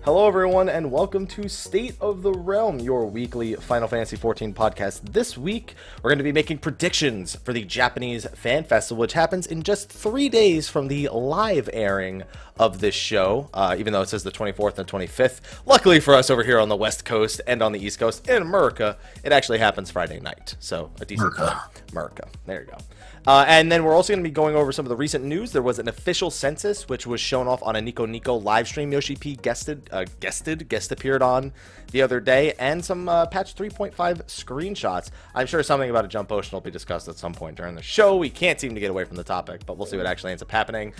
Hello everyone and welcome to State of the Realm, your weekly Final Fantasy XIV podcast. This week, we're going to be making predictions for the Japanese Fan Festival, which happens in just 3 days from the live airing of this show, even though it says the 24th and 25th. Luckily for us over here on the West Coast and on the East Coast, in America, it actually happens Friday night. So, a decent America. There you go. And then we're also going to be going over some of the recent news. There was an official census, which was shown off on a Nico Nico live stream Yoshi P guest appeared on the other day, and some patch 3.5 screenshots. I'm sure something about a jump potion will be discussed at some point during the show. We can't seem to get away from the topic, but we'll see what actually ends up happening.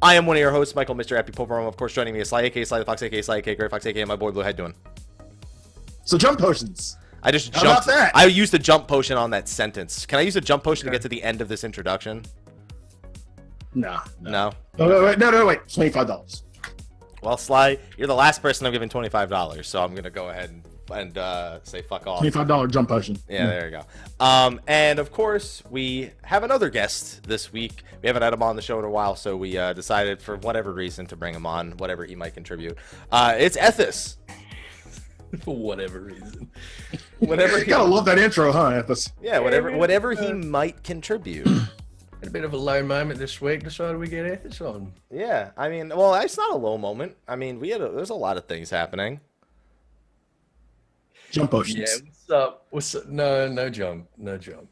I am one of your hosts, Michael, Mr. Happy Poperum. Of course, joining me is Slyh, aka Slythefox, aka Slyakagreyfox, aka my boy Blue. How you doing? So jump potions. I just jumped. How about that? I used a jump potion on that sentence. Can I use a jump potion to get to the end of this introduction? No. No? Wait. $25. Well, Slyh, you're the last person I'm giving $25, so I'm going to go ahead and say fuck off. $25 jump potion. Yeah, there you go. And, of course, we have another guest this week. We haven't had him on the show in a while, so we decided for whatever reason to bring him on, whatever he might contribute. It's Ethys. For whatever reason. Whatever. You gotta love that intro, huh, Ethys? Yeah, whatever he might contribute. A bit of a low moment this week. Decided we get Ethys on. Yeah, I mean, well, it's not a low moment. I mean, there's a lot of things happening. Jump potions. Yeah, what's up? No jump. No jump.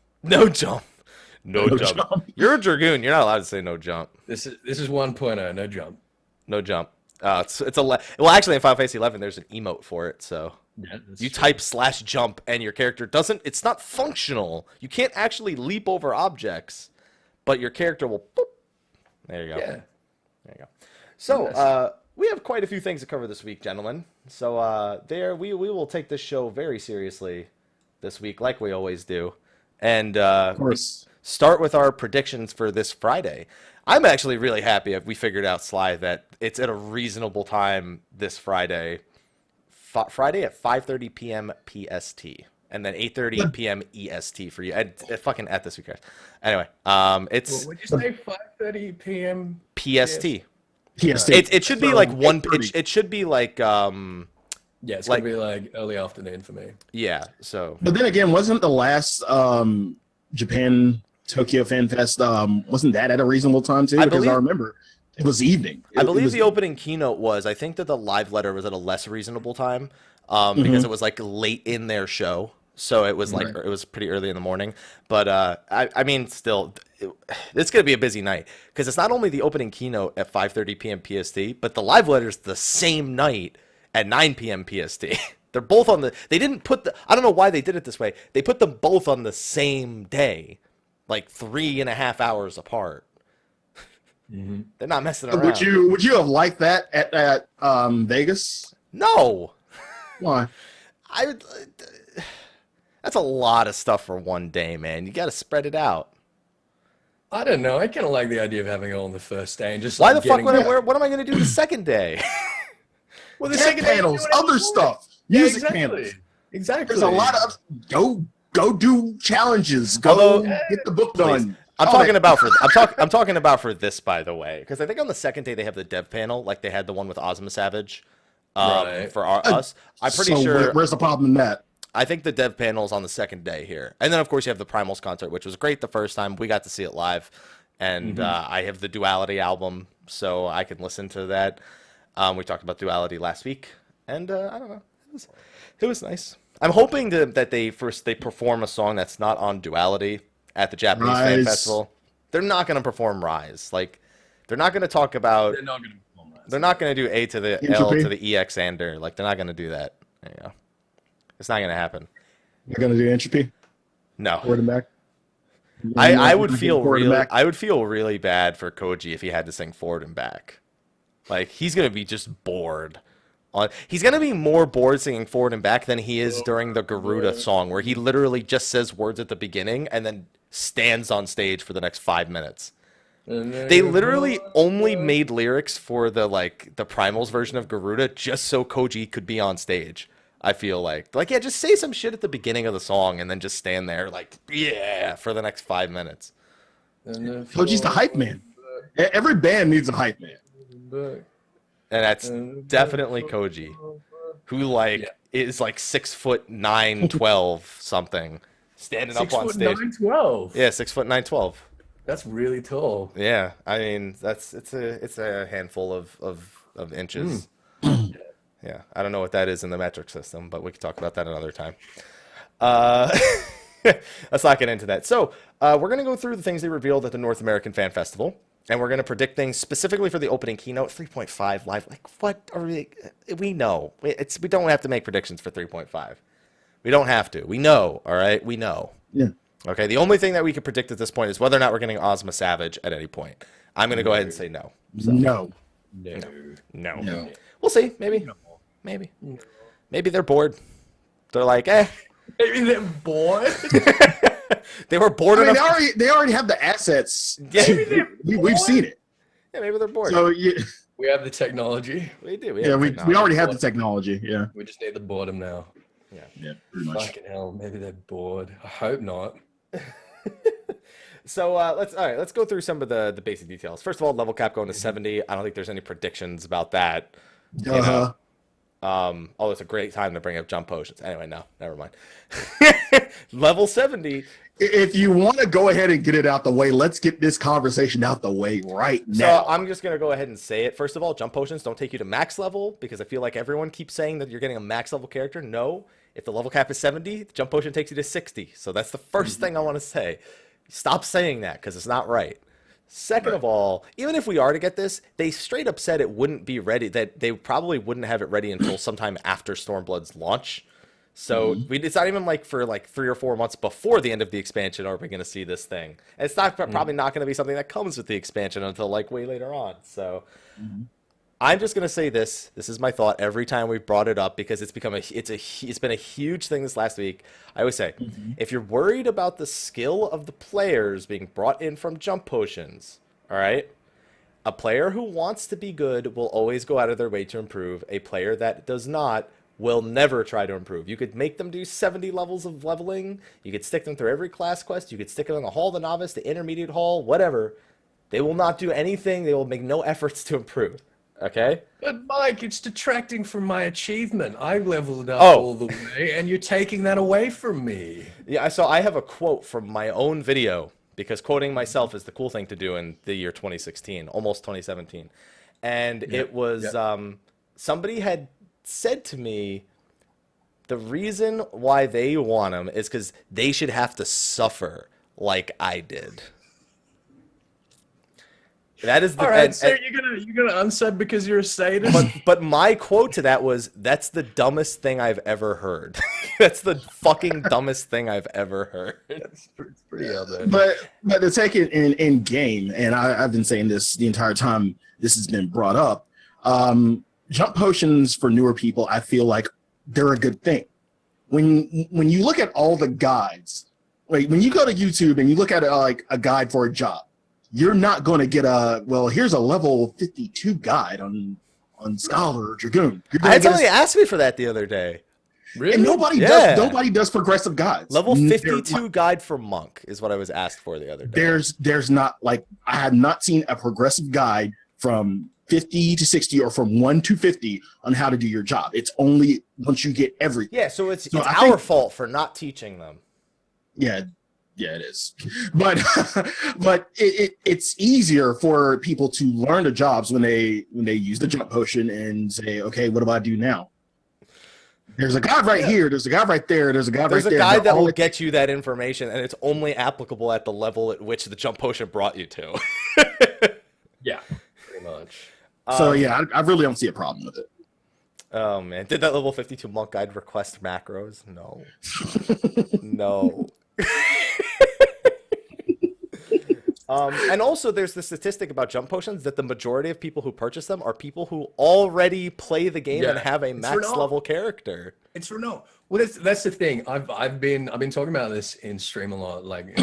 You're a dragoon. You're not allowed to say no jump. This is 1.0. No jump. No jump. Well, actually, in Final Fantasy XI, there's an emote for it. So you type /jump, and your character doesn't. It's not functional. You can't actually leap over objects, but your character will. Boop. There you go. Yeah. There you go. So we have quite a few things to cover this week, gentlemen. So we will take this show very seriously this week, like we always do, and of course, start with our predictions for this Friday. I'm actually really happy if we figured out, Slyh, that it's at a reasonable time this Friday. Friday at 5:30 p.m. PST, and then 8:30 p.m. EST for you. Fucking Ethys, who cares? Anyway, it's. What would you say? 5:30 p.m. PST. PST. It should be like one. It should be like. Yeah, it's gonna be like early afternoon for me. Yeah. So. But then again, wasn't the last Japan Tokyo Fan Fest, wasn't that at a reasonable time too? Because I remember it was evening. I believe the opening keynote was. I think that the live letter was at a less reasonable time, because it was like late in their show, so it was like it was pretty early in the morning. But I mean, still, it's gonna be a busy night because it's not only the opening keynote at 5:30 p.m. PST, but the live letter's the same night at 9 p.m. PST. They're both on the. They didn't put the. I don't know why they did it this way. They put them both on the same day. Like 3.5 hours apart. Mm-hmm. They're not messing around. Would you have liked that at Vegas? No. Why? That's a lot of stuff for one day, man. You got to spread it out. I don't know. I kind of like the idea of having it on the first day and just. Why the fuck what am I going to do the second day? Well, the second panels, other stuff, music panels. Exactly. There's a lot of Go do challenges. Get the book done. I'm talking about for this, by the way, because I think on the second day they have the dev panel, like they had the one with Ozma Savage, for us. I'm pretty sure. Where's the problem in that? I think the dev panel is on the second day here, and then of course you have the Primals concert, which was great the first time. We got to see it live, and I have the Duality album, so I can listen to that. We talked about Duality last week, and I don't know, it was nice. I'm hoping that they perform a song that's not on Duality at the Japanese Fan Festival. They're not going to perform Rise. Like, they're not going to talk about. They're not going to perform Rise. They're not going to do A to the L to the EXander. Like, they're not going to do that. There you go. It's not going to happen. They're going to do Entropy. No. Forward and back. I would feel really bad for Koji if he had to sing Forward and Back. Like, he's going to be just bored. He's going to be more bored singing Forward and Back than he is during the Garuda song, where he literally just says words at the beginning and then stands on stage for the next 5 minutes. They literally only made lyrics for the Primals version of Garuda just so Koji could be on stage. I feel like yeah, just say some shit at the beginning of the song and then just stand there for the next 5 minutes. Koji's the hype man. Every band needs a hype man. And that's definitely Koji, who like is like 6'9", 12 something, standing up on stage. 6'9", 12". Yeah, 6'9", 12. That's really tall. Yeah, I mean it's a handful of inches. Yeah, I don't know what that is in the metric system, but we can talk about that another time. Let's not get into that. So we're going to go through the things they revealed at the North American Fan Festival, and we're going to predict things specifically for the opening keynote. 3.5 live. Like, what are we know. We don't have to make predictions for 3.5. We don't have to. We know, all right? We know. Yeah. Okay, the only thing that we can predict at this point is whether or not we're getting Ozma Savage at any point. I'm going to go ahead and say no. So, No. We'll see. Maybe. Maybe they're bored. They're like, Maybe they're bored. They were bored enough. They already have the assets. Yeah. We've seen it. Yeah, maybe they're bored. So We have the technology. We do. we already have the technology. Yeah. We just need the boredom now. Yeah, pretty much. Fucking hell, maybe they're bored. I hope not. So let's go through some of the basic details. First of all, level cap going to 70. I don't think there's any predictions about that. Although it's a great time to bring up jump potions. Anyway, no, never mind. Level 70. If you want to go ahead and get it out the way, let's get this conversation out the way right now. So I'm just going to go ahead and say it. First of all, jump potions don't take you to max level, because I feel like everyone keeps saying that you're getting a max level character. No, if the level cap is 70, the jump potion takes you to 60. So that's the first thing I want to say. Stop saying that, because it's not right. Second of all, even if we are to get this, they straight up said it wouldn't be ready, that they probably wouldn't have it ready until sometime after Stormblood's launch. So it's not even like for like 3 or 4 months before the end of the expansion are we going to see this thing. And it's not probably not going to be something that comes with the expansion until like way later on. So I'm just going to say this. This is my thought every time we've brought it up, because it's been a huge thing this last week. I always say, if you're worried about the skill of the players being brought in from jump potions, all right, a player who wants to be good will always go out of their way to improve. A player that does not will never try to improve. You could make them do 70 levels of leveling. You could stick them through every class quest. You could stick them in the Hall of the Novice, the Intermediate Hall, whatever. They will not do anything. They will make no efforts to improve. Okay? But Mike, it's detracting from my achievement. I leveled up all the way, and you're taking that away from me. Yeah, so I have a quote from my own video, because quoting myself is the cool thing to do in the year 2016, almost 2017. And it was somebody had said to me, the reason why they want them is because they should have to suffer like I did. That is the all right. So you're gonna unsub because you're a sadist. But my quote to that was, "That's the dumbest thing I've ever heard." That's the fucking dumbest thing I've ever heard. It's pretty out there. But to take it in game, and I've been saying this the entire time this has been brought up. Jump potions for newer people, I feel like they're a good thing. When you look at all the guides, like when you go to YouTube and you look at like a guide for a job, you're not going to get here's a level 52 guide on Scholar or Dragoon. I had somebody ask me for that the other day. Really? And nobody does progressive guides. Level 52 guide for Monk is what I was asked for the other day. There's not, like, I have not seen a progressive guide from 50 to 60 or from 1 to 50 on how to do your job. It's only once you get everything. Yeah, so it's our fault for not teaching them. Yeah, it is. But it's easier for people to learn the jobs when they use the jump potion and say, okay, what do I do now? There's a guide right here. There's a guide right there. There's a guide right there. There's a guide that will get you that information, and it's only applicable at the level at which the jump potion brought you to. Yeah, pretty much. So yeah, I really don't see a problem with it. Oh man, did that level 52 monk guide request macros? No. No. And also there's the statistic about jump potions that the majority of people who purchase them are people who already play the game and have a max level character. It's for no. Well, that's the thing. I've been talking about this in stream a lot, like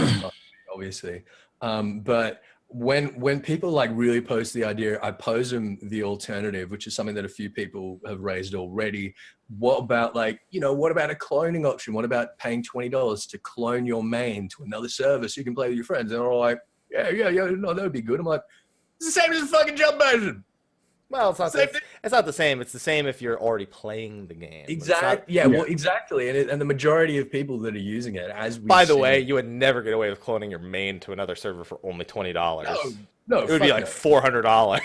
obviously. But when people like really pose the idea, I pose them the alternative, which is something that a few people have raised already. What about what about a cloning option? What about paying $20 to clone your main to another server so you can play with your friends? And they're all like, yeah, no, that would be good. I'm like, it's the same as a fucking jump potion. Well, it's not. Same thing. It's not the same. It's the same if you're already playing the game. Exactly. Yeah, well, exactly. And the majority of people that are using it, as we By the way, you would never get away with cloning your main to another server for only $20. No, it would be like $400.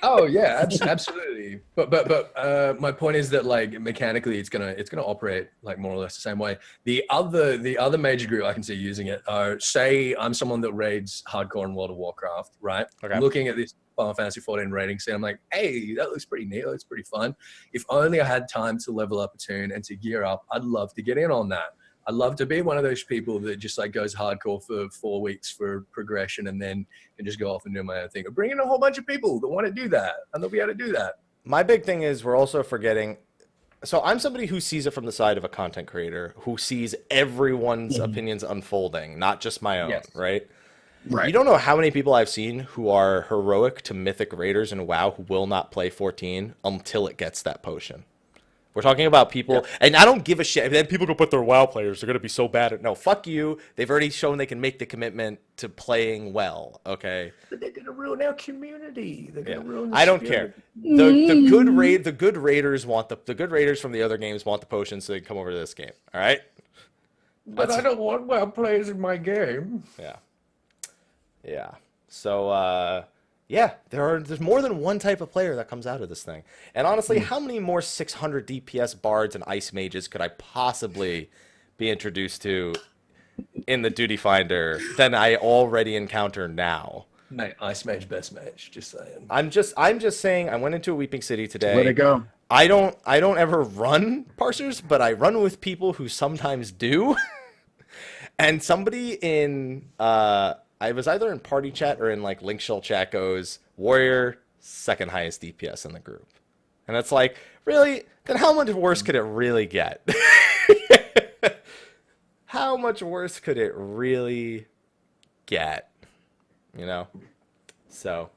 Oh yeah, absolutely. But my point is that like mechanically, it's gonna operate like more or less the same way. The other major group I can see using it are, say I'm someone that raids hardcore in World of Warcraft, right? Okay. Looking at this Final Fantasy 14 rating scene, I'm like, hey, that looks pretty neat. That looks pretty fun. If only I had time to level up a tune and to gear up, I'd love to get in on that. I'd love to be one of those people that just like goes hardcore for 4 weeks for progression and then can just go off and do my own thing. Or bring in a whole bunch of people that want to do that, and they'll be able to do that. My big thing is we're also forgetting. So I'm somebody who sees it from the side of a content creator who sees everyone's opinions unfolding, not just my own, right? Right. You don't know how many people I've seen who are heroic to mythic raiders in WoW who will not play 14 until it gets that potion. We're talking about people, and I don't give a shit. Then people go put their WoW players, they're going to be so bad at. No, fuck you. They've already shown they can make the commitment to playing well, okay? But they're going to ruin our community. They're going to ruin the I don't spirit. care. The good raiders want the good raiders from the other games want the potion so they can come over to this game, all right? But I don't want WoW players in my game. Yeah. So, yeah, there's more than one type of player that comes out of this thing. And honestly, how many more 600 DPS bards and ice mages could I possibly be introduced to in the Duty Finder than I already encounter now? Mate, ice mage, best mage. Just saying. I'm just saying. I went into a Weeping City today. Let it go. I don't ever run parsers, but I run with people who sometimes do. And somebody in I was either in party chat or in like link shell chat goes, Warrior, second highest DPS in the group. And it's like, really? Then how much worse could it really get? How much worse could it really get? You know? So,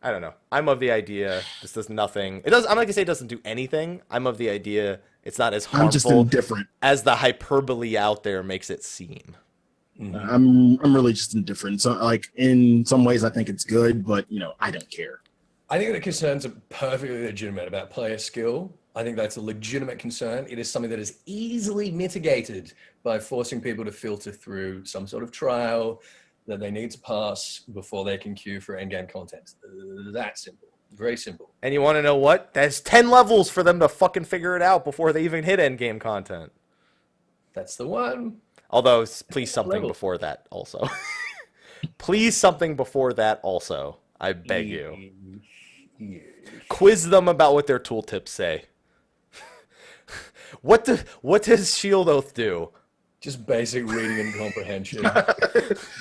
I don't know. I'm of the idea this does nothing. I'm not going to say it doesn't do anything. I'm of the idea it's not as harmful I'm just indifferent. As the hyperbole out there makes it seem. I'm really just indifferent. So, like, in some ways, I think it's good, but I don't care. I think the concerns are perfectly legitimate about player skill. I think that's a legitimate concern. It is something that is easily mitigated by forcing people to filter through some sort of trial that they need to pass before they can queue for endgame content. That simple. Very simple. And you want to know what? There's 10 levels for them to fucking figure it out before they even hit endgame content. That's the one. Although, please something before that also. Please something before that also. I beg you. Quiz them about what their tooltips say. What does Shield Oath do? Just basic reading and comprehension.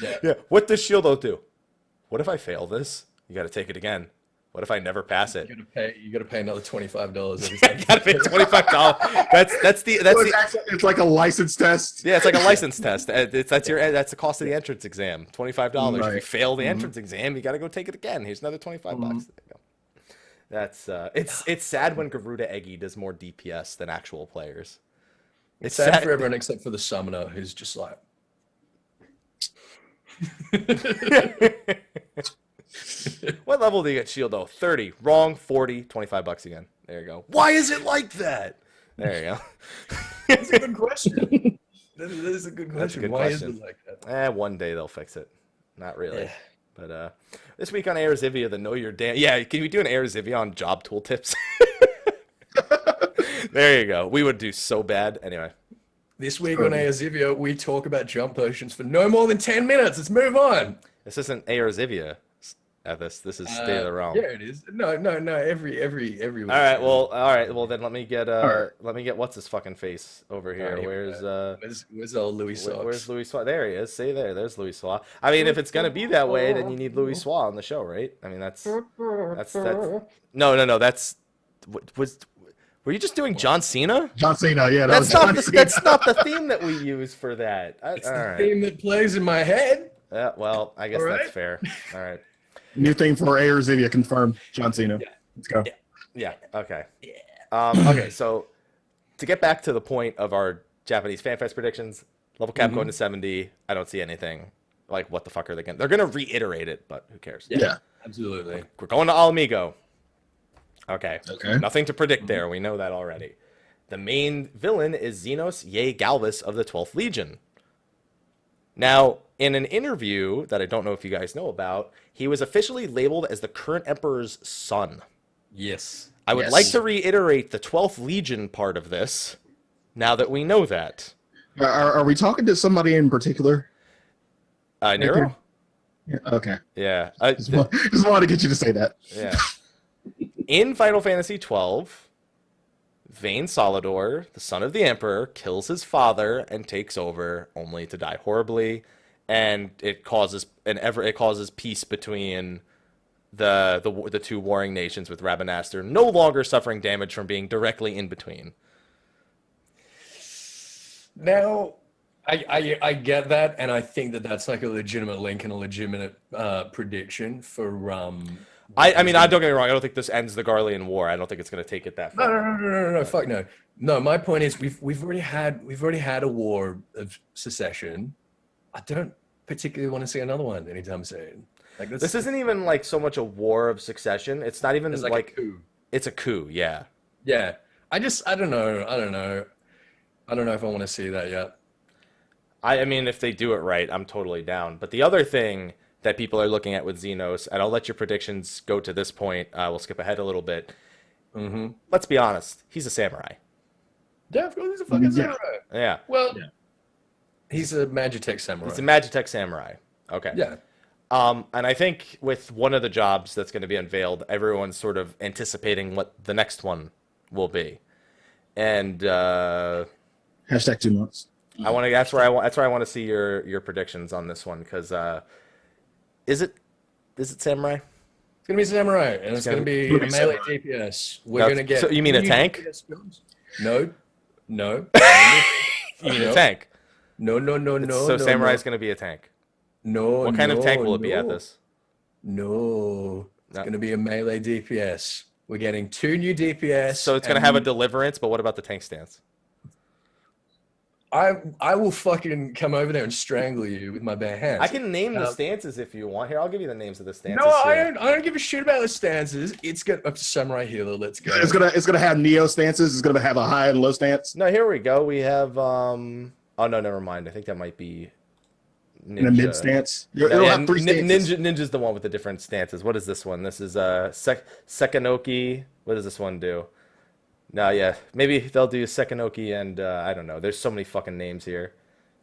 Yeah. What does Shield Oath do? What if I fail this? You got to take it again. What if I never pass it? You gotta pay another $25 every time. Gotta pay $25. That's it's like a license test. Yeah, it's like a license test. That's the cost of the entrance exam. $25. Right. If you fail the entrance exam, you gotta go take it again. Here's another $25. There you go. That's it's sad when Garuda Eggy does more DPS than actual players. It's sad for everyone except for the summoner who's just like What level do you get shield though? 30. Wrong. 40. $25 again. There you go. Why is it like that? There you go. That's a good question. That is a good question. Why is it like that? One day they'll fix it. Not really. Yeah. But this week on Aerzivia, the Know Your Damn... Yeah, can we do an Aerzivia on job tool tips? There you go. We would do so bad. Anyway. This week on Aerzivia, we talk about jump potions for no more than 10 minutes. Let's move on. This isn't Aerzivia, Ethys. This is State of the Realm. Yeah, it is. No. Every week. All right. Well, then let me get what's his fucking face over here. Where's old Louis Socks? Where's Louis Swa? There he is. See there. There's Louis Swa. I mean, if it's gonna be that way, then you need Louis Swa on the show, right? I mean, that's no. That's were you just doing John Cena? John Cena, yeah. That's not the theme that we use for that. It's the theme that plays in my head. Yeah, well, I guess that's fair. All right. New thing for Aerzivia confirmed. John Cena. Yeah. Let's go. Yeah. Okay. Yeah. Okay. So to get back to the point of our Japanese FanFest predictions, level cap going to 70. I don't see anything. Like, what the fuck are they going? They're going to reiterate it, but who cares? Yeah. Absolutely. We're going to Alamigo. Okay. Okay. Nothing to predict there. We know that already. The main villain is Xenos Yea Galvus of the 12th Legion. Now, in an interview that I don't know if you guys know about, he was officially labeled as the current Emperor's son. Yes. I would like to reiterate the 12th Legion part of this, now that we know that. Are we talking to somebody in particular? Nero? Yeah, okay. Yeah. Just wanted to get you to say that. Yeah. In Final Fantasy XII, Vayne Solidor, the son of the Emperor, kills his father and takes over, only to die horribly, and it causes peace between the two warring nations, with Rabanastre no longer suffering damage from being directly in between. Now, I get that, and I think that that's like a legitimate link and a legitimate prediction for I mean, don't get me wrong. I don't think this ends the Garlean War. I don't think it's going to take it that far. No, fuck no. No, my point is we've already had a war of secession. I don't particularly want to see another one anytime soon. Like this isn't even like so much a war of succession. It's not even like a coup. It's a coup, yeah. Yeah. I don't know. I don't know if I want to see that yet. I mean, if they do it right, I'm totally down. But the other thing that people are looking at with Xenos, and I'll let your predictions go to this point. We'll skip ahead a little bit. Mm-hmm. Let's be honest. He's a samurai. Yeah, of course he's a fucking samurai. Yeah. Well, he's a Magitech samurai. He's a Magitech samurai. Okay. Yeah. And I think with one of the jobs that's going to be unveiled, everyone's sort of anticipating what the next one will be. And hashtag 2 months. That's where I want to see your predictions on this one, because is it samurai? It's gonna be samurai, and it's gonna be a melee DPS. We're gonna get. So you mean a tank? No. You mean a tank? No. So samurai's gonna be a tank. No. What kind of tank will it be at this? No. It's gonna be a melee DPS. We're getting 2 new DPS. So it's gonna have a deliverance, but what about the tank stance? I will fucking come over there and strangle you with my bare hands. I can name the stances if you want. Here, I'll give you the names of the stances. No, I don't give a shit about the stances. It's got up to Samurai Healer. Let's go. It's gonna have Neo stances. It's gonna have a high and low stance. No, here we go. We have oh no, never mind. I think that might be Ninja. In a mid stance. It'll have 3 stances. Ninja's the one with the different stances. What is this one? This is Sekinoki. What does this one do? No, yeah. Maybe they'll do Sekinoki and I don't know. There's so many fucking names here.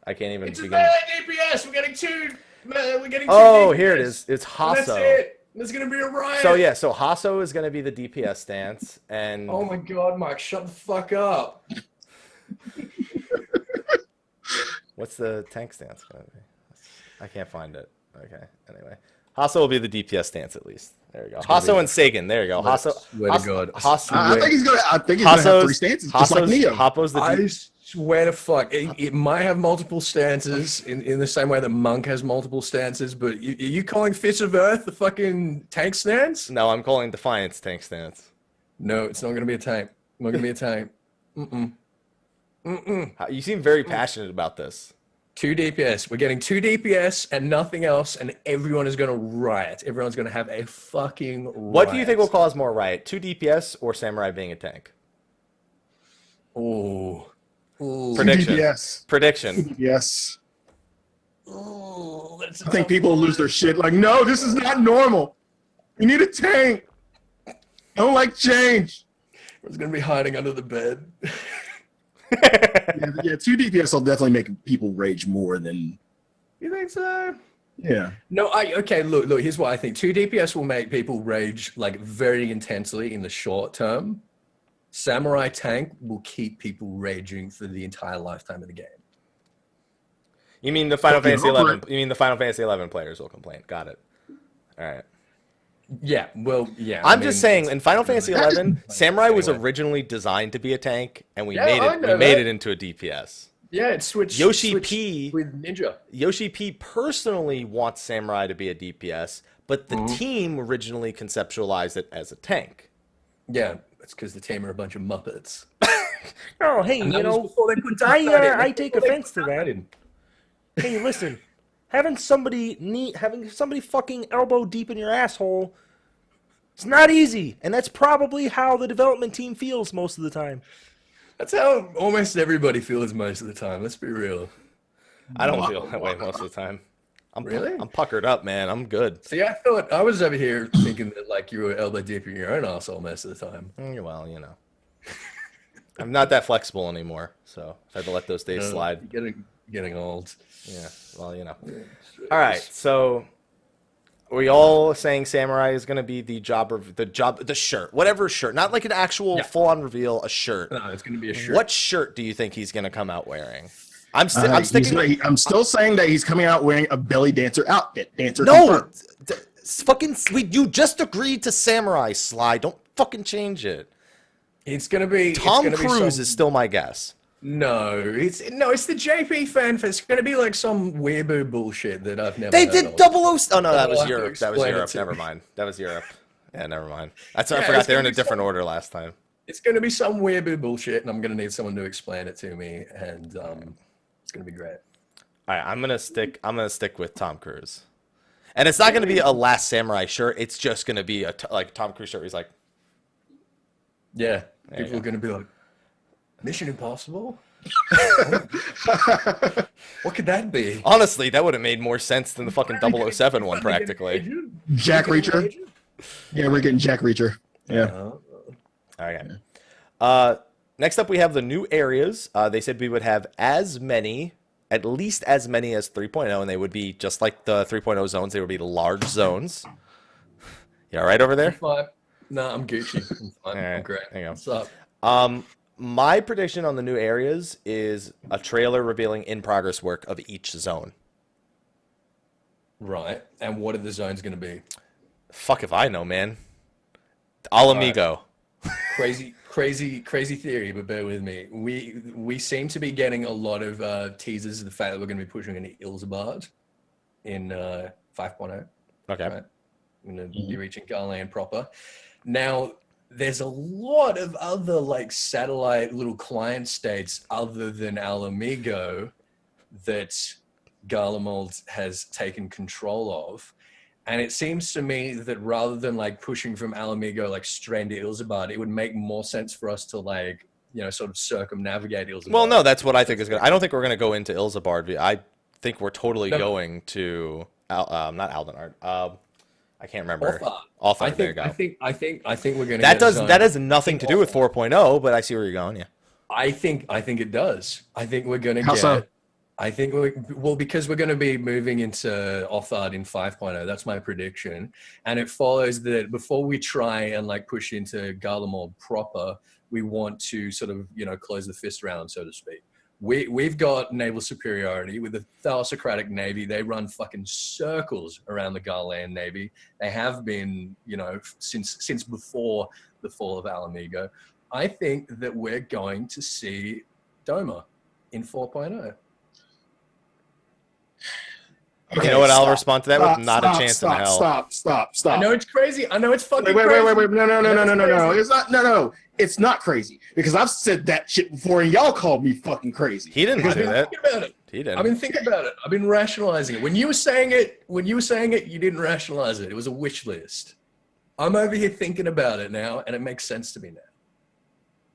I can't even begin. It's a melee DPS. We're getting 2. We're getting 2 Oh, DPS. here it is. It's Hasso. That's it. There's gonna be a riot. So yeah, so Hasso is gonna be the DPS stance, and oh my god, Mike, shut the fuck up. What's the tank stance gonna be? I can't find it. Okay. Anyway, Hasso will be the DPS stance at least. There you go. Hasso and Sagan. There you go. Hasso. Swear to God. I think he's gonna have 3 stances, just like Neo. Hoppo's the I swear to fuck. It might have multiple stances in the same way that Monk has multiple stances, but are you calling Fist of Earth the fucking tank stance? No, I'm calling Defiance tank stance. No, it's not going to be a tank. Not going to be a tank. You seem very passionate about this. 2 DPS. We're getting 2 DPS and nothing else, and everyone is going to riot. Everyone's going to have a fucking riot. What do you think will cause more riot? 2 DPS or Samurai being a tank? Ooh. Prediction. DPS. Prediction. Yes. Ooh, I think people will lose their shit. Like, no, this is not normal. We need a tank. I don't like change. Everyone's going to be hiding under the bed. Yeah, 2 DPS will definitely make people rage more than. You think so? Yeah. No, okay, look, here's what I think. 2 DPS will make people rage like very intensely in the short term. Samurai tank will keep people raging for the entire lifetime of the game. You mean the Final Fantasy 11? You mean the Final Fantasy 11 players will complain? Got it. All right. Yeah, well, yeah. I'm just saying, in Final Fantasy 11, Samurai was originally designed to be a tank, and we made it into a DPS. Yeah, it switched. Yoshi P with Ninja. Yoshi P personally wants Samurai to be a DPS, but the team originally conceptualized it as a tank. Yeah, that's because the team are a bunch of Muppets. Oh, hey, you know, I take offense to that. Hey, listen, having somebody fucking elbow deep in your asshole It's not easy, and that's probably how the development team feels most of the time. That's how almost everybody feels most of the time. Let's be real. I don't feel that way most of the time. Really? I'm puckered up, man. I'm good. See, I thought I was over here thinking that like you were elbow deep in your own asshole most of the time. Well, you know, I'm not that flexible anymore, so I had to let those days slide. Getting old. Yeah. Well, you know. All right. So, are we all saying Samurai is going to be the shirt, whatever shirt, not like an actual full-on reveal, a shirt. No, it's going to be a shirt. What shirt do you think he's going to come out wearing? I'm still saying that he's coming out wearing a belly dancer outfit. No, you just agreed to Samurai, Sly. Don't fucking change it. It's gonna be Tom Cruise is still my guess. No, it's the JP fan fest. It's gonna be like some weeaboo bullshit that I've never. They heard did of. 00. Oh no, that was Europe. That was Europe. Never mind. That was Europe. Yeah, never mind. That's I forgot they were in a different order last time. It's gonna be some weeaboo bullshit, and I'm gonna need someone to explain it to me, and it's gonna be great. All right, I'm gonna stick with Tom Cruise, and it's not gonna be a Last Samurai shirt. It's just gonna be a Tom Cruise shirt. He's like, yeah, people are gonna be like, Mission Impossible. What could that be? Honestly, that would have made more sense than the fucking 007 one, practically. Jack Reacher. Yeah, we're getting Jack Reacher. Yeah. All right. Next up, we have the new areas. They said we would have at least as many as 3.0, and they would be just like the 3.0 zones. They would be large zones. You all right over there? I'm fine. No, I'm Gucci. I'm fine. All right. I'm great. There you go. What's up? My prediction on the new areas is a trailer revealing in-progress work of each zone. Right. And what are the zones going to be? Fuck if I know, man. Alamigo. Right. Crazy theory, but bear with me. We seem to be getting a lot of teasers of the fact that we're going to be pushing into Ilsabard in 5.0. Okay. Right? We're going to be reaching Garland proper. Now, there's a lot of other like satellite little client states other than Alamigo that Garlemald has taken control of. And it seems to me that rather than like pushing from Alamigo like straight into Ilsabard, it would make more sense for us to like, sort of circumnavigate Ilsabard. Well, no, that's what I think is going to... I don't think we're going to go into Ilsabard. I think we're totally going to... not Aldenard. I can't remember. Althard, there you go. I think we're going to... That has nothing to do with 4.0, but I see where you're going, yeah. I think it does. I think we're going to How so? I think because we're going to be moving into Althard in 5.0. That's my prediction. And it follows that before we try and like push into Garlemald proper, we want to sort of, close the fist round, so to speak. We've got naval superiority with the Thalassocratic Navy. They run fucking circles around the Garland Navy. They have been, since before the fall of Alamigo. I think that we're going to see Doma in 4.0. Okay, you know what? I'll respond to that with not a chance in hell. Stop. I know it's crazy. I know it's fucking crazy. Wait. No. It's not. No. It's not crazy because I've said that shit before and y'all called me fucking crazy. He didn't do that. He didn't. I've been thinking about it. I've been rationalizing it. When you were saying it, you didn't rationalize it. It was a wish list. I'm over here thinking about it now, and it makes sense to me now.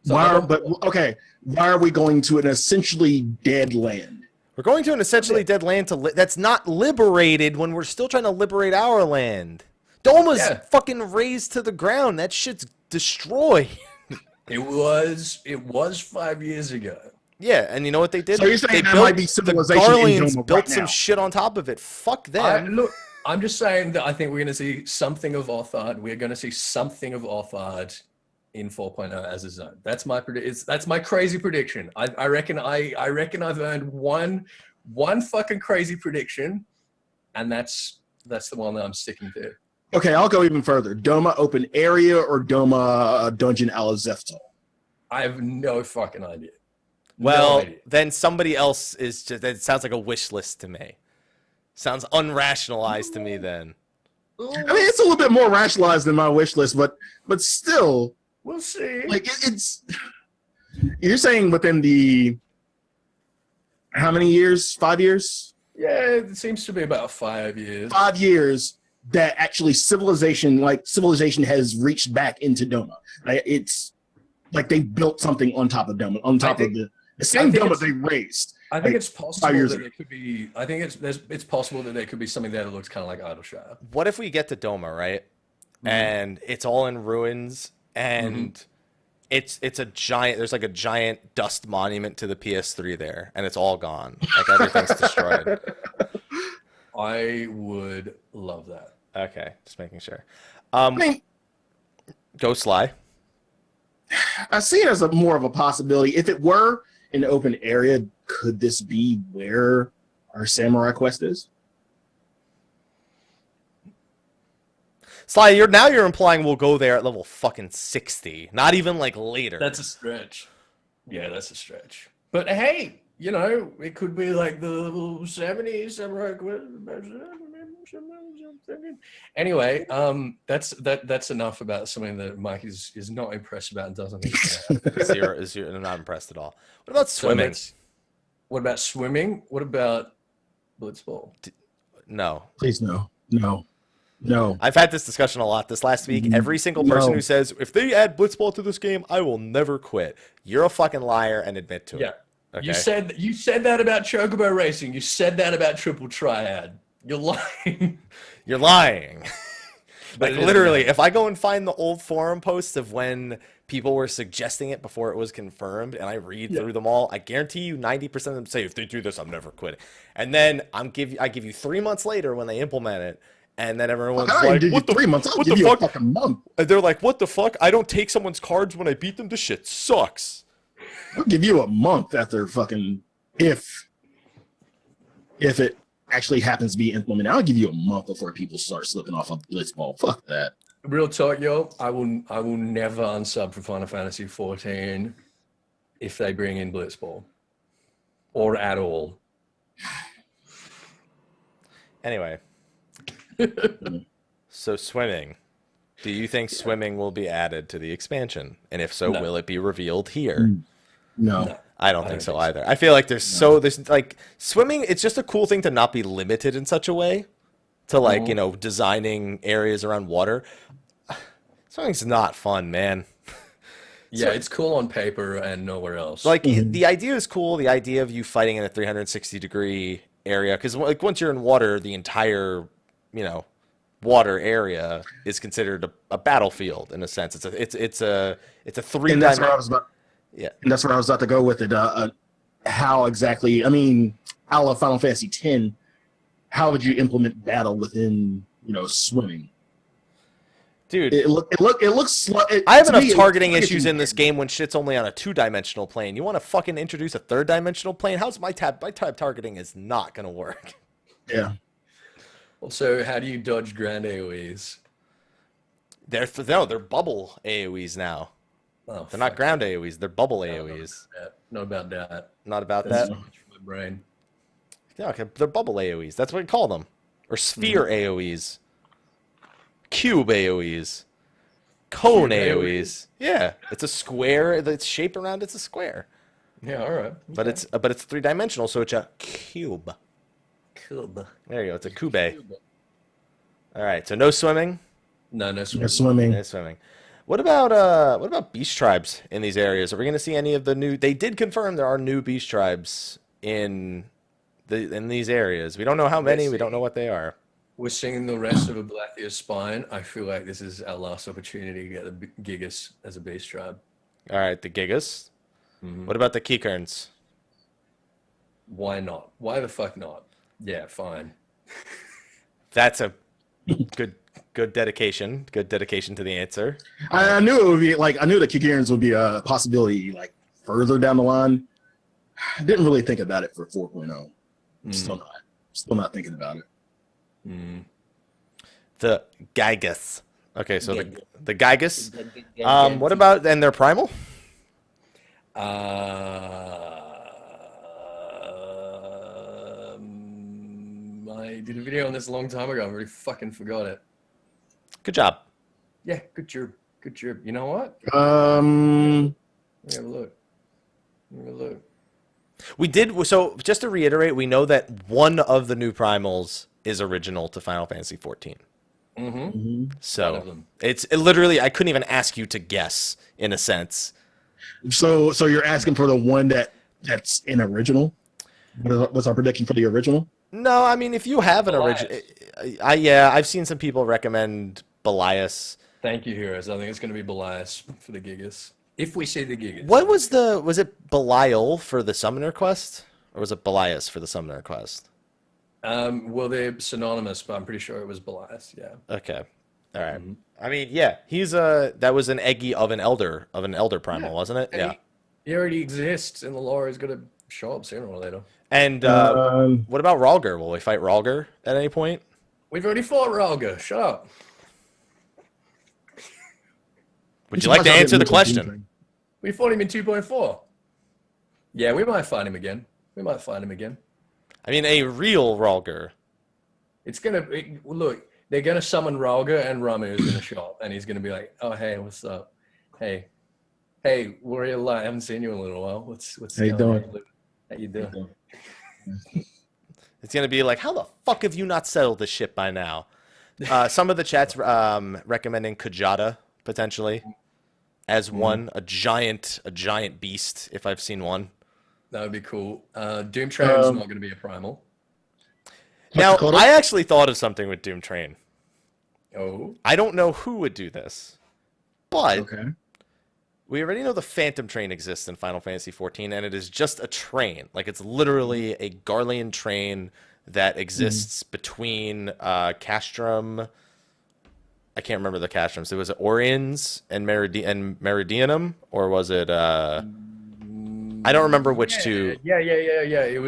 So why are we going to an essentially dead land? We're going to an essentially dead land that's not liberated when we're still trying to liberate our land. Doma's fucking razed to the ground. That shit's destroyed. It was 5 years ago. Yeah, and you know what they did? So you're saying they might be civilization the in Garlands Doma built right some now. shit on top of it. Fuck them. Look, I'm just saying that I think we're going to see something of Althard. We're going to see something of Althard in 4.0 as a zone. That's my that's my crazy prediction. I reckon I've earned one fucking crazy prediction, and that's the one that I'm sticking to. Okay, I'll go even further. Doma open area or Doma dungeon a la Zeftal? I have no fucking idea. Well, then somebody else is just... That sounds like a wish list to me. Sounds unrationalized to me then. I mean, it's a little bit more rationalized than my wish list, but still... We'll see. Like, it's... You're saying within the... How many years? 5 years? Yeah, it seems to be about 5 years. 5 years, that actually civilization has reached back into Doma. Like, it's like they built something on top of Doma, on top of the same Doma they raised. I think it's possible that it could be. I think it's possible that there could be something there that looks kind of like Idleshire. What if we get to Doma, right? And it's all in ruins, and it's a giant. There's like a giant dust monument to the PS3 there, and it's all gone. Like everything's destroyed. I would love that. Okay, just making sure. I mean, Go Sly. I see it as more of a possibility. If it were an open area, could this be where our samurai quest is? Sly, you're implying we'll go there at level fucking 60, not even like later. That's a stretch. Yeah, that's a stretch. But hey, you know, it could be like the level 70 samurai quest. Anyway, that's enough about something that Mike is not impressed about and doesn't think Zero, I'm not impressed at all. What about swimming? What about swimming? What about blitzball? No. Please no. I've had this discussion a lot this last week. Every single person who says, if they add blitzball to this game, I will never quit. You're a fucking liar and admit to it. Okay? You said that about Chocobo Racing. You said that about Triple Triad. You're lying. You're lying. Like literally, if I go and find the old forum posts of when people were suggesting it before it was confirmed, and I read through them all, I guarantee you 90% of them say, if they do this, I'm never quitting. And then I give you 3 months later when they implement it, and then everyone's like, what the 3 months? I'll give you a fucking month. And they're like, what the fuck? I don't take someone's cards when I beat them. This shit sucks. I'll give you a month after fucking if it actually happens to be implemented. I'll give you a month before people start slipping off of blitzball. Fuck that. Real talk, yo. I will never unsub for Final Fantasy 14 if they bring in blitzball or at all. Anyway. So swimming. Do you think swimming will be added to the expansion? And if so, will it be revealed here? No. I don't think so either. I feel like there's like swimming, it's just a cool thing to not be limited in such a way to like, you know, designing areas around water. Swimming's not fun, man. Yeah, it's cool on paper and nowhere else. Like the idea is cool, the idea of you fighting in a 360-degree area, because like once you're in water, the entire, you know, water area is considered a battlefield in a sense. It's a 3-dimensional. Yeah, and that's where I was about to go with it. How exactly? I mean, a la Final Fantasy X, how would you implement battle within, you know, swimming? Dude, it looks. I have enough targeting issues in this game when shit's only on a 2-dimensional plane. You want to fucking introduce a 3rd-dimensional plane? How's my tab targeting is not gonna work. Yeah. Also, how do you dodge grand AoEs? They're bubble AoEs now. Oh, they're not ground AoEs. They're bubble AoEs. Not about that. Not about That's that. so much for my brain. Yeah, okay. They're bubble AoEs. That's what we call them. Or sphere AoEs. Cube AoEs. Cone AoEs. Yeah, it's a square that's shaped around. It's a square. Yeah, all right. But it's 3-dimensional, so it's a cube. Cube. There you go. It's a cube. All right. So no swimming. No swimming. No swimming. What about beast tribes in these areas? Are we going to see any of the new? They did confirm there are new beast tribes in these areas. We don't know how many. We don't know what they are. We're seeing the rest of a Blathia spine. I feel like this is our last opportunity to get the Gigas as a beast tribe. All right, the Gigas. What about the Keykerns? Why not? Why the fuck not? Yeah, fine. That's a good dedication. Good dedication to the answer. I knew it would be like, I knew the Kikirans would be a possibility like further down the line. I didn't really think about it for 4.0. Still not thinking about it. The Gygas. Okay, so the Gygas. What about and their primal? I did a video on this a long time ago. I already fucking forgot it. Good job. Yeah, good job. Good job. You know what? Let me have a look. We did, so just to reiterate, we know that one of the new primals is original to Final Fantasy 14. So it's literally, I couldn't even ask you to guess in a sense. So you're asking for the one that's in original? What's our prediction for the original? No, I mean, if you have an original, I've seen some people recommend Belias. Thank you, Heroes. I think it's going to be Belias for the Gigas. If we see the Gigas. What was it Belial for the Summoner quest? Or was it Belias for the Summoner quest? Well, they're synonymous, but I'm pretty sure it was Belias, yeah. Okay. All right. I mean, yeah, that was an Eggy of an Elder Primal, wasn't it? And he already exists, and the lore is going to show up sooner or later. And what about Rhalgr? Will we fight Rhalgr at any point? We've already fought Rhalgr. Shut up. Would you like to answer the question? We fought him in 2.4. Yeah, we might fight him again. I mean, a real Rhalgr. Look, they're gonna summon Rhalgr, and Ramu is gonna show up, and he's gonna be like, "Oh, hey, what's up? Hey, Warrior Light, I haven't seen you in a little while. What's how you doing? How you doing?" It's gonna be like, how the fuck have you not settled this shit by now? Some of the chats recommending Kajada potentially as one, a giant beast. If I've seen one, that would be cool. Doom Train is not going to be a primal. Now, I actually thought of something with Doom Train. Oh, I don't know who would do this, but Okay. we already know the Phantom Train exists in Final Fantasy XIV, and it is just a train. Like, it's literally a Garlean train that exists between Castrum. I can't remember the Castrums. Was it Oriens and Meridianum, or was it? I don't remember which two. Yeah. It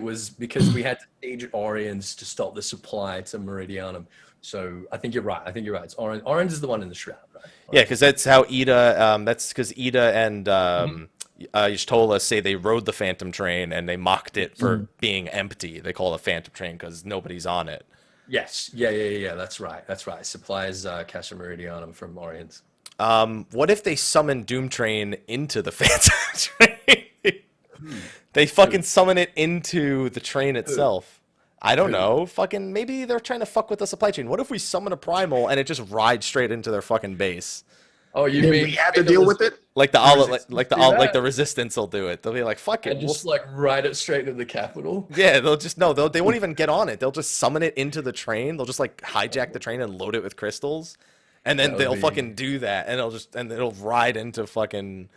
was because we had to siege Oriens to stop the supply to Meridianum. So I think you're right. It's Oriens is the one in the shroud, right? Yeah, because that's how Ida. That's because Ida and Y'shtola say they rode the Phantom Train and they mocked it for being empty. They call it a Phantom Train because nobody's on it. Yes. Yeah. That's right. Supplies Castra Meridianum from Oriens. What if they summon Doom Train into the Phantom Train? They fucking summon it into the train itself. I don't know. Fucking maybe they're trying to fuck with the supply chain. What if we summon a primal and it just rides straight into their fucking base? Oh, you Then mean we have to deal with it? Like the resistance will do it. They'll be like, fuck it. and just like ride it straight to the capital? Yeah, they won't even get on it. They'll just summon it into the train. They'll just like hijack the train and load it with crystals. And then they'll fucking do that, and it'll ride into fucking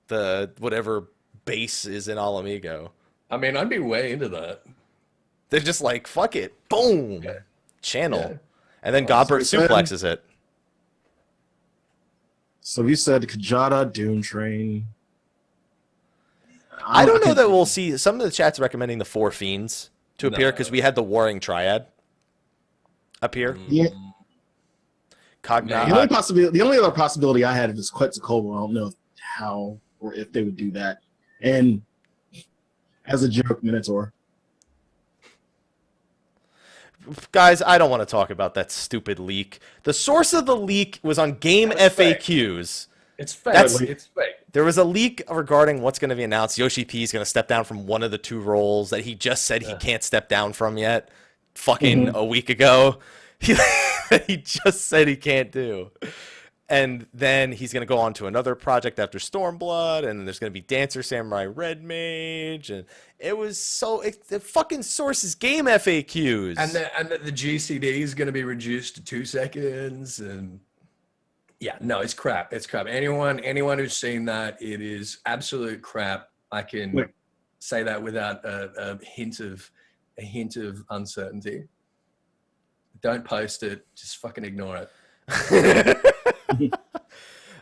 the whatever base is in Alamigo. I mean, I'd be way into that. They're just like, fuck it, boom, channel, Yeah. and then Godbert suplexes it. So we said Kajada, Doom Train. I don't know that we'll see. Some of the chats recommending the 4 fiends to appear because we had the Warring Triad appear. Yeah. Cogna. The only other possibility I had is Quetzalcoatl. I don't know how or if they would do that. And as a joke, Minotaur. Guys, I don't want to talk about that stupid leak. The source of the leak was on game FAQs. It's fake. It's fake. There was a leak regarding what's going to be announced. Yoshi P is going to step down from one of the 2 roles that he just said he can't step down from yet. Fucking a week ago. He just said he can't do. And then he's going to go on to another project after Stormblood, and there's going to be Dancer Samurai Red Mage, and it was the fucking source is game FAQs. And the GCD is going to be reduced to 2 seconds, and yeah, no, it's crap. It's crap. Anyone who's seen that, it is absolute crap. I can say that without a hint of uncertainty. Don't post it. Just fucking ignore it.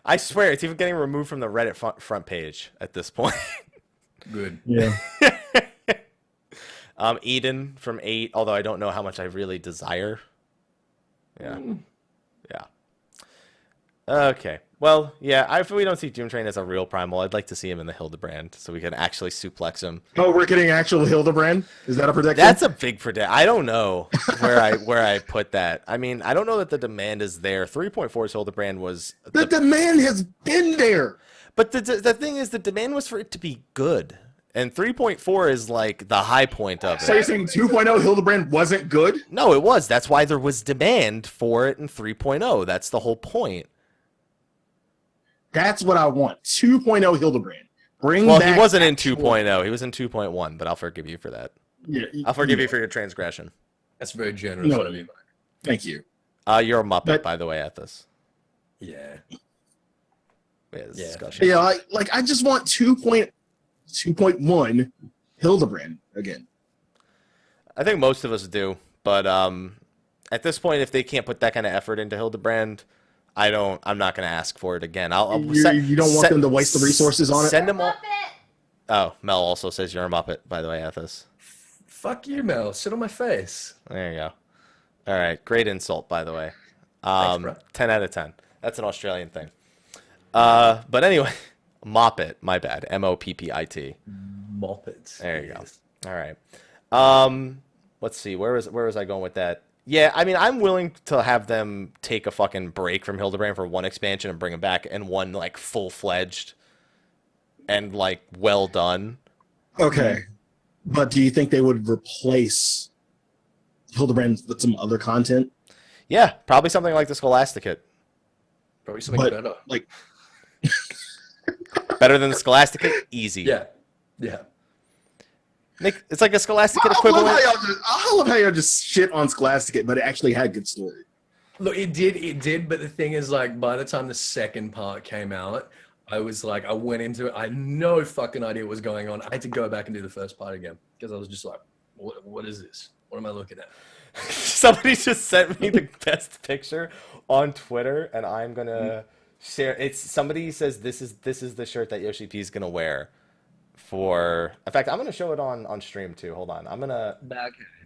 I swear, it's even getting removed from the Reddit front page at this point. Good. Yeah. Eden from 8, although I don't know how much I really desire. Yeah. Yeah. Okay. Well, yeah, if we don't see Doom Train as a real primal, I'd like to see him in the Hildebrand so we can actually suplex him. Oh, we're getting actual Hildebrand? Is that a prediction? That's a big prediction. I don't know where I put that. I mean, I don't know that the demand is there. 3.4's Hildebrand was... The demand has been there. But the thing is, the demand was for it to be good. And 3.4 is like the high point of So you're it. saying 2.0 Hildebrand wasn't good? No, it was. That's why there was demand for it in 3.0. That's the whole point. That's what I want. 2.0 Hildebrand. Bring Well, back he wasn't in actual- 2.0. He was in 2.1, but I'll forgive you for that. Yeah, I'll forgive you for your transgression. That's very generous No. of you, Mike. Thank you. You're a Muppet, But- by the way, Ethys. Yeah. We had this Yeah. discussion. Yeah, I just want 2.1 Hildebrand again. I think most of us do, but at this point, if they can't put that kind of effort into Hildebrand, I'm not going to ask for it again. You don't want them to waste the resources on it? Send them all. Oh, Mel also says you're a Muppet, by the way, Ethys. Fuck you, Mel. Sit on my face. There you go. All right, great insult, by the way. Thanks, bro. 10 out of 10. That's an Australian thing. But anyway, Moppet, my bad. Moppit. Moppets. There you go. Yes. All right. Let's see. Where was I going with that? Yeah, I mean, I'm willing to have them take a fucking break from Hildebrand for one expansion and bring him back and one like full-fledged and like well done. Okay. But do you think they would replace Hildebrand with some other content? Yeah, probably something like the Scholasticate. Probably something But, better. like, Better than the Scholasticate? Easy. Yeah. Yeah. It's like a Scholasticate I equivalent. love how y'all just shit on Scholasticate, but it actually had good story. Look, it did, but the thing is, like, by the time the second part came out, I was like, I went into it, I had no fucking idea what was going on. I had to go back and do the first part again because I was just like, what is this? What am I looking at? Somebody just sent me the best picture on Twitter, and I'm gonna share. It's somebody says this is the shirt that Yoshi P is gonna wear for. In fact, I'm gonna show it on stream too. Hold on, I'm gonna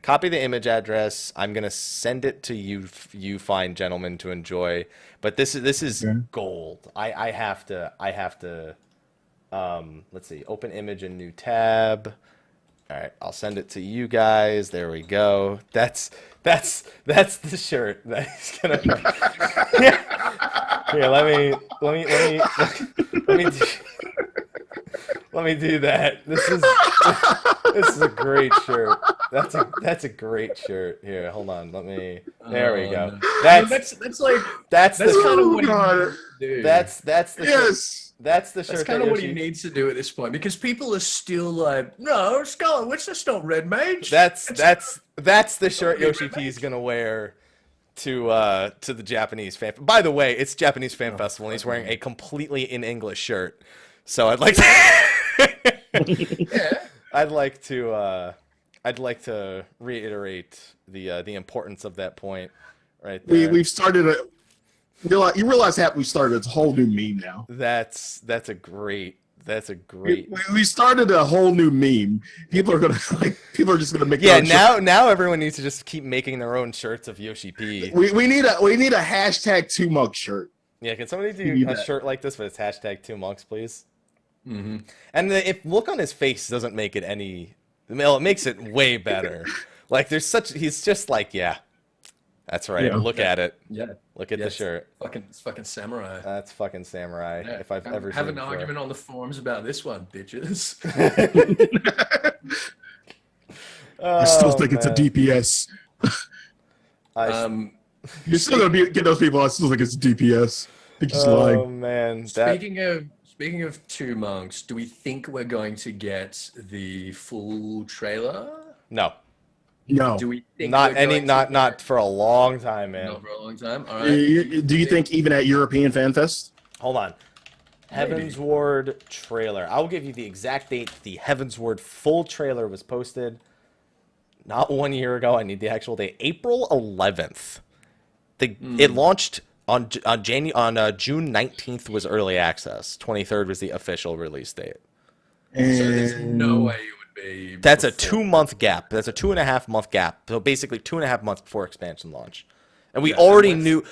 copy the image address. I'm gonna send it to you fine gentlemen to enjoy. But this is gold. I have to. Let's see. Open image in new tab. All right, I'll send it to you guys. There we go. That's the shirt that he's gonna. Here, let me do that. This is a great shirt. That's a great shirt. Here, hold on. There we go. No. That's That's kind of what God. he needs to do. that's the Yes. That's the shirt. That's kind of what he needs to do at this point because people are still like, no, Scarlet Witch, that's not Red Mage. That's the shirt Yoshi P is gonna wear to the Japanese fan. By the way, it's Japanese Fan Festival, and he's wearing a completely in English shirt. So I'd like to, Yeah. I'd like to reiterate the importance of that point right there. We've started you realize we started a whole new meme now. That's a great. We started a whole new meme. People are just gonna make. Yeah, their own now everyone needs to just keep making their own shirts of Yoshi P. shirts. We need a hashtag 2mug shirt. Yeah, can somebody We need do a that. shirt like this with its hashtag 2monks, please? Mm-hmm. And if look on his face doesn't make it any, well, it makes it way better. Like he's just like, yeah, that's right. Yeah. Look at it. Yeah. Look at the Yes. shirt. It's fucking samurai. That's fucking samurai. Yeah. If I've ever have seen an before. argument on the forums about this one, bitches. I still think it's a man. DPS. You're still gonna get those people. I still think it's a DPS. I think he's Oh lying. man, Speaking of two monks, do we think we're going to get the full trailer? no, No. Do we think not we're any, going to not for a long time, man. not for a long time? All Do right. you think even at European Fan Fest? Hold on. Heaven's Ward trailer. I'll give you the exact date the Heaven's Ward full trailer was posted. Not 1 year ago. I need the actual date. April 11th. It launched on June 19th was early access. 23rd was the official release date. So there's And no way it would be. That's a before. 2-month gap. That's a 2.5-month gap. So basically 2.5 months before expansion launch. And we Yeah, already unless-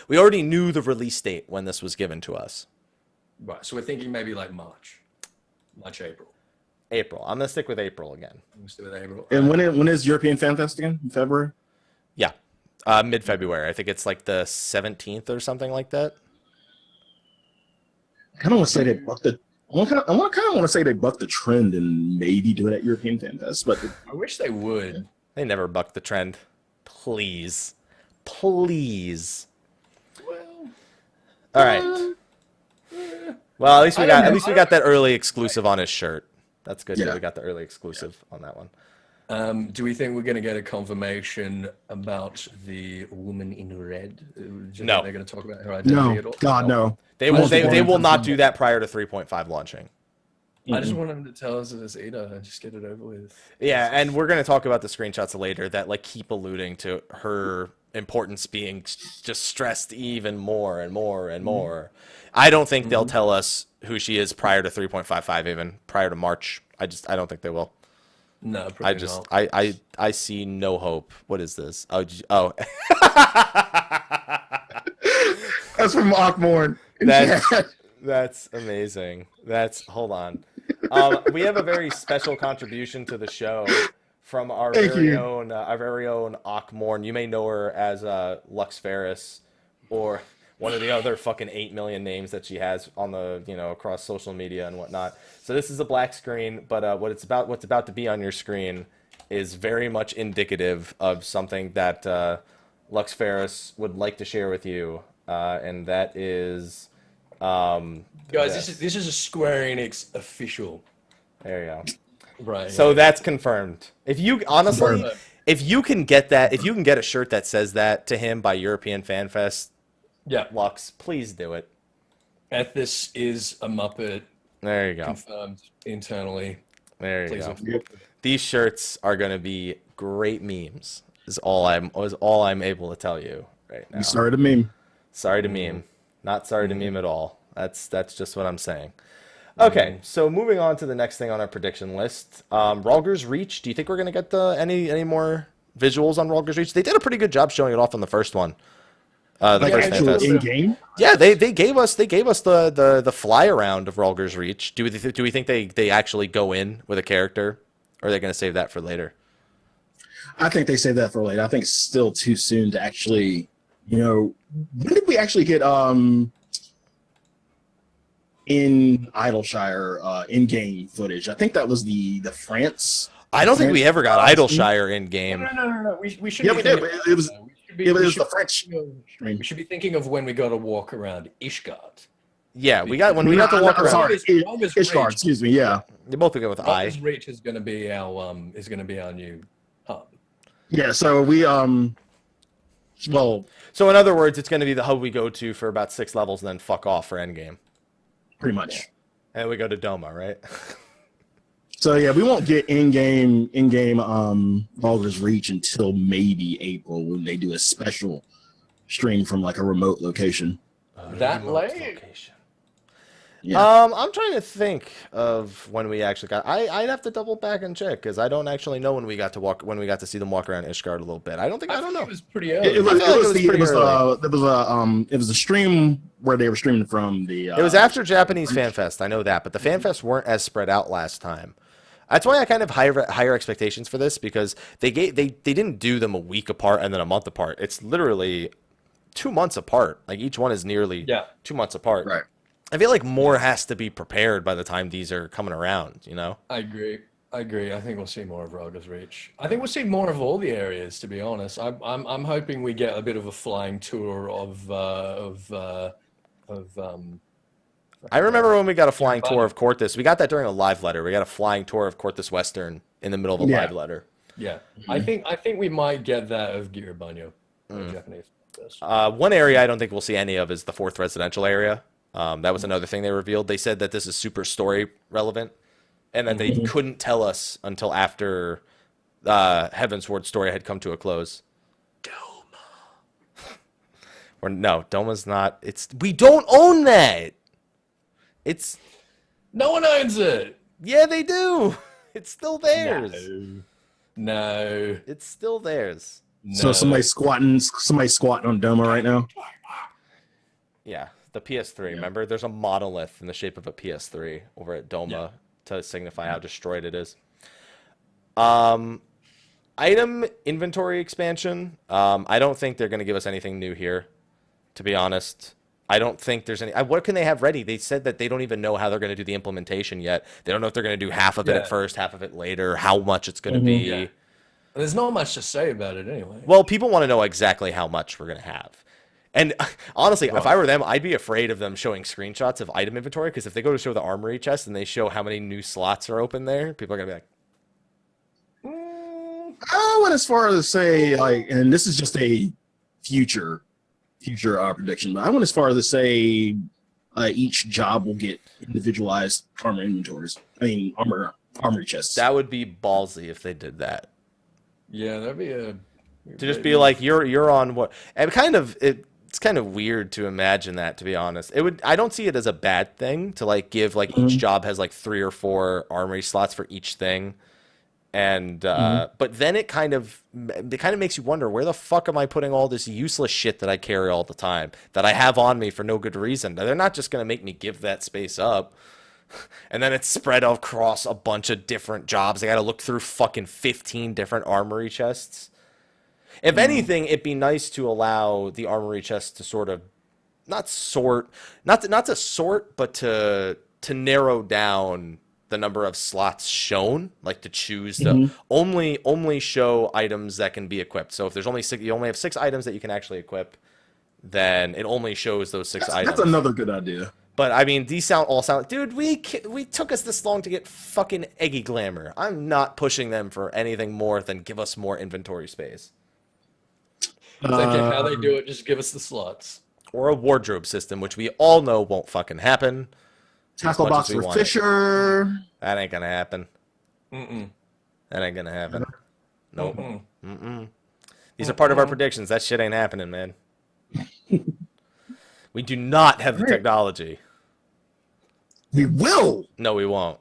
knew the release date when this was given to us. Right. So we're thinking maybe like March, April. April. I'm gonna stick with April again. We'll stick with April. when is European Fan Fest again? In February? Yeah, mid-February. I think it's like the 17th or something like that. I kind of want to say they bucked the I kind of want to say they bucked the trend and maybe do it at European Fan Fest, but I wish they would. They never buck the trend. Please. Please. Well, All right. Well, at least we got that early exclusive on his shirt. That's good. Yeah, we got the early exclusive on that one. Do we think we're going to get a confirmation about the woman in red? No. They're going to talk about her identity at all? God, no. They will not do that prior to 3.5 launching. I just want them to tell us that it's Ada and just get it over with. Yeah, and we're going to talk about the screenshots later that like keep alluding to her importance being just stressed even more and more and more. I don't think they'll tell us who she is prior to 3.55, even prior to March. I don't think they will. No, probably not. I see no hope. What is this? Oh. That's from Ockmorn. That's amazing. Hold on. We have a very special contribution to the show from our very own Ockmorn. You may know her as Lux Ferris or one of the other fucking 8 million names that she has on the across social media and whatnot. So this is a black screen, but what's about to be on your screen is very much indicative of something that Lux Ferris would like to share with you, and that is. Guys, this is a Square Enix official. There you go. Right. So that's confirmed. If you can get a shirt that says that to him by European Fan Fest, Lux, please do it. Ethys is a Muppet. There you go. Confirmed internally. There you go. These shirts are going to be great memes. Is all I'm able to tell you right now. Sorry to meme. Sorry to meme. Not sorry to meme at all. That's just what I'm saying. Okay, so moving on to the next thing on our prediction list, Rhalgr's Reach. Do you think we're gonna get any more visuals on Rhalgr's Reach? They did a pretty good job showing it off on the first one. The first Fan Fest. In game? Yeah, they gave us the fly around of Rhalgr's Reach. Do we think they actually go in with a character, or are they gonna save that for later? I think they save that for later. I think it's still too soon to actually, when did we actually get in Idleshire in-game footage? I think that was the France. I don't think we ever got Idleshire in-game. No. We should. Yeah, we did. It was the French. We should be thinking of when we got to walk around Ishgard. Yeah, we got to walk around. Sorry, Ishgard. Excuse me. Yeah, they both begin with I. Rhalgr's Reach is going to be our new hub. Yeah. So we So in other words, it's going to be the hub we go to for about 6 levels and then fuck off for endgame. Pretty much. Yeah. And we go to Doma, right? So yeah, we won't get in-game Rhalgr's Reach until maybe April when they do a special stream from like a remote location. That late? Yeah. I'm trying to think of when we actually got. I'd have to double back and check because I don't actually know when we got to see them walk around Ishgard a little bit. I don't know. It was pretty early. It was a stream where they were streaming from the. It was after Japanese Fan Fest. I know that, but the Fan Fests weren't as spread out last time. That's why I kind of higher expectations for this because they didn't do them a week apart and then a month apart. It's literally 2 months apart. Like each one is nearly 2 months apart. Right. I feel like more has to be prepared by the time these are coming around, I agree. I think we'll see more of Rhalgr's Reach. I think we'll see more of all the areas, to be honest. I'm hoping we get a bit of a flying tour of I remember when we got a flying tour of Cortus. We got that during a live letter. We got a flying tour of Cortus Western in the middle of a live letter. Yeah. I think we might get that of Girabanyo, Japanese. One area I don't think we'll see any of is the 4th residential area. That was another thing they revealed. They said that this is super story relevant and that they couldn't tell us until after Heavensward story had come to a close. Doma. No, Doma's not. We don't own that. No one owns it. Yeah, they do. It's still theirs. No. It's still theirs. No. So somebody squatting on Doma right now. Yeah. The PS3, remember? There's a monolith in the shape of a PS3 over at Doma to signify how destroyed it is. Item inventory expansion. I don't think they're going to give us anything new here, to be honest. I don't think there's any. What can they have ready? They said that they don't even know how they're going to do the implementation yet. They don't know if they're going to do half of it at first, half of it later, how much it's going to be. Yeah. There's not much to say about it anyway. Well, people want to know exactly how much we're going to have. And honestly, if I were them, I'd be afraid of them showing screenshots of item inventory, because if they go to show the armory chest and they show how many new slots are open there, people are going to be like, I went as far as to say, like, and this is just a future prediction, but I went as far as to say each job will get individualized armor inventories. I mean, armory chests. that would be ballsy if they did that. Yeah, that'd be a... To just be like, you're on what? And it's kind of weird to imagine that, to be honest. I don't see it as a bad thing to like give like each job has like 3 or 4 armory slots for each thing. And but then it kind of makes you wonder, where the fuck am I putting all this useless shit that I carry all the time, that I have on me for no good reason? They're not just going to make me give that space up. And then it's spread across a bunch of different jobs. I got to look through fucking 15 different armory chests. If anything, it'd be nice to allow the armory chest to sort of not to sort, but to narrow down the number of slots shown, like to choose to only show items that can be equipped. So if there's only 6, you only have 6 items that you can actually equip, then it only shows those 6 items. That's another good idea. But I mean, these all sound, dude, we took us this long to get fucking Eggy Glamour. I'm not pushing them for anything more than give us more inventory space. how they do it, just give us the slots. Or a wardrobe system, which we all know won't fucking happen. Tackle box for Fisher. That ain't gonna happen. That ain't gonna happen. Nope. These are part of our predictions. That shit ain't happening, man. We do not have the technology. We will. No, we won't.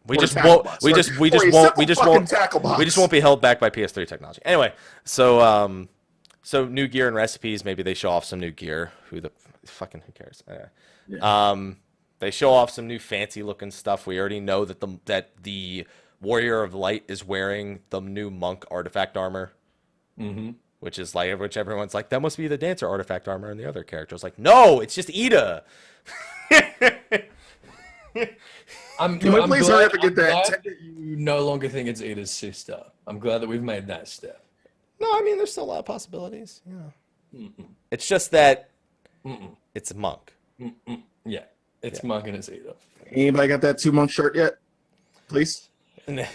We Or just tackle won't. box. We Or- just or a won't. We simple just fucking won't. tackle box. We just won't be held back by PS3 technology. Anyway, so new gear and recipes. Maybe they show off some new gear. Who cares? They show off some new fancy looking stuff. We already know that the Warrior of Light is wearing the new monk artifact armor. Which everyone's like, that must be the dancer artifact armor, and the other character's like, no, it's just Ida. I'm Can we please hurry up and get that? glad that you no longer think it's Ida's sister. I'm glad that we've made that step. No, I mean, there's still a lot of possibilities. Yeah. It's just that it's a monk. Yeah, it's Monk and it's Ida. Anybody got that 2 month shirt yet? Please.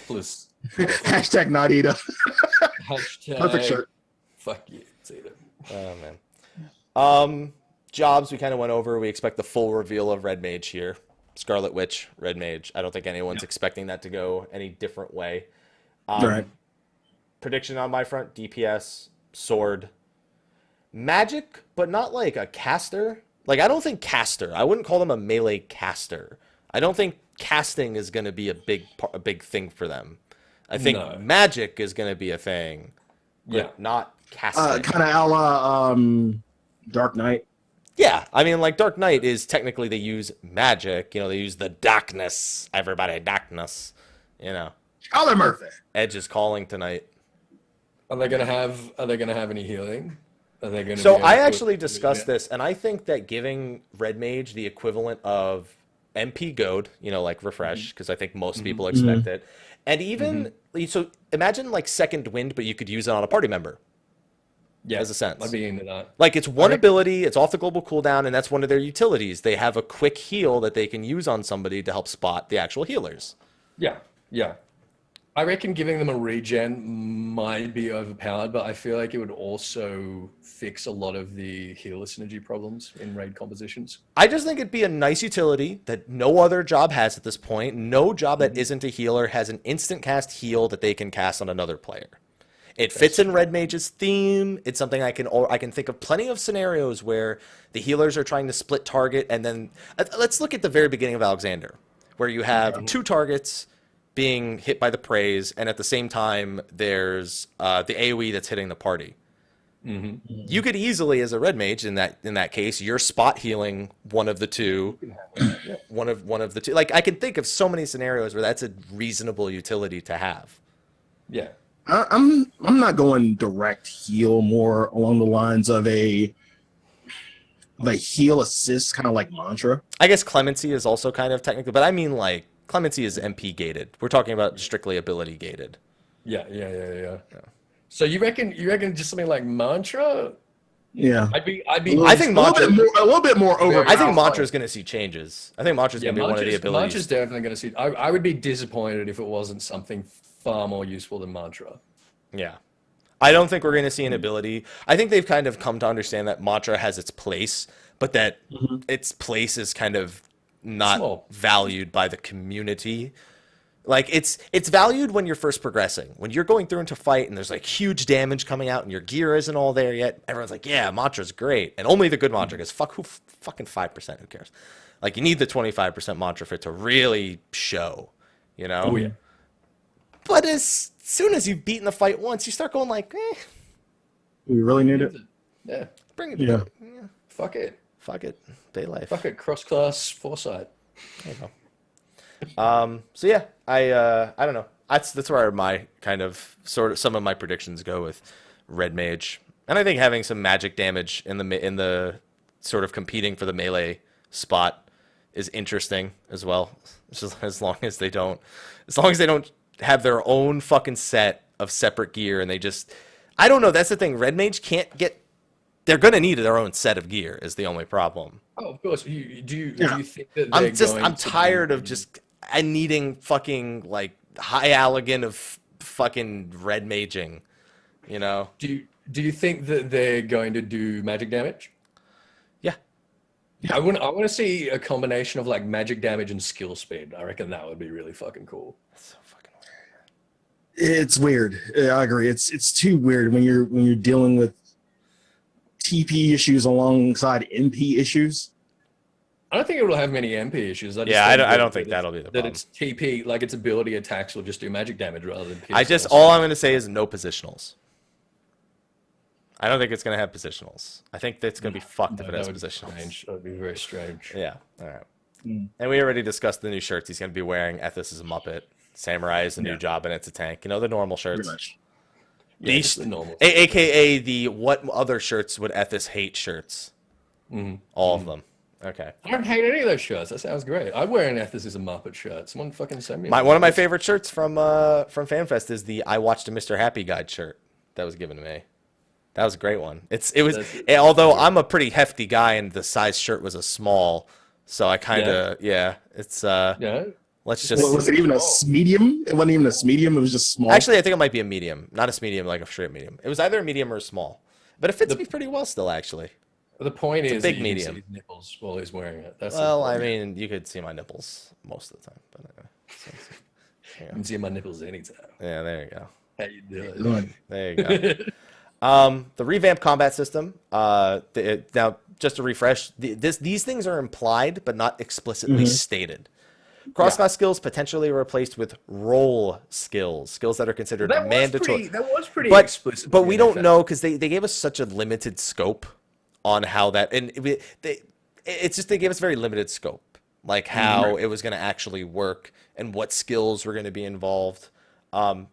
Plus, Hashtag not Ida. hashtag Perfect shirt. fuck you, it's Ida. Oh, man. Jobs we kind of went over. We expect the full reveal of Red Mage here. Scarlet Witch, Red Mage. I don't think anyone's expecting that to go any different way. Right. Prediction on my front, DPS, sword. Magic, but not like a caster. Like, I don't think caster. I wouldn't call them a melee caster. I don't think casting is going to be a big thing for them. I think magic is going to be a thing. But not casting. Kind of a la Dark Knight. Yeah, I mean, like, Dark Knight is technically, they use magic. They use the darkness. Everybody, darkness. Colin Murphy. Edge is calling tonight. Are they gonna have any healing? Are they gonna? So I actually discussed this, and I think that giving Red Mage the equivalent of MP Goad, like refresh, because I think most people expect it, and even so, imagine like Second Wind, but you could use it on a party member. Yeah, as a sense. I'd be into that. Like, it's one ability, it's off the global cooldown, and that's one of their utilities. They have a quick heal that they can use on somebody to help spot the actual healers. Yeah. I reckon giving them a regen might be overpowered, but I feel like it would also fix a lot of the healer synergy problems in raid compositions. I just think it'd be a nice utility that no other job has at this point. No job that isn't a healer has an instant cast heal that they can cast on another player. It fits in Red Mage's theme. It's something I can think of plenty of scenarios where the healers are trying to split target, and then let's look at the very beginning of Alexander, where you have 2 targets being hit by the praise, and at the same time there's the AoE that's hitting the party. You could easily, as a Red Mage, in that case, you're spot healing one of the two, one of the two. Like, I can think of so many scenarios where that's a reasonable utility to have. Yeah. I'm not going direct heal, more along the lines of a a heal assist kind of like mantra. I guess Clemency is also kind of technical, but I mean like Clemency is MP gated. We're talking about strictly ability gated. Yeah. So you reckon just something like mantra? Yeah, I'd be. I think mantra a little bit more over. I think mantra is going to see changes. I think mantra is going to be one of the abilities. Mantra's definitely going to see. I would be disappointed if it wasn't something far more useful than mantra. Yeah. I don't think we're going to see an ability. I think they've kind of come to understand that mantra has its place, but that its place is kind of not valued by the community. Like it's valued when you're first progressing. When you're going through into fight and there's like huge damage coming out and your gear isn't all there yet, everyone's like, yeah, mantra's great. And only the good mantra, because fucking 5%, who cares? Like you need the 25% mantra for it to really show, you know? Oh yeah. But as soon as you've beaten the fight once, you start going like, we really need it. Yeah. Bring it. Yeah. Fuck it. Fuck it. Day life. Fuck it. Cross-class foresight. There you go. So yeah, I don't know. That's where my kind of sort of some of my predictions go with Red Mage, and I think having some magic damage in the sort of competing for the melee spot is interesting as well. Just as long as they don't have their own fucking set of separate gear and they just, I don't know. That's the thing. Red Mage can't get. They're gonna need their own set of gear. Is the only problem. Oh, of course. Do you think that I'm tired of just needing fucking like high Allegan of fucking red maging, you know? Do you think that they're going to do magic damage? Yeah. I want to see a combination of like magic damage and skill speed. I reckon that would be really fucking cool. That's so fucking weird. It's weird. I agree. It's too weird when you're dealing with TP issues alongside MP issues. I don't think it will have many MP issues. I don't think that'll be the problem. That it's TP, like its ability attacks will just do magic damage rather than pierce. All I'm going to say is no positionals. I don't think it's going to have positionals. I think that's going to be fucked if it has positionals. That would be very strange. Yeah. All right. And we already discussed the new shirts he's going to be wearing. Ethys is a Muppet. Samurai is a new job, and it's a tank. You know, the normal shirts. Pretty much. Yeah, the normal. AKA the what other shirts would Ethys hate shirts. All of them. Okay. I don't hate any of those shirts. That sounds great. I'd wear an Ethys as a Muppet shirt. Someone fucking send me one of my favorite shirts from FanFest is the I Watched a Mr. Happy Guide shirt that was given to me. That was a great one. Although I'm a pretty hefty guy and the size shirt was a small, so I kind of let's just. Was it even a medium? It wasn't even a medium. It was just small. Actually, I think it might be a medium, not a medium like a straight medium. It was either a medium or a small, but it fits me pretty well still, actually. The point is, big medium. See his nipples while he's wearing it. I mean, you could see my nipples most of the time, but anyway. You can see my nipples anytime. Yeah, there you go. How you doing? There you go. The revamped combat system. Now, just to refresh, these things are implied but not explicitly stated. Cross-class skills potentially replaced with role skills that are considered mandatory. That was pretty explicit. But we don't know because they gave us such a limited scope on how that, and it's just they gave us very limited scope, like how it was going to actually work and what skills were going to be involved.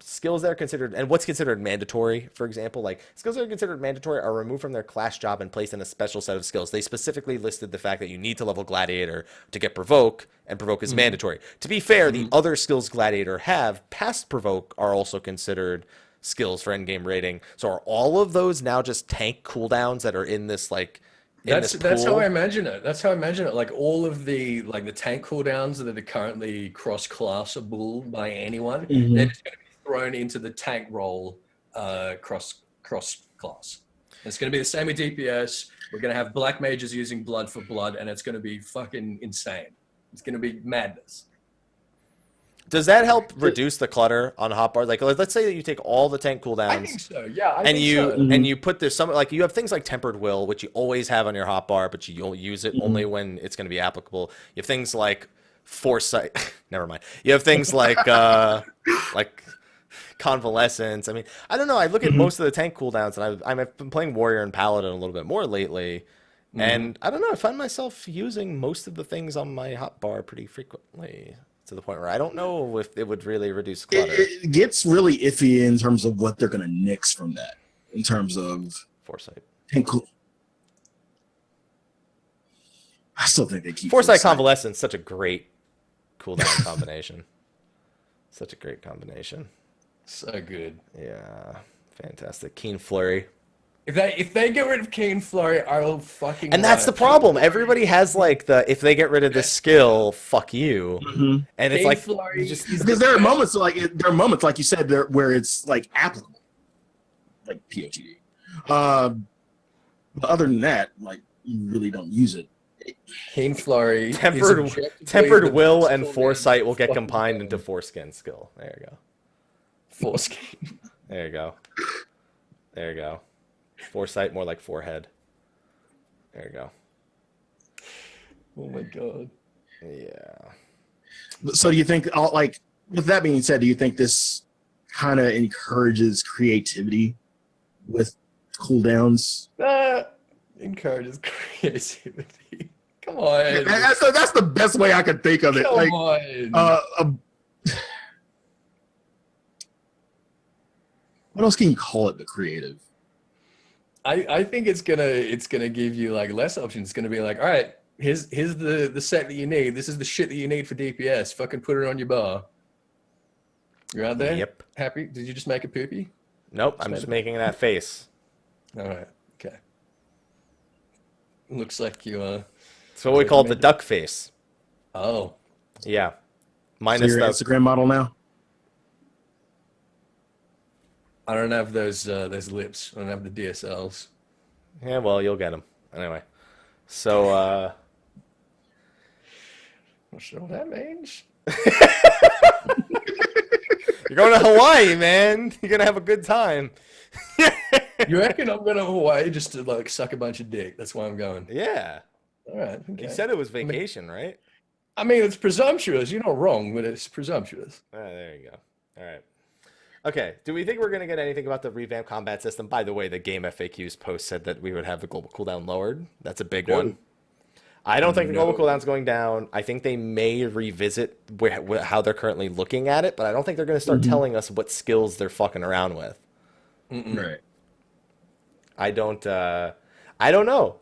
Skills that are considered, and what's considered mandatory, for example, like skills that are considered mandatory are removed from their class job and placed in a special set of skills. They specifically listed the fact that you need to level Gladiator to get Provoke, and Provoke is mandatory. To be fair, the other skills Gladiator have, past Provoke, are also considered skills for endgame rating. So are all of those now just tank cooldowns that are in this like? That's how I imagine it. That's how I imagine it. Like all of the tank cooldowns that are currently cross-classable by anyone, they're just going to be thrown into the tank role cross class. It's going to be the same with DPS. We're going to have black mages using blood for blood, and it's going to be fucking insane. It's going to be madness. Does that help reduce the clutter on hotbar? Like, let's say that you take all the tank cooldowns. I think so. Yeah, and you put this you have things like Tempered Will, which you always have on your hotbar, but you'll use it only when it's going to be applicable. You have things like Foresight. Never mind. You have things like like Convalescence. I mean, I don't know. I look at most of the tank cooldowns, and I've been playing Warrior and Paladin a little bit more lately, and I don't know. I find myself using most of the things on my hotbar pretty frequently. To the point where I don't know if it would really reduce clutter. It gets really iffy in terms of what they're going to nix from that, in terms of Foresight. still think they keep Foresight Convalescence, such a great cooldown combination. Such a great combination. So good. Yeah, fantastic. Keen Flurry. If they get rid of Keen Flurry, I will fucking. And that's the problem. Everybody has like if they get rid of this skill, fuck you. Mm-hmm. And it's Keen like Flurry because there are moments like you said there where it's like applicable, like POTD. But other than that, like you really don't use it. Keen Flurry. tempered will and foresight will get combined into foreskin skill. There you go. Foreskin. There you go. There you go. Foresight, more like forehead. There you go. Oh my god. Yeah. So do you think, with that being said, do you think this kind of encourages creativity with cooldowns? Encourages creativity. Come on. That's the best way I could think of it. Come on. What else can you call it? The creative. I think it's gonna give you like less options. It's gonna be like, all right, here's the set that you need. This is the shit that you need for DPS. Fucking put it on your bar. You're out there? Yep. Happy? Did you just make a poopy? Nope, I'm just making that face. All right. Okay. Looks like you It's what we call the duck face. Oh. Yeah. So Minus your the Instagram model now? I don't have those lips. I don't have the DSLs. Yeah, well, you'll get them. Anyway. So, Not sure what that means. you're going to Hawaii, man. You're going to have a good time. You reckon I'm going to Hawaii just to like suck a bunch of dick? That's why I'm going. Yeah. All right. Okay. You said it was vacation, right? I mean, it's presumptuous. You're not wrong, but it's presumptuous. There you go. All right. Okay. Do we think we're going to get anything about the revamped combat system? By the way, the game FAQs post said that we would have the global cooldown lowered. That's a big one. I don't think the global cooldown's going down. I think they may revisit how they're currently looking at it, but I don't think they're going to start telling us what skills they're fucking around with. Right. I don't know.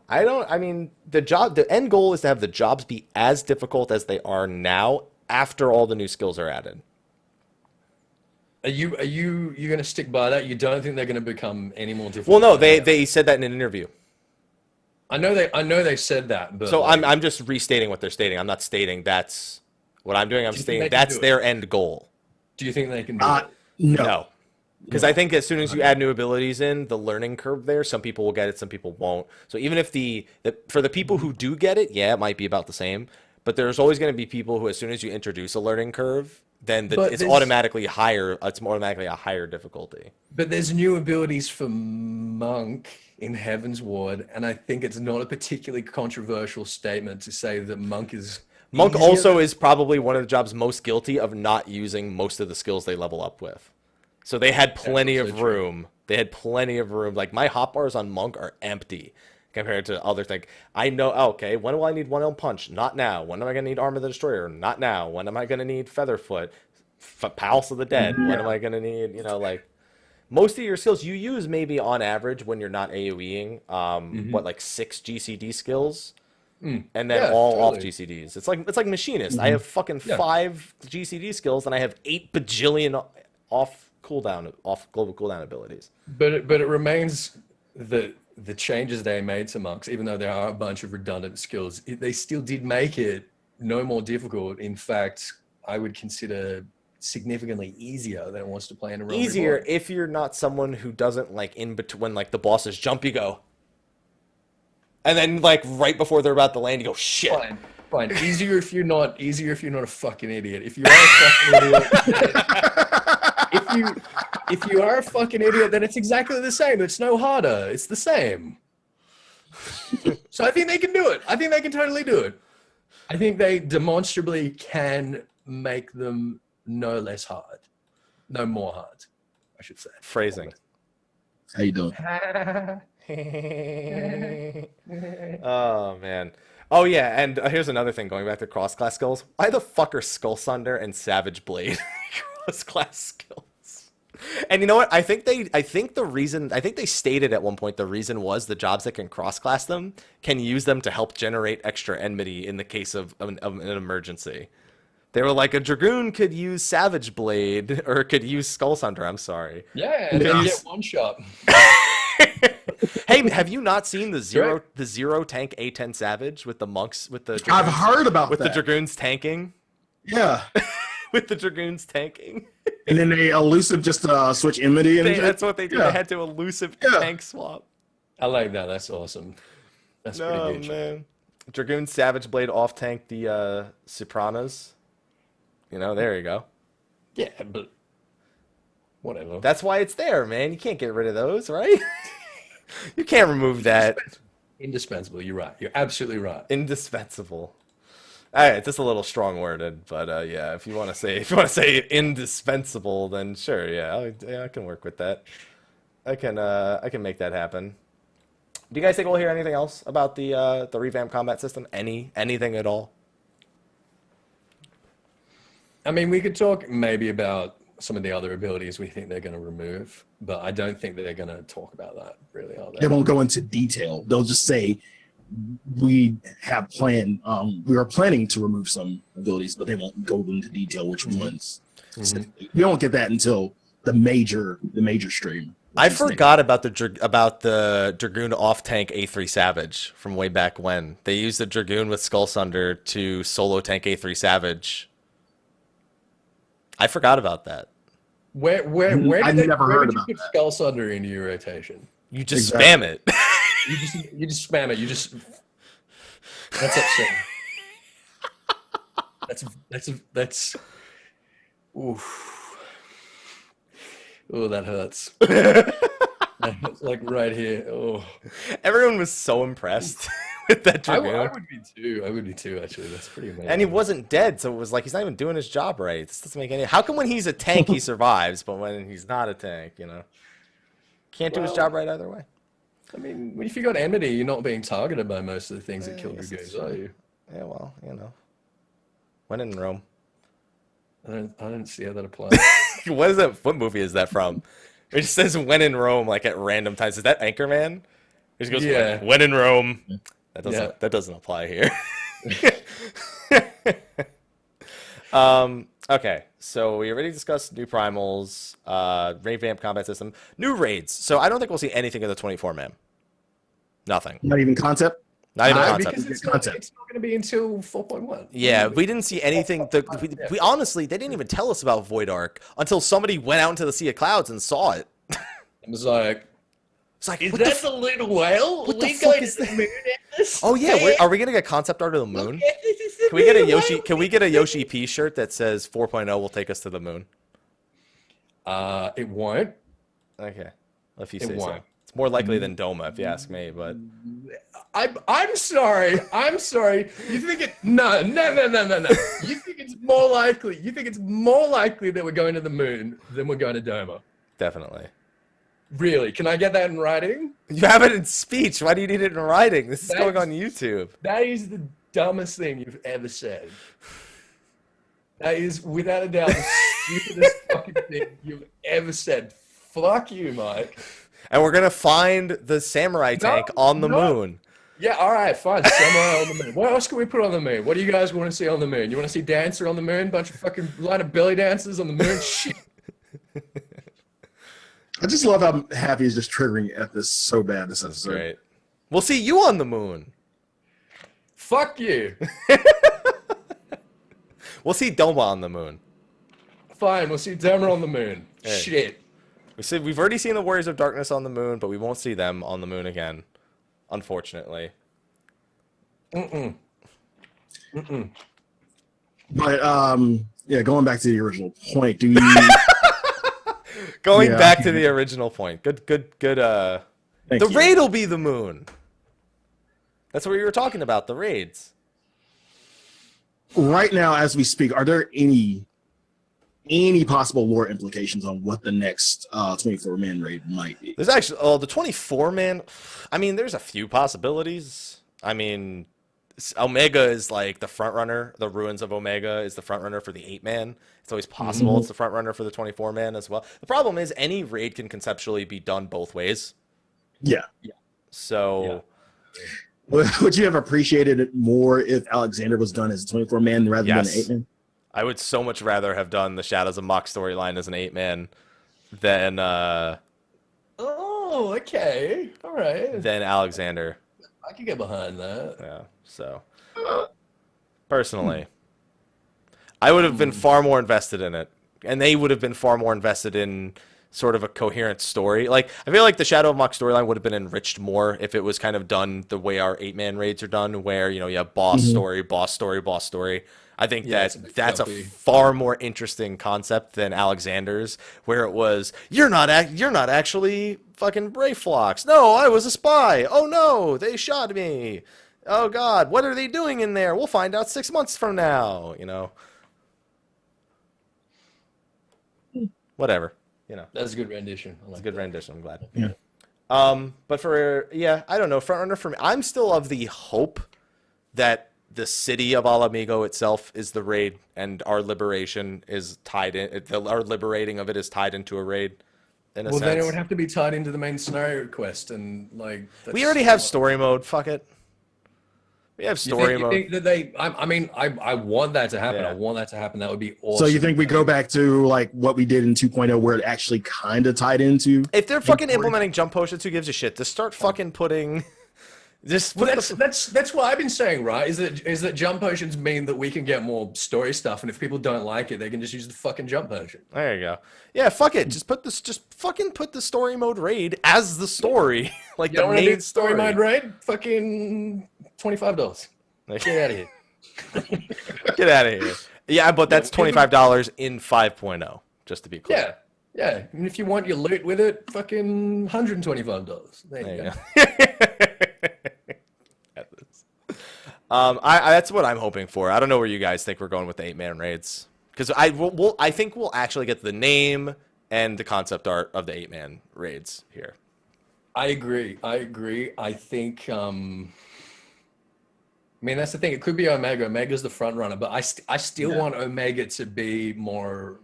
I mean, the end goal is to have the jobs be as difficult as they are now after all the new skills are added. Are you going to stick by that? You don't think they're going to become any more difficult? Well, no, they said that in an interview. I know they said that, but so I'm just restating what they're stating. I'm not stating that's what I'm doing. I'm stating that's their end goal. Do you think they can do it? No. Because I think as soon as you add new abilities in, the learning curve there, some people will get it, some people won't. So even if for the people who do get it, yeah, it might be about the same. But there's always going to be people who, as soon as you introduce a learning curve, then it's automatically higher. It's automatically a higher difficulty. But there's new abilities for Monk in Heaven's Ward, and I think it's not a particularly controversial statement to say that Monk is. Monk also is probably one of the jobs most guilty of not using most of the skills they level up with. So they had plenty of room. They had plenty of room. Like my hotbars on Monk are empty compared to other things. I know, okay, when do I need one-elm punch? Not now. When am I going to need Arm of the Destroyer? Not now. When am I going to need Featherfoot? Palace of the Dead? When am I going to need, like, most of your skills you use maybe on average when you're not AoEing, like 6 GCD skills? And then all off GCDs. It's like Machinist. I have fucking 5 GCD skills and I have 8 bajillion off global cooldown abilities. But it remains the changes they made to monks, even though there are a bunch of redundant skills, they still did make it no more difficult. In fact, I would consider significantly easier than it was to play in a realm. Easier Reborn. if you're not someone who doesn't like in between when like the bosses jump, you go, and then like right before they're about to land, you go shit. Fine. Easier if you're not a fucking idiot. If you are a fucking idiot. If you are a fucking idiot, then it's exactly the same. It's no harder. It's the same. So I think they can do it. I think they can totally do it. I think they demonstrably can make them no less hard. No more hard, I should say. Phrasing. How you doing? Oh, man. Oh, yeah, and here's another thing, going back to cross-class skills. Why the fuck are Skull Sunder and Savage Blade cross-class skills? And you know what? I think they stated at one point the reason was the jobs that can cross-class them can use them to help generate extra enmity in the case of an emergency. They were like, a Dragoon could use Savage Blade or could use Skull Sunder. I'm sorry. Yeah, and then get one shot. Hey, have you not seen the zero tank A10 Savage with the monks with the Dragoons, I've heard about with that. the Dragoons tanking? Yeah. With the Dragoons tanking. And then they elusive just switch enmity. That's what they did. Yeah. They had to elusive tank swap. I like that. That's awesome. That's pretty good. Man. Dragoon Savage Blade off tank the Sopranos. You know, there you go. Yeah, but whatever. That's why it's there, man. You can't get rid of those, right? You can't remove that. Indispensable. You're right. You're absolutely right. Indispensable. All right, just a little strong worded, but yeah, if you want to say indispensable, then sure, yeah, I can work with that. I can make that happen. Do you guys think we'll hear anything else about the revamped combat system? Anything at all? I mean, we could talk maybe about some of the other abilities we think they're going to remove, but I don't think that they're going to talk about that, really, are they? They won't go into detail. They'll just say, we are planning to remove some abilities, but they won't go into detail which ones. Mm-hmm. We don't get that until the major stream. I forgot about the Dragoon off tank A3 Savage from way back when. They used the Dragoon with Skull Sunder to solo tank A3 Savage. I forgot about that. Where did you put Skull Sunder into your rotation? You just spam it. You just spam it. That's upsetting. That's oof. Oh, that hurts. That hurts, like right here. Oh. Everyone was so impressed with that Dragoon. I would be too, actually. That's pretty amazing. And he wasn't dead, so it was like he's not even doing his job right. This doesn't make any. How come when he's a tank he survives, but when he's not a tank, can't do his job right either way? I mean, if you got enmity, you're not being targeted by most of the things that kill Dragoons, are you? Yeah, well, when in Rome. I don't see how that applies. What is that? What movie is that from? It just says "when in Rome" like at random times. Is that Anchorman? It just goes when in Rome. That doesn't apply here. Okay, so we already discussed new primals, revamped combat system, new raids. So I don't think we'll see anything of the 24-man. Nothing. Not even concept? Not even concept. Because it's not going to be until 4.1. Yeah, we didn't see anything. We honestly, they didn't even tell us about Void Ark until somebody went out into the Sea of Clouds and saw it. It was like, is that the little whale? What the fuck is that? Oh yeah, are we gonna get concept art of the moon? Can we get a Yoshi? Can we get a Yoshi P shirt that says 4.0 will take us to the moon? It won't. Okay, if you say so. It's more likely than Doma, if you ask me. But I'm sorry. You think it? No. You think it's more likely? You think it's more likely that we're going to the moon than we're going to Doma? Definitely. Really? Can I get that in writing? You have it in speech. Why do you need it in writing? This is going on YouTube. That is the dumbest thing you've ever said. That is, without a doubt, the stupidest fucking thing you've ever said. Fuck you, Mike. And we're going to find the samurai tank on the moon. Yeah, all right, fine. Samurai on the moon. What else can we put on the moon? What do you guys want to see on the moon? You want to see Dancer on the moon? Bunch of fucking line of belly dancers on the moon? Shit. I just love how Happy is just triggering Ethys so bad this episode. Great. We'll see you on the moon. Fuck you. We'll see Doma on the moon. Fine, we'll see Doma on the moon. Hey. Shit. We've already seen the Warriors of Darkness on the moon, but we won't see them on the moon again, unfortunately. But yeah, going back to the original point, do you? Going back to the original point. Good. The raid will be the moon. That's what we were talking about, the raids. Right now, as we speak, are there any possible lore implications on what the next 24-man raid might be? There's actually, the 24-man, I mean, there's a few possibilities. I mean, Omega is like the front runner. The Ruins of Omega is the front runner for the 8-man. It's always possible it's the front runner for the 24-man as well. The problem is any raid can conceptually be done both ways. Yeah. So would you have appreciated it more if Alexander was done as a 24-man rather than an 8-man? I would so much rather have done the Shadows of Mock storyline as an 8-man than Oh, okay. All right. than Alexander. I can get behind that. Yeah. So personally, I would have been far more invested in it, and they would have been far more invested in sort of a coherent story. Like, I feel like the Shadow of Mock storyline would have been enriched more if it was kind of done the way our 8-man raids are done, where, you know, you have boss story, boss story, boss story. I think that's a far more interesting concept than Alexander's, where it was, you're not actually fucking Greyfox. No, I was a spy. Oh no, they shot me. Oh god, what are they doing in there? We'll find out 6 months from now. You know, whatever. You know, That's a good rendition. it's a good rendition. I'm glad. Yeah. But I don't know. Frontrunner for me, I'm still of the hope that the city of Alamigo itself is the raid, and our liberation is tied in. Our liberating of it is tied into a raid. In a sense. Then it would have to be tied into the main scenario quest, and like We already have story mode. Fuck it. We have story you mode. think that they? I mean, I want that to happen. Yeah. I want that to happen. That would be awesome. So you think we go back to like what we did in 2.0 where it actually kind of tied into? If they're fucking implementing jump potions, who gives a shit? Just start fucking putting. Just Well, that's what I've been saying, right? Is that jump potions mean that we can get more story stuff, and if people don't like it, they can just use the fucking jump potion. There you go. Yeah, fuck it. Just fucking put the story mode raid as the story, like You the don't want to do main story mode raid? Fucking $25. Get out of here. Get out of here. Yeah, but that's $25 in 5.0, just to be clear. Yeah. And if you want your loot with it, fucking $125. There you go. That's what I'm hoping for. I don't know where you guys think we're going with the 8-man raids, because I think we'll actually get the name and the concept art of the 8-man raids here. I agree. I think. I mean, that's the thing. It could be Omega. Omega's the front runner, but I still want Omega to be more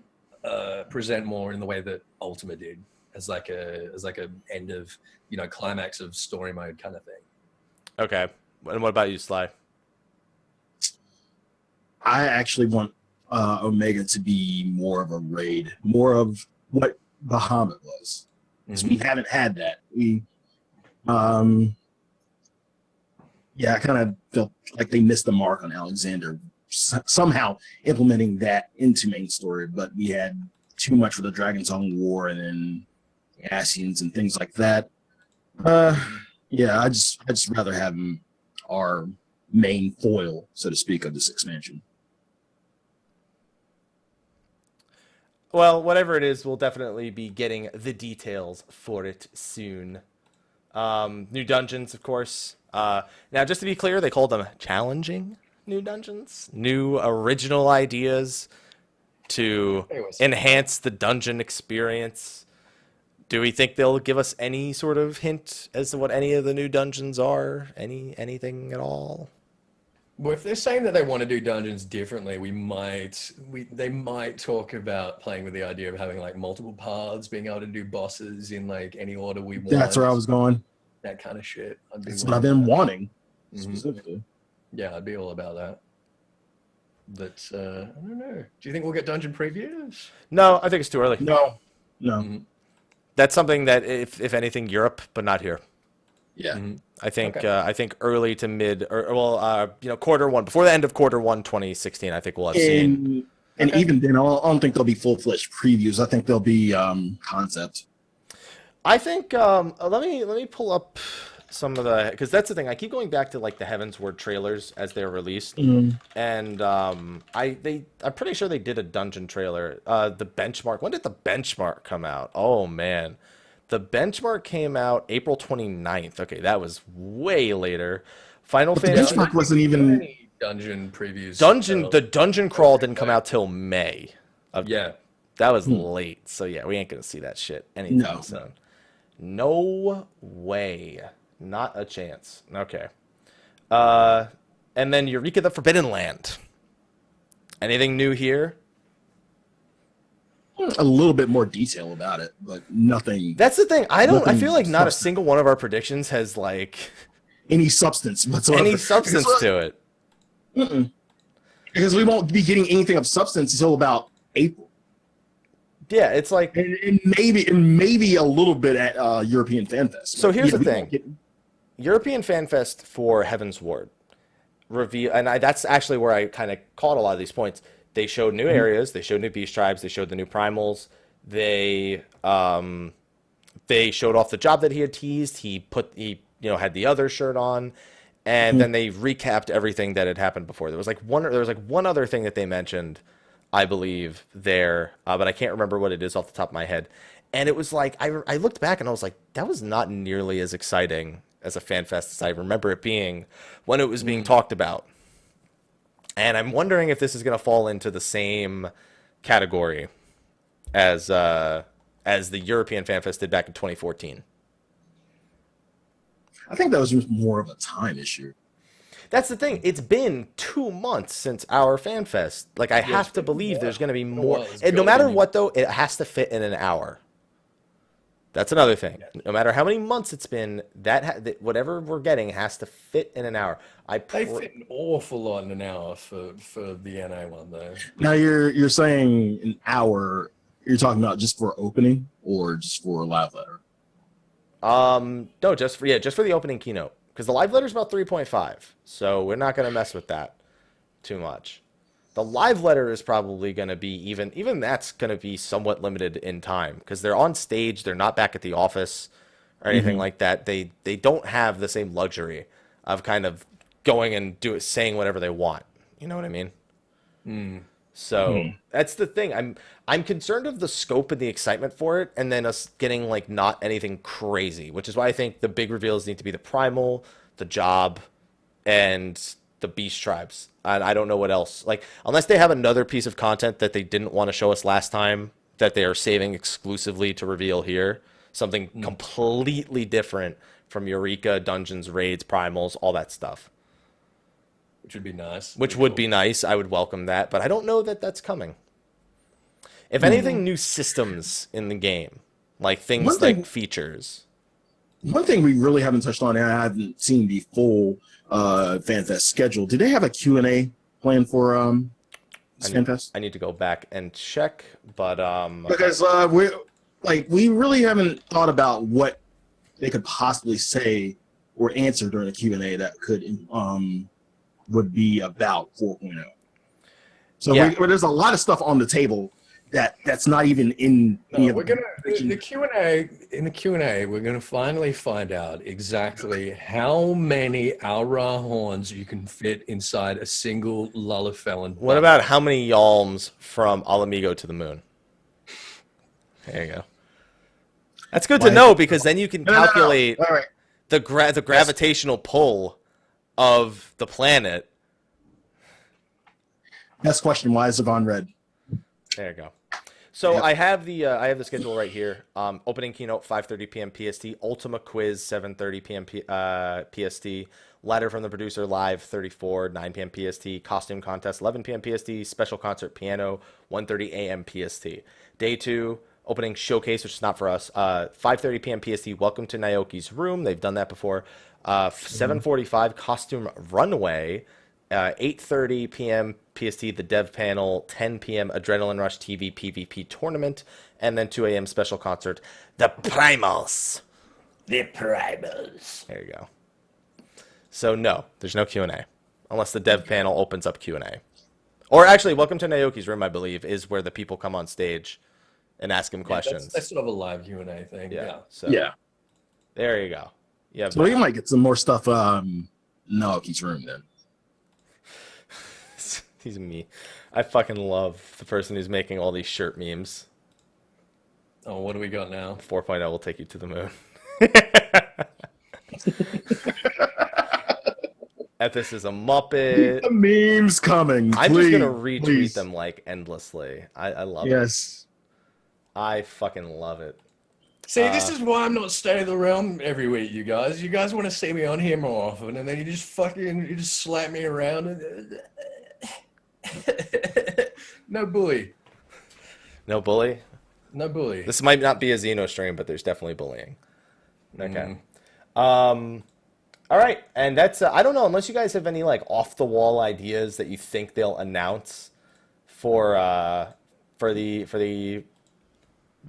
present more in the way that Ultima did, as like a end of, you know, climax of story mode kind of thing. Okay. And what about you, Sly? I actually want Omega to be more of a raid, more of what Bahamut was. Because we haven't had that. I kind of felt like they missed the mark on Alexander somehow implementing that into main story, but we had too much with the Dragon's Own War and then Asians and things like that. I just rather have him our main foil, so to speak, of this expansion. Well, whatever it is, we'll definitely be getting the details for it soon. New dungeons, of course. Now, just to be clear, they call them challenging new dungeons, new original ideas to enhance the dungeon experience. Do we think they'll give us any sort of hint as to what any of the new dungeons are? Anything at all? Well, if they're saying that they want to do dungeons differently, they might talk about playing with the idea of having like multiple paths, being able to do bosses in like any order we want. That's where I was going. That kind of shit. That's what I've been wanting, specifically. Yeah, I'd be all about that. But I don't know. Do you think we'll get dungeon previews? No, I think it's too early. No. That's something that, if anything, Europe, but not here. Yeah. I think early to mid, quarter one, before the end of quarter one, 2016. I think we'll have seen. And even then, I don't think they'll be full-fledged previews. I think they'll be concept. I think let me pull up some of the, because that's the thing. I keep going back to like the Heavensward trailers as they're released, and I'm pretty sure they did a dungeon trailer. The benchmark. When did the benchmark come out? Oh man. The benchmark came out April 29th. Okay, that was way later. Final Fantasy. The benchmark wasn't even any dungeon previews. The dungeon crawl didn't come out till May. That was late. So yeah, we ain't gonna see that shit anytime soon. No way. Not a chance. Okay. And then Eureka the Forbidden Land. Anything new here? A little bit more detail about it, but nothing. That's the thing. I feel like not a single one of our predictions has like any substance whatsoever. Any substance to it. Mm-mm. Because we won't be getting anything of substance until about April. Yeah, it's like and maybe a little bit at European Fan Fest. So here's the thing: European Fan Fest for Heaven's Ward reveal, and that's actually where I kind of caught a lot of these points. They showed new areas, they showed new beast tribes, they showed the new primals. They showed off the job that he had teased. He had the other shirt on, and then they recapped everything that had happened before. There was one other thing that they mentioned, I believe, there, but I can't remember what it is off the top of my head. And it was like I looked back and I was like, that was not nearly as exciting as a fan fest as I remember it being when it was being talked about. And I'm wondering if this is going to fall into the same category as the European Fan Fest did back in 2014. I think that was more of a time issue. That's the thing. It's been 2 months since our Fan Fest. Like, I have to believe there's going to be more. And no matter what, though, it has to fit in an hour. That's another thing. No matter how many months it's been, that whatever we're getting has to fit in an hour. They fit an awful lot in an hour for the NA one, though. Now you're saying an hour. You're talking about just for opening or just for a live letter? No, just for the opening keynote, because the live letter is about 3.5, so we're not going to mess with that too much. The live letter is probably going to be even that's going to be somewhat limited in time, because they're on stage, they're not back at the office or anything like that. They don't have the same luxury of kind of going and saying whatever they want. You know what I mean? So that's the thing. I'm concerned of the scope and the excitement for it, and then us getting like not anything crazy, which is why I think the big reveals need to be the primal, the job, and the beast tribes. And I don't know what else. Like, unless they have another piece of content that they didn't want to show us last time that they are saving exclusively to reveal here, something completely different from Eureka, dungeons, raids, primals, all that stuff. Which would be nice. Which would be nice. I would welcome that, but I don't know that that's coming. If anything, new systems in the game, like things like features. One thing we really haven't touched on, and I haven't seen the full FanFest schedule. Did they have a Q&A plan for FanFest? I need to go back and check, but because we really haven't thought about what they could possibly say or answer during a Q&A that could would be about 4.0. So there's a lot of stuff on the table that's not even in any of the Q&A. In the Q&A, we're gonna finally find out exactly how many Aura horns you can fit inside a single Lullifellan. What about how many Yalms from Alamigo to the moon? There you go. That's good to know, because then you can calculate the gravitational pull of the planet. Next question: why is Yvonne red? There you go. So I have the schedule right here. Opening keynote 5:30 p.m. PST. Ultima quiz 7:30 p.m. PST. Ladder from the producer live 34 9 p.m. PST. Costume contest 11 p.m. PST. Special concert piano 1:30 a.m. PST. Day 2. Opening showcase, which is not for us. 5:30 p.m. PST. Welcome to Naoki's room. They've done that before. 7:45 costume runway. 8:30 p.m. PST, the dev panel. 10 p.m. Adrenaline Rush TV PvP tournament. And then 2 a.m. special concert, the Primals. The Primals. There you go. So no, there's no Q&A. Unless the dev panel opens up Q&A. Or actually, Welcome to Naoki's room, I believe, is where the people come on stage and ask him questions. That's sort of a live Q&A thing. So there you go. Yeah. So we might get some more stuff Naoki's room then. He's me. I fucking love the person who's making all these shirt memes. Oh, what do we got now? 4.0 will take you to the moon. Ethys is a Muppet. The memes coming. I'm just gonna retweet them like endlessly. I love it. Yes. I fucking love it. See, this is why I'm not State of the Realm every week, you guys. You guys want to see me on here more often, and then you just slap me around. And... No bully. No bully? No bully. This might not be a Xeno stream, but there's definitely bullying. Okay. All right, and that's I don't know, unless you guys have any like off the wall ideas that you think they'll announce for the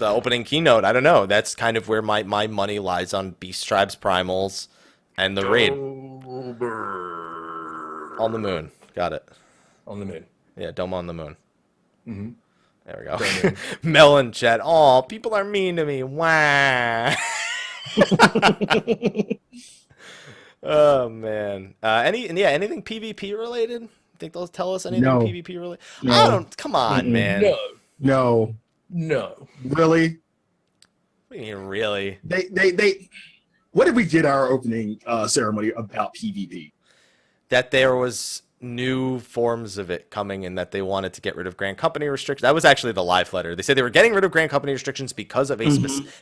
opening keynote. I don't know. That's kind of where my money lies, on Beast Tribes Primals and the raid on the moon. Got it. On the moon. Yeah, Dome on the moon. Mm-hmm. There we go. Melon chat. Oh, people are mean to me. Wah. Oh man. Anything PvP related? Think they'll tell us anything PvP related? No. I don't. Come on, man. No. Really? What do you mean, really? They. What did we get our opening ceremony about PvP? That there was new forms of it coming, and that they wanted to get rid of Grand Company restrictions. That was actually the live letter. They said they were getting rid of Grand Company restrictions because of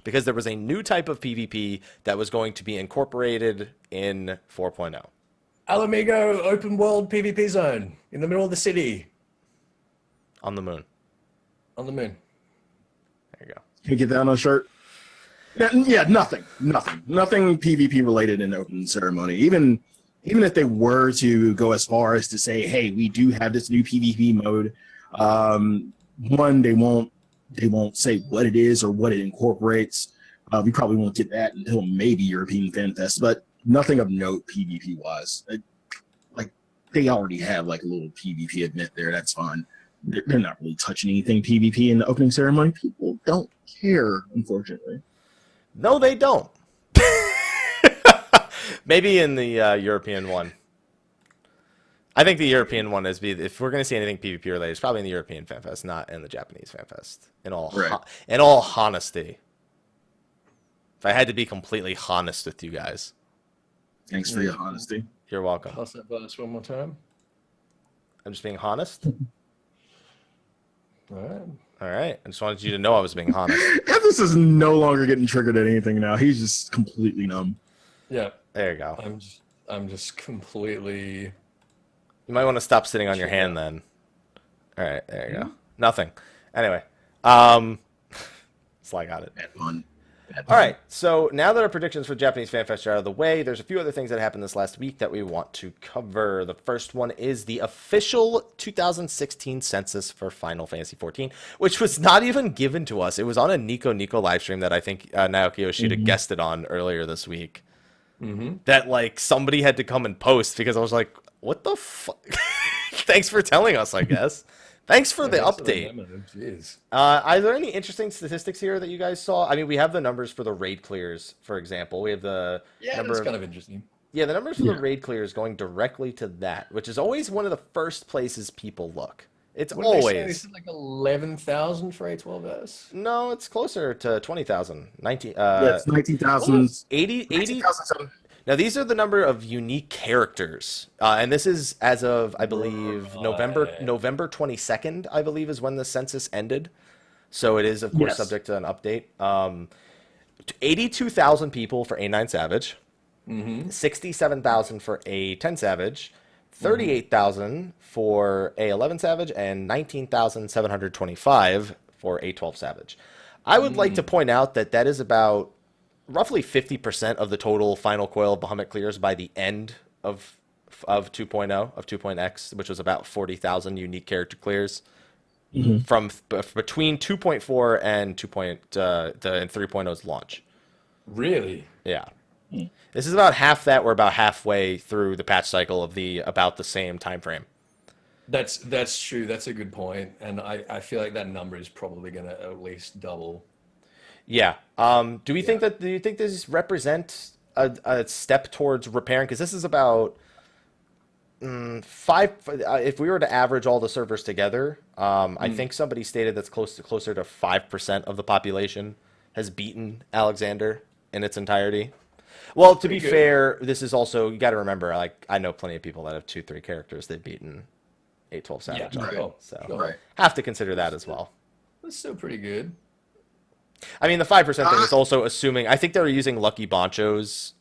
because there was a new type of PvP that was going to be incorporated in 4.0. Alamigo open world PvP zone in the middle of the city. On the moon. On the moon. There you go. Can you get that on a shirt? Yeah, nothing PvP related in open ceremony. Even if they were to go as far as to say, hey, we do have this new PvP mode, one, they won't say what it is or what it incorporates. We probably won't get that until maybe European Fan Fest, but nothing of note PvP wise. Like they already have like a little PvP event there. That's fine. They're not really touching anything PvP in the opening ceremony. People don't care, unfortunately. No, they don't. Maybe in the European one. I think the European one is if we're going to see anything PvP related, it's probably in the European Fan Fest, not in the Japanese Fan Fest. In all honesty, if I had to be completely honest with you guys. Thanks for your honesty. You're welcome. Pass that verse one more time. I'm just being honest. All right. I just wanted you to know I was being honest. Ethys is no longer getting triggered at anything now. He's just completely numb. Yeah. There you go. I'm just completely. You might want to stop sitting on your hand then. All right, there you go. Nothing. Anyway, Sly got it. Bad pun. All right, so now that our predictions for Japanese Fan Fest are out of the way, there's a few other things that happened this last week that we want to cover. The first one is the official 2016 census for Final Fantasy XIV, which was not even given to us. It was on a Nico live stream that I think Naoki Yoshida guested on earlier this week. That like somebody had to come and post, because I was like, what the fuck? Thanks for telling us, I guess. Thanks for the update. Are there any interesting statistics here that you guys saw? I mean, we have the numbers for the raid clears, for example. We have the that's kind of interesting. Yeah, the numbers for the raid clears going directly to that, which is always one of the first places people look. It's always. They said like 11,000 for A12S. No, it's closer to 20,000. 19. It's 19,000. 80. Now, these are the number of unique characters, and this is as of, I believe, November 22nd, I believe, is when the census ended. So it is, of course, subject to an update. 82,000 people for A9 Savage, 67,000 for A10 Savage, 38,000 for A11 Savage, and 19,725 for A12 Savage. I would like to point out that that is about roughly 50% of the total final coil of Bahamut clears by the end of 2.0, of 2.x, which was about 40,000 unique character clears from between 2.4 and 3.0's launch. Really? Yeah. This is about half that. We're about halfway through the patch cycle of about the same time frame. That's true. That's a good point. And I feel like that number is probably going to at least double. Yeah. Do you think this represent a step towards repairing? Because this is about if we were to average all the servers together, I think somebody stated that's closer to 5% of the population has beaten Alexander in its entirety. Well, to be fair, this is also, you got to remember, like, I know plenty of people that have 2-3 characters they've beaten 8-12 Savage. Yeah, so have to consider that as well. That's still pretty good. I mean, the 5% thing is also assuming. I think they were using Lucky Boncho's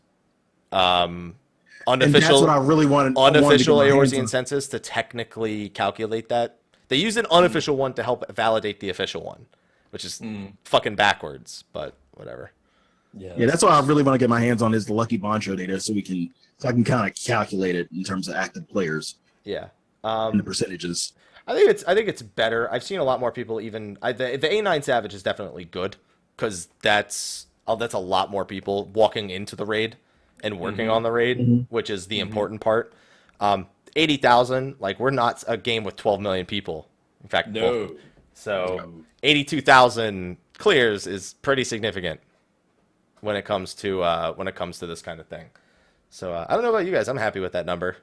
And that's unofficial what I really wanted. unofficial I wanted to get my hands Eorzean on. census to technically calculate that. They use an unofficial one to help validate the official one, which is fucking backwards, but whatever. Yeah, that's what I really want to get my hands on is the Lucky Boncho data, so I can kind of calculate it in terms of active players Yeah. and the percentages. I think it's better. I've seen a lot more people even the A9 Savage is definitely good because that's a lot more people walking into the raid and working on the raid, which is the important part. 80,000, like we're not a game with 12 million people. In fact, No. so 82,000 clears is pretty significant when it comes to this kind of thing. So I don't know about you guys. I'm happy with that number.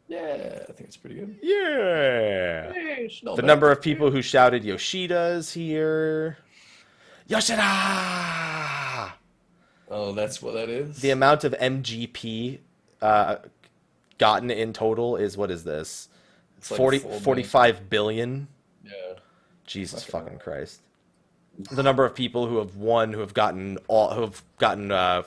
Yeah, I think it's pretty good. Yeah. It's not The bad. number of people who shouted Yoshida's here. Yoshida! Oh, that's what that is? The amount of MGP gotten in total is, what is this? It's like 40, 4 billion. 45 billion? Yeah. Jesus Fucking fucking Christ. The number of people who have won, who have gotten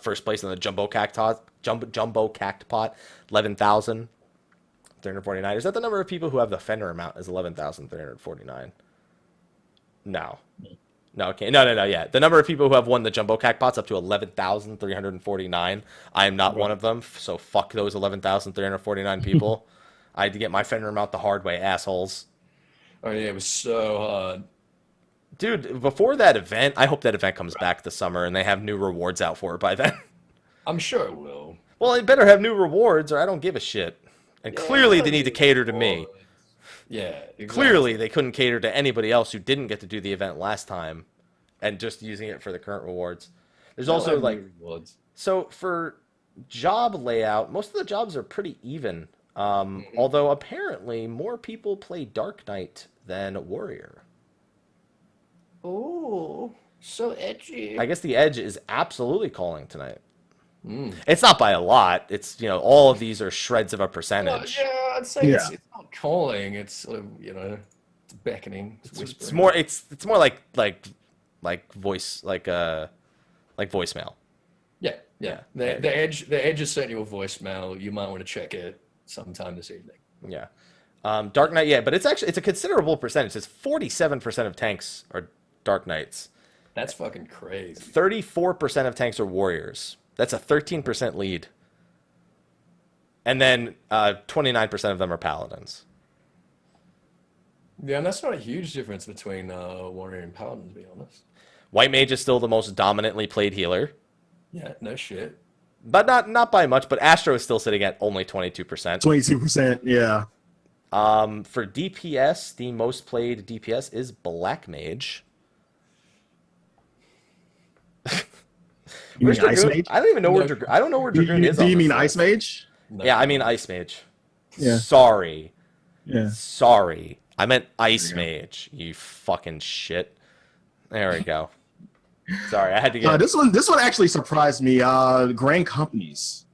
first place in the jumbo cactpot, 11,349. Is that the number of people who have the Fenrir amount is 11,349? No. No, okay. No. Yeah. The number of people who have won the jumbo cactpots up to 11,349. I am not one of them, so fuck those 11,349 people. I had to get my Fenrir amount the hard way, assholes. Oh, yeah, it was so hard. Dude, before that event, I hope that event comes back this summer and they have new rewards out for it by then. I'm sure it will. Well, they better have new rewards or I don't give a shit. And clearly they need to cater to me. Yeah, exactly. Clearly they couldn't cater to anybody else who didn't get to do the event last time and just using it for the current rewards. There's They'll also have like, new rewards. so for job layout, most of the jobs are pretty even. Although apparently more people play Dark Knight than Warrior. Oh, so edgy. I guess the Edge is absolutely calling tonight. It's not by a lot. It's, all of these are shreds of a percentage. Yeah, I'd say it's not calling. It's sort of, it's beckoning. It's whispering. It's more like voice, like voicemail. Yeah. The edge is sent you a voicemail. You might want to check it sometime this evening. Yeah. Dark Knight, yeah, but it's a considerable percentage. It's 47% of tanks are Dark Knights. That's fucking crazy. 34% of tanks are Warriors. That's a 13% lead. And then 29% of them are Paladins. Yeah, and that's not a huge difference between Warrior and Paladin, to be honest. White Mage is still the most dominantly played healer. Yeah, no shit. But not by much, but Astro is still sitting at only 22%. 22%, yeah. For DPS, the most played DPS is Black Mage. You mean Ice Dragoon? Mage? I don't even know where Dragoon. I don't know where Dragoon is. Do on you this mean list. Ice Mage? No. Yeah, I mean Ice Mage. Yeah. Sorry. Yeah. Sorry. I meant Ice Mage. You fucking shit. There we go. Sorry, I had to get. This one actually surprised me. Grand companies,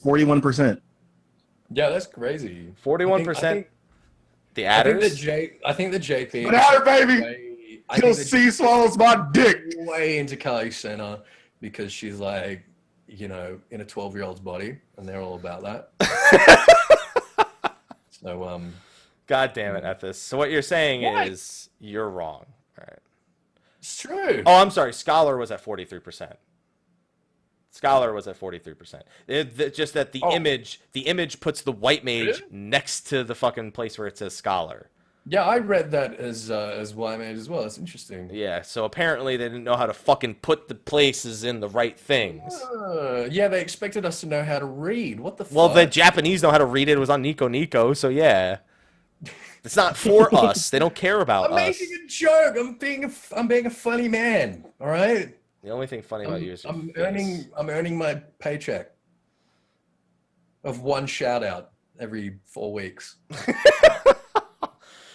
41%. Yeah, that's crazy. 41%. The adders. I think the JP. But adder, baby! Kill sea swallows my dick. Way into Kali Center because she's like, in a 12-year-old's body, and they're all about that. So, God damn it, Ethys. So what you're saying is you're wrong. All right. it's true. Oh, I'm sorry. Scholar was at 43%. Scholar was at 43%. Just that the image puts the White Mage Really? next to the fucking place where it says Scholar. Yeah, I read that as White Mage as well. That's interesting. Yeah, so apparently they didn't know how to fucking put the places in the right things. Yeah, they expected us to know how to read. What the fuck? Well, the Japanese know how to read it. It was on Nico Nico, so yeah. It's not for us. They don't care about I'm us. making a joke. I'm being a funny man. All right. The only thing funny about you is your I'm face. earning my paycheck of one shout out every 4 weeks.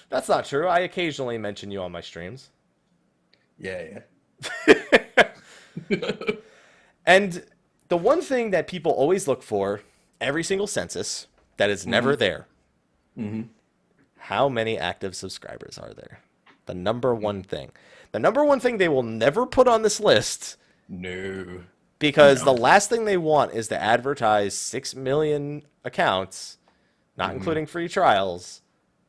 That's not true. I occasionally mention you on my streams. Yeah. And the one thing that people always look for every single census that is never there. How many active subscribers are there? The number one thing. The number one thing they will never put on this list, No. because the last thing they want is to advertise 6 million accounts, not including free trials,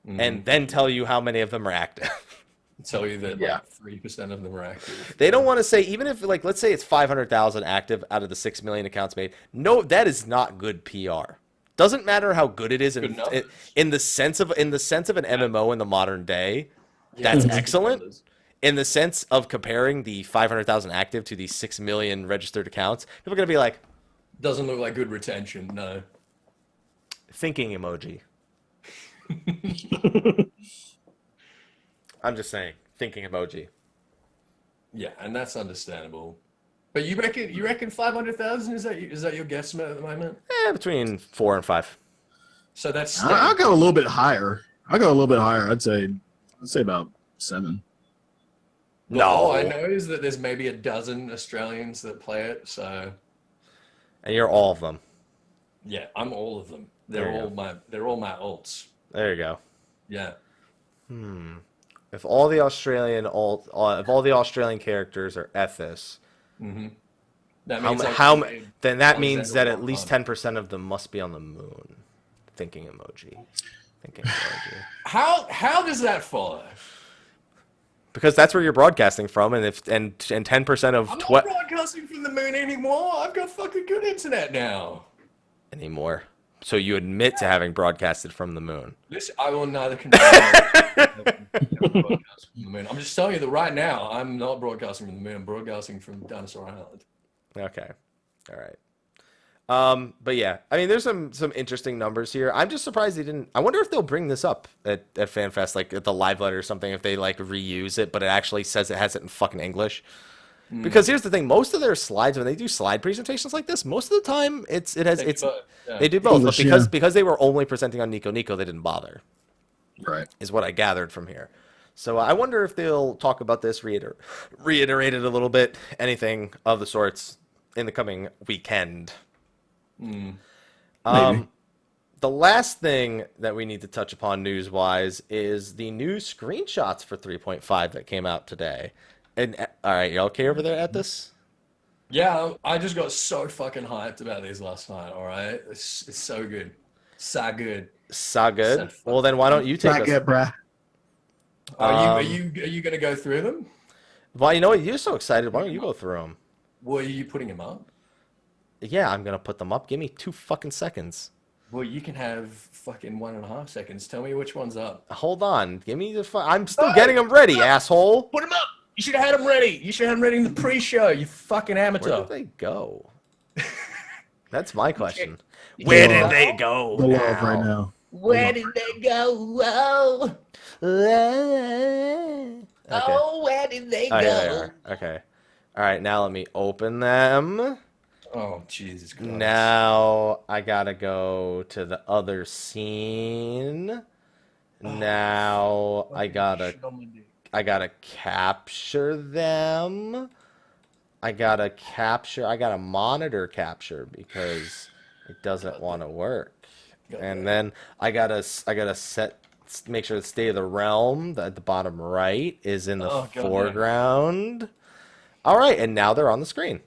and then tell you how many of them are active. Tell you that like 3% of them are active. They don't want to say, even if, like, let's say it's 500,000 active out of the 6 million accounts made. No, that is not good PR. Doesn't matter how good it is in the sense of an MMO in the modern day. That's excellent. In the sense of comparing the 500,000 active to the 6 million registered accounts, people are gonna be like, doesn't look like good retention. No. Thinking emoji. I'm just saying, thinking emoji. Yeah, and that's understandable. But you reckon 500,000 is that your guesstimate at the moment? Between 4 and 5. So that's I'll go a little bit higher. I'd say about 7. No. All I know is that there's maybe a dozen Australians that play it. So. And you're all of them. Yeah, I'm all of them. They're all my ults. There you go. Yeah. If all the Australian characters are Ethys, That means then that means that at least 10% of them must be on the moon. Thinking emoji. How does that follow? Because that's where you're broadcasting from, and 10% of I'm not broadcasting from the moon anymore. I've got fucking good internet now. Anymore. So you admit to having broadcasted from the moon. Listen, I will neither confirm broadcast from the moon. I'm just telling you that right now, I'm not broadcasting from the moon. I'm broadcasting from Dinosaur Island. Okay. All right. But yeah, I mean, there's some interesting numbers here. I'm just surprised they didn't. I wonder if they'll bring this up at FanFest, like at the live letter or something, if they like reuse it, but it actually says it has it in fucking English. Because here's the thing: most of their slides, when they do slide presentations like this, most of the time they do both. English, but because they were only presenting on Nico, they didn't bother. Right. Is what I gathered from here. So I wonder if they'll talk about this, reiterate it a little bit, anything of the sorts in the coming weekend. The last thing that we need to touch upon news-wise is the new screenshots for 3.5 that came out today. And all right, you okay over there at this? Yeah, I just got so fucking hyped about these last night. All right, it's so good, so good, so good. Well, then why don't you take us? Good, bruh. Are you gonna go through them? Well, you know what? You're so excited. Why don't you go through them? Well, are you putting them up? Yeah, I'm gonna put them up. Give me 2 fucking seconds. Well, you can have fucking 1.5 seconds. Tell me which one's up. Hold on. Give me the. I'm still getting them ready, asshole. Put them up. You should have had them ready. You should have had them ready in the pre-show. You fucking amateur. Where did they go? That's my question. Where did they go? The love right now. Where did they go? Whoa. Okay. Oh, where did they Oh, go? here they are. Okay. All right, now let me open them. Oh, Jesus Christ. Now I gotta go to the other scene. Now I gotta capture them. I gotta monitor capture because it doesn't want to work. And then I gotta make sure the state of the realm at the bottom right is in the foreground. All right, and now they're on the screen.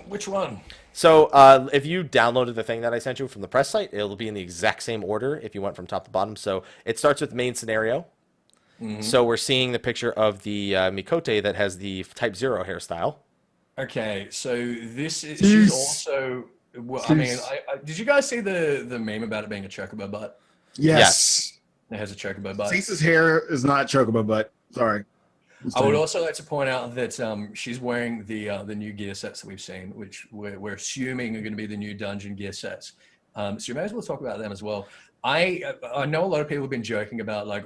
Which one? So if you downloaded the thing that I sent you from the press site, it'll be in the exact same order if you went from top to bottom. So it starts with main scenario. So we're seeing the picture of the Mikote that has the Type 0 hairstyle. Okay, so this is she's also. Well, I mean, did you guys see the meme about it being a chocobo butt? Yes. It has a chocobo butt. Cease's hair is not chocobo butt. Sorry. I would also like to point out that she's wearing the new gear sets that we've seen, which we're assuming are going to be the new dungeon gear sets. So you may as well talk about them as well. I know a lot of people have been joking about like,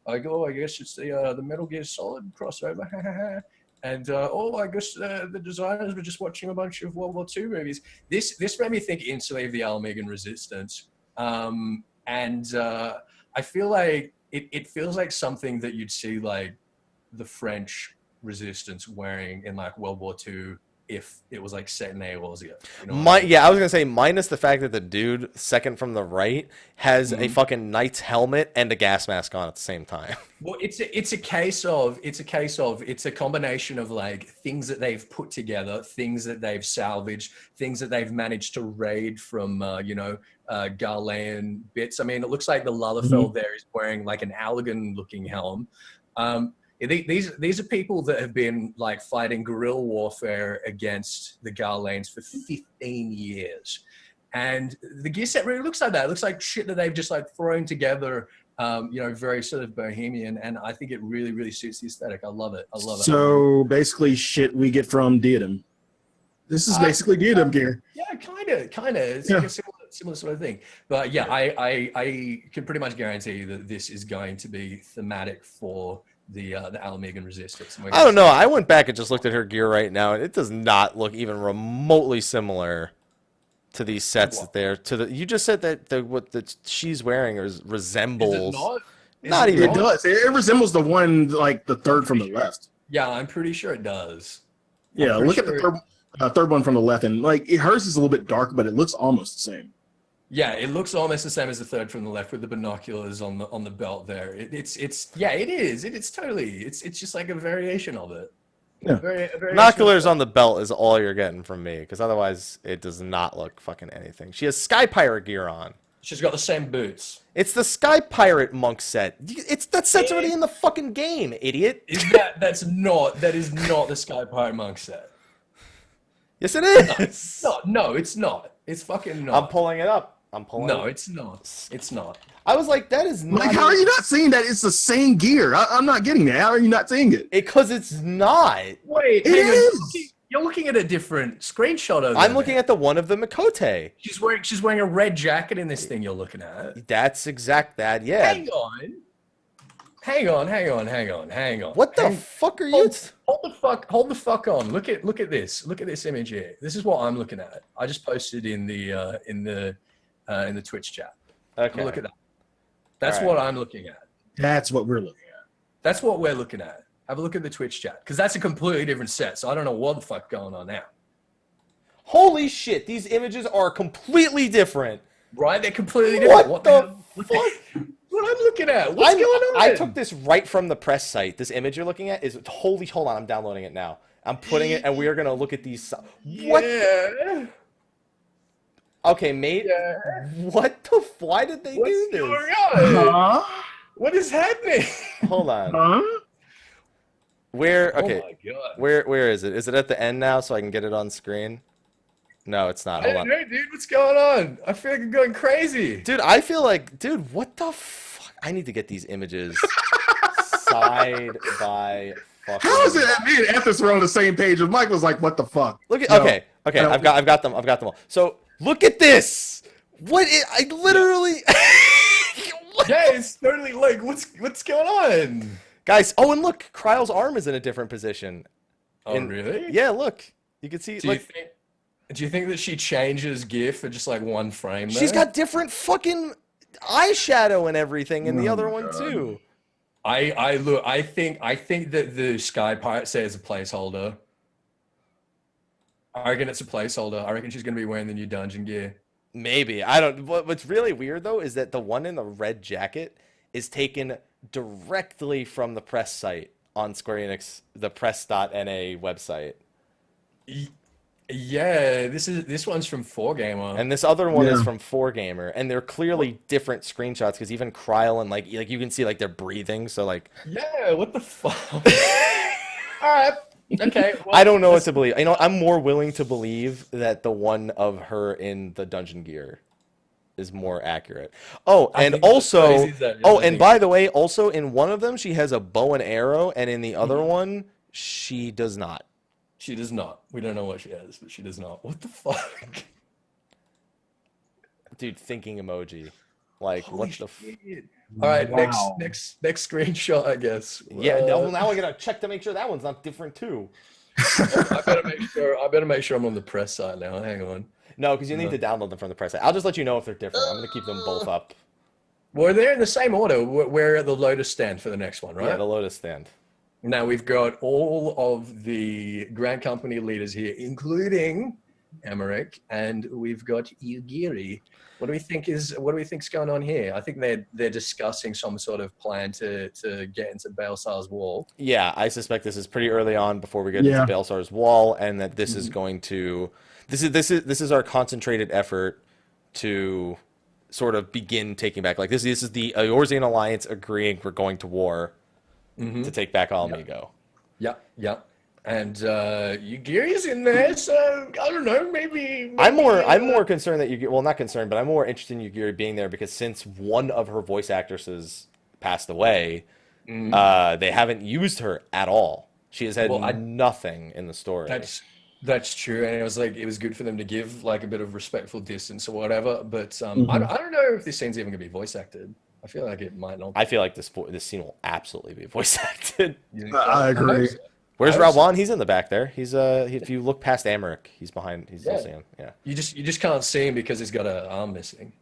I guess it's the Metal Gear Solid crossover, and I guess the designers were just watching a bunch of World War II movies. This made me think instantly of the Almegan Resistance, and I feel like it feels like something that you'd see like the French resistance wearing in like World War II if it was like set in Eorzea. You know I was gonna say minus the fact that the dude second from the right has a fucking knight's helmet and a gas mask on at the same time. Well, it's a combination of like things that they've put together, things that they've salvaged, things that they've managed to raid from Garlean bits. I mean, it looks like the Lalafell there is wearing like an Allagan looking helm. These are people that have been like fighting guerrilla warfare against the Garleans for 15 years. And the gear set really looks like that. It looks like shit that they've just like thrown together, very sort of bohemian. And I think it really, really suits the aesthetic. I love it. So basically shit we get from Diadem. This is basically Diadem gear. Yeah, kind of. It's like a similar sort of thing. But yeah, I can pretty much guarantee that this is going to be thematic for the Alamegan Resistance. I don't know. I went back and just looked at her gear right now, and it does not look even remotely similar to these sets that they're you just said that what she's wearing resembles. Not even. It does. It resembles the one like the third from the left. Yeah, I'm pretty sure it does. Yeah, look at the third one from the left, and like hers is a little bit dark, but it looks almost the same. Yeah, it looks almost the same as the third from the left with the binoculars on the belt there. It is. It's totally. It's just like a variation of it. Yeah. Binoculars on the belt is all you're getting from me, because otherwise it does not look fucking anything. She has Sky Pirate gear on. She's got the same boots. It's the Sky Pirate monk set. That set's already in the fucking game, idiot. That is not the Sky Pirate monk set. Yes, it is. No, it's not. It's fucking not. I'm pulling it up. No, it's not. It's not. I was like, that is not. Like, how are you not seeing that it's the same gear? I'm not getting that. How are you not seeing it? Because it's not. Wait, it is. You're looking at a different screenshot of it. I'm looking at the one of the Mikote. She's wearing a red jacket in this thing you're looking at. That's that. Yeah. Hang on. What the fuck are you? Hold the fuck on. Look at this. Look at this image here. This is what I'm looking at. I just posted in the Twitch chat. Okay. Look at that. That's what I'm looking at. That's what we're looking at. That's what we're looking at. Have a look at the Twitch chat, because that's a completely different set. So I don't know what the fuck going on now. Holy shit! These images are completely different. Right? They're completely different. What the fuck? What I'm looking at? What's going on? I took this right from the press site. This image you're looking at is hold on. I'm downloading it now. I'm putting it, and we are gonna look at these. What? Yeah. Okay, mate. Yeah. What the? Why did they do this? What's going on? What is happening? Hold on. Huh? Where? Okay. Oh my God. Where is it? Is it at the end now, so I can get it on screen? No, it's not. Hold on. Hey, dude, what's going on? I feel like I'm going crazy. Dude, I feel like, what the fuck? I need to get these images side by fucking. How is it that me and Ethys were on the same page? And Mike was like, "What the fuck?" Look at. No. Okay. No. I've got them all. So look at this. I literally. What? Yeah, it's totally like what's going on, guys? Oh, and look, Kryle's arm is in a different position. Oh, really? Yeah, look. You can see. Do you think that she changes gear for just like one frame? She's got different fucking eyeshadow and everything in the other one too. I think that the Sky Pirate set is a placeholder. I reckon it's a placeholder. I reckon she's gonna be wearing the new dungeon gear. Maybe. I don't. What's really weird though is that the one in the red jacket is taken directly from the press site on Square Enix, the press.na website. Yeah, this one's from 4Gamer, and this other one is from 4Gamer, and they're clearly different screenshots because even Kryle and like you can see like they're breathing. So like, yeah, what the fuck? All right, okay. Well, I don't know what to believe. You know, I'm more willing to believe that the one of her in the dungeon gear is more accurate. Oh, and also, and by the way, also in one of them she has a bow and arrow, and in the other one she does not. She does not. We don't know what she has, but she does not. What the fuck? Dude, thinking emoji. Like, Holy what the shit. All right, Wow. next screenshot, I guess. Yeah, now I gotta check to make sure that one's not different too. I better make sure I'm on the press side now. Hang on. No, because you need to download them from the press site. I'll just let you know if they're different. I'm gonna keep them both up. Well, they're in the same order. We're at the Lotus stand for the next one, right? Yeah, the Lotus stand. Now we've got all of the Grand Company leaders here, including Emmerich, and we've got Ugiri. What do we think's going on here? I think they're discussing some sort of plan to get into Baelsar's wall. Yeah, I suspect this is pretty early on before we get into Baelsar's wall, and that this is going to this is our concentrated effort to sort of begin taking back. Like this is the Eorzean Alliance agreeing we're going to war to take back Alamigo. Yep. And Ugiri's in there, so I don't know. Maybe I'm more concerned that Ugiri. Well, not concerned, but I'm more interested in Ugiri being there because since one of her voice actresses passed away, they haven't used her at all. She has had nothing in the story. That's true, and it was good for them to give like a bit of respectful distance or whatever. But I don't know if this scene's even gonna be voice acted. I feel like it might not. I feel like this scene will absolutely be voice acted. I agree. Where's Rawan? He's in the back there. He's if you look past Amaric, he's behind. You'll see him. Yeah. You just can't see him because he's got an arm missing.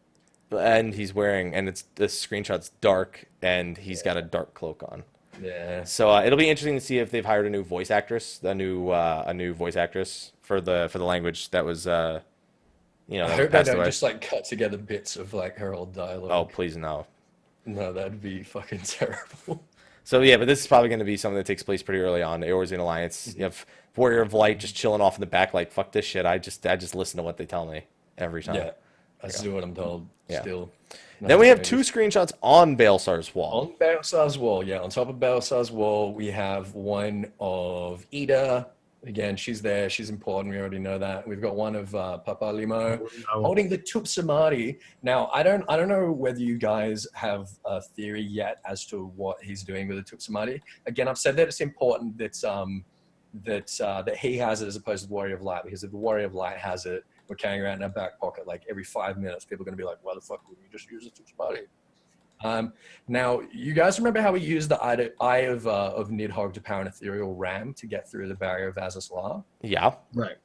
And he's wearing, and this screenshot's dark, and he's got a dark cloak on. Yeah. So it'll be interesting to see if they've hired a new voice actress, a new voice actress for the language that was I hope they don't just like cut together bits of like her old dialogue. Oh, please no. No, that'd be fucking terrible. So yeah, but this is probably going to be something that takes place pretty early on. The Eorzean Alliance, you have Warrior of Light just chilling off in the back, like fuck this shit. I just listen to what they tell me every time. Yeah, that's what I'm told. Yeah. Still. Then we have two screenshots on Baelsar's wall. On Baelsar's wall, yeah. On top of Baelsar's wall, we have one of Ida. Again, she's there. She's important. We already know that. We've got one of Papa Limo holding the Tupsamari. Now, I don't know whether you guys have a theory yet as to what he's doing with the Tupsamari. Again, I've said that it's important that that he has it as opposed to the Warrior of Light, because if the Warrior of Light has it, we're carrying around in our back pocket like every 5 minutes. People are going to be like, "Why the fuck would we just use the Tupsamari?" Now, you guys remember how we used the eye of Nidhogg to power an ethereal ram to get through the barrier of Azazlar? Yeah. Right.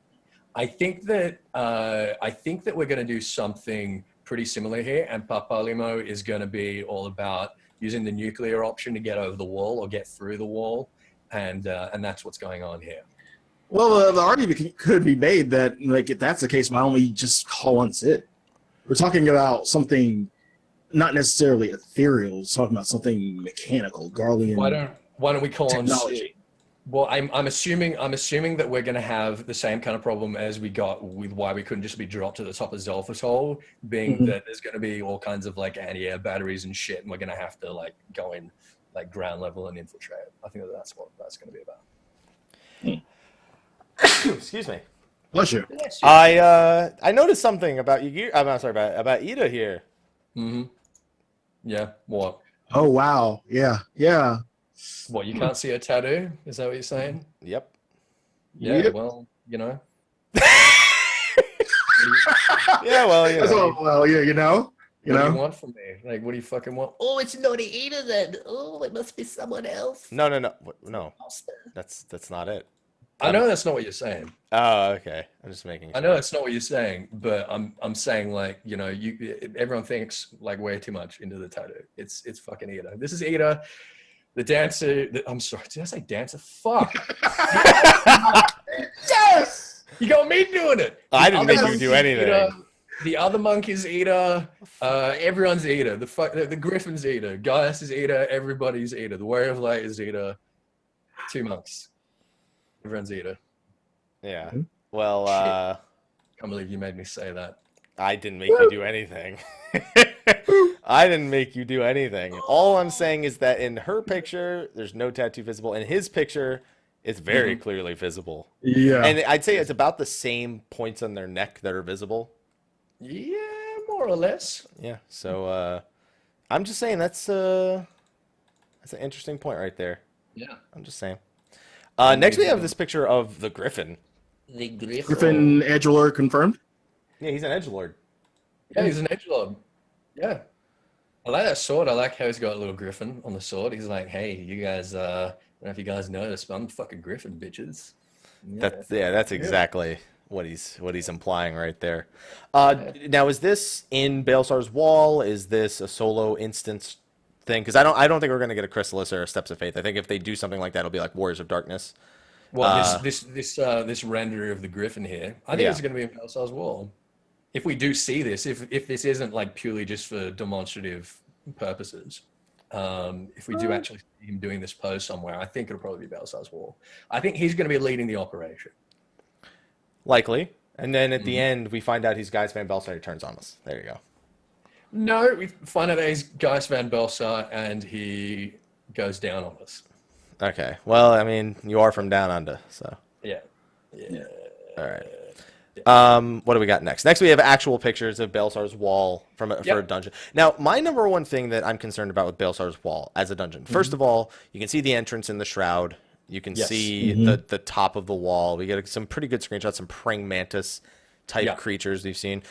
I think that we're going to do something pretty similar here, and Papalimo is going to be all about using the nuclear option to get over the wall or get through the wall, and that's what's going on here. Well, the argument could be made that, like, if that's the case, why don't we just call on Sid? We're talking about something not necessarily ethereal. It's talking about something mechanical, Garlean. Why don't we call technology. on Sid? Well, I'm assuming that we're going to have the same kind of problem as we got with why we couldn't just be dropped to the top of Zolfatol, being that there's going to be all kinds of like anti-air batteries and shit, and we're going to have to like go in like ground level and infiltrate. I think that's what that's going to be about. Excuse me. Pleasure. I noticed something about you. I'm sorry about Ida here. Yeah. What? Oh wow. Yeah. What, you can't see a tattoo? Is that what you're saying? Yep. Yeah. Yep. Well, you know. Yeah. Well, you know. Well, yeah. You know. What do you want from me? Like, what do you fucking want? Oh, it's not Ida then. Oh, it must be someone else. No. That's not it. I know that's not what you're saying. Oh, okay. I'm just making sure. I know that's not what you're saying, but I'm saying, like, you know, everyone thinks like way too much into the tattoo. It's fucking Ida. This is Ida, the dancer. I'm sorry, did I say dancer? Fuck. Yes, you got me doing it. I didn't make you do anything. Ida. The other monk is Ida. Everyone's Ida. The Griffin's Ida. Gaius is Ida. Everybody's Ida. The Warrior of Light is Ida. 2 monks. Everyone's Ida. Yeah. Well, can't believe you made me say that. I didn't make you do anything. I didn't make you do anything. All I'm saying is that in her picture, there's no tattoo visible. In his picture, it's very clearly visible. Yeah. And I'd say it's about the same points on their neck that are visible. Yeah, more or less. Yeah. So I'm just saying that's an interesting point right there. Yeah. I'm just saying. Next, we have this picture of the Griffin. The Griffin. Griffin Edgelord confirmed. Yeah, he's an edgelord. Yeah, he's an edgelord. Yeah. I like that sword. I like how he's got a little griffin on the sword. He's like, hey, you guys, I don't know if you guys noticed, but I'm the fucking griffin, bitches. Yeah. That's exactly what he's implying right there. Now, is this in Baelsar's wall? Is this a solo instance thing, because I don't think we're gonna get a Chrysalis or a Steps of Faith. I think if they do something like that, it'll be like Warriors of Darkness. Well, this render of the Griffin here, I think it's going to be in Belsar's Wall. If we do see this, if this isn't like purely just for demonstrative purposes, if we do actually see him doing this pose somewhere, I think it'll probably be Belsar's Wall. I think he's going to be leading the operation. Likely. And then at the end, we find out he's Gaius Van Belsar. He turns on us. There you go. No, we find out that he's Gaius Van Belsar and he goes down on us. Okay. Well, I mean, you are from down under, so. Yeah. All right. What do we got next? Next, we have actual pictures of Belsar's Wall for a dungeon. Now, my number one thing that I'm concerned about with Belsar's Wall as a dungeon, first of all, you can see the entrance in the shroud. You can see the top of the wall. We get some pretty good screenshots, some praying mantis type creatures we've seen.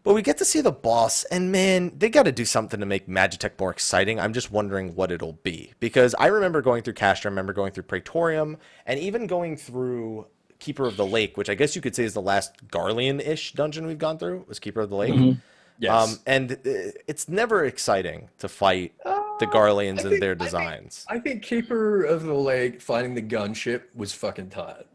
But we get to see the boss, and man, they got to do something to make Magitech more exciting. I'm just wondering what it'll be. Because I remember going through Castrum, I remember going through Praetorium, and even going through Keeper of the Lake, which I guess you could say is the last Garlean-ish dungeon we've gone through, was Keeper of the Lake. Yes. And it's never exciting to fight the Garleans and their designs. I think Keeper of the Lake fighting the gunship was fucking tired.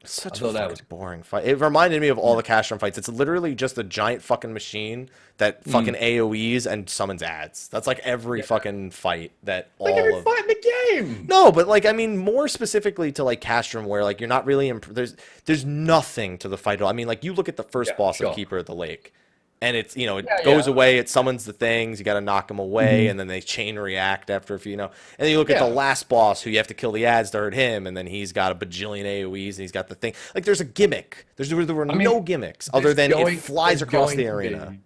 Such a fucking boring fight. It reminded me of all the Castrum fights. It's literally just a giant fucking machine that fucking AoEs and summons ads. That's like every fucking fight that like every fight in the game. No, but like I mean more specifically to like Castrum, where like you're not really there's nothing to the fight at all. I mean, like you look at the first boss of Keeper of the Lake, and it's it goes away, it summons the things, you got to knock them away, and then they chain react after a few, and then you look at the last boss who you have to kill the ads to hurt him, and then he's got a bajillion AoEs, and he's got the thing. Like there's a gimmick. There were no gimmicks other than it flies across the arena.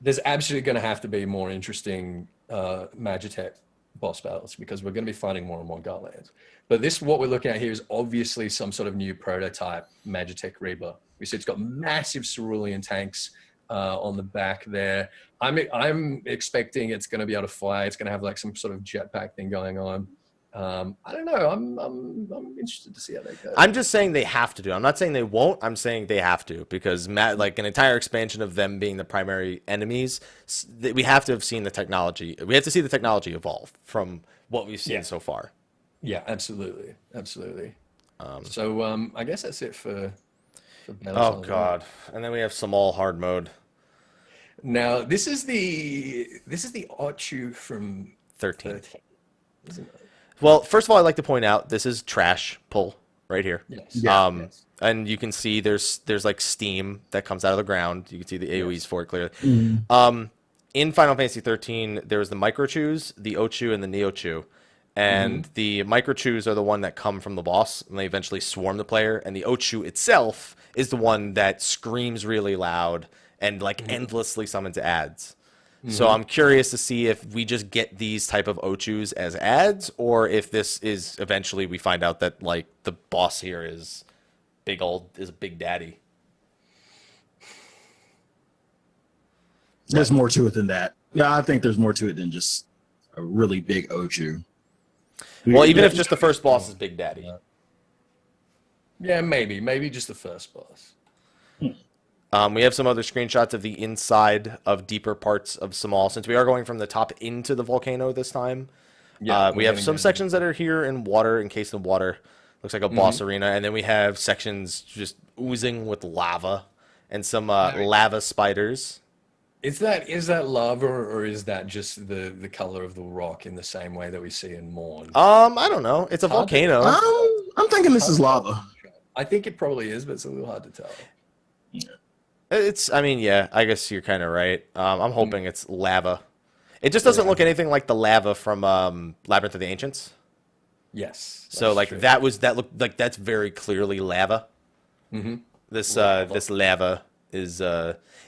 There's absolutely going to have to be more interesting Magitech boss battles because we're going to be fighting more and more Garlands. But what we're looking at here is obviously some sort of new prototype Magitech Reaper. We see it's got massive cerulean tanks on the back there. I'm expecting it's going to be able to fly. It's going to have like some sort of jetpack thing going on. I don't know. I'm interested to see how they go. I'm just saying they have to do. I'm not saying they won't. I'm saying they have to because like an entire expansion of them being the primary enemies, we have to have seen the technology. We have to see the technology evolve from what we've seen so far. Yeah, absolutely. So I guess that's it for oh god, and then we have some all hard mode. Now this is the Archu from 13, isn't it? Well, first of all, I'd like to point out this is trash pull right here. Yes. And you can see there's like steam that comes out of the ground. You can see the AoEs for it clearly. In Final Fantasy 13, there was the Microchews, the Ochu, and the Neochu. And the Microchews are the one that come from the boss, and they eventually swarm the player. And the Ochu itself is the one that screams really loud and like endlessly summons ads. So I'm curious to see if we just get these type of Ochus as ads, or if this is eventually we find out that like the boss here is Big Daddy. There's more to it than that. Yeah, I think there's more to it than just a really big Ochu. Well, even if just the first boss is Big Daddy. Yeah, maybe just the first boss. We have some other screenshots of the inside of deeper parts of Samal, since we are going from the top into the volcano this time. Yeah, we have some sections that are here in water, encased in water. Looks like a boss arena. And then we have sections just oozing with lava and some lava spiders. Is that lava, or is that just the color of the rock in the same way that we see in Morn? I don't know. It's a volcano. I'm thinking this is lava. I think it probably is, but it's a little hard to tell. I guess you're kind of right. I'm hoping it's lava. It just doesn't look anything like the lava from Labyrinth of the Ancients. Yes. So like true. That looked like that's very clearly lava. This lava is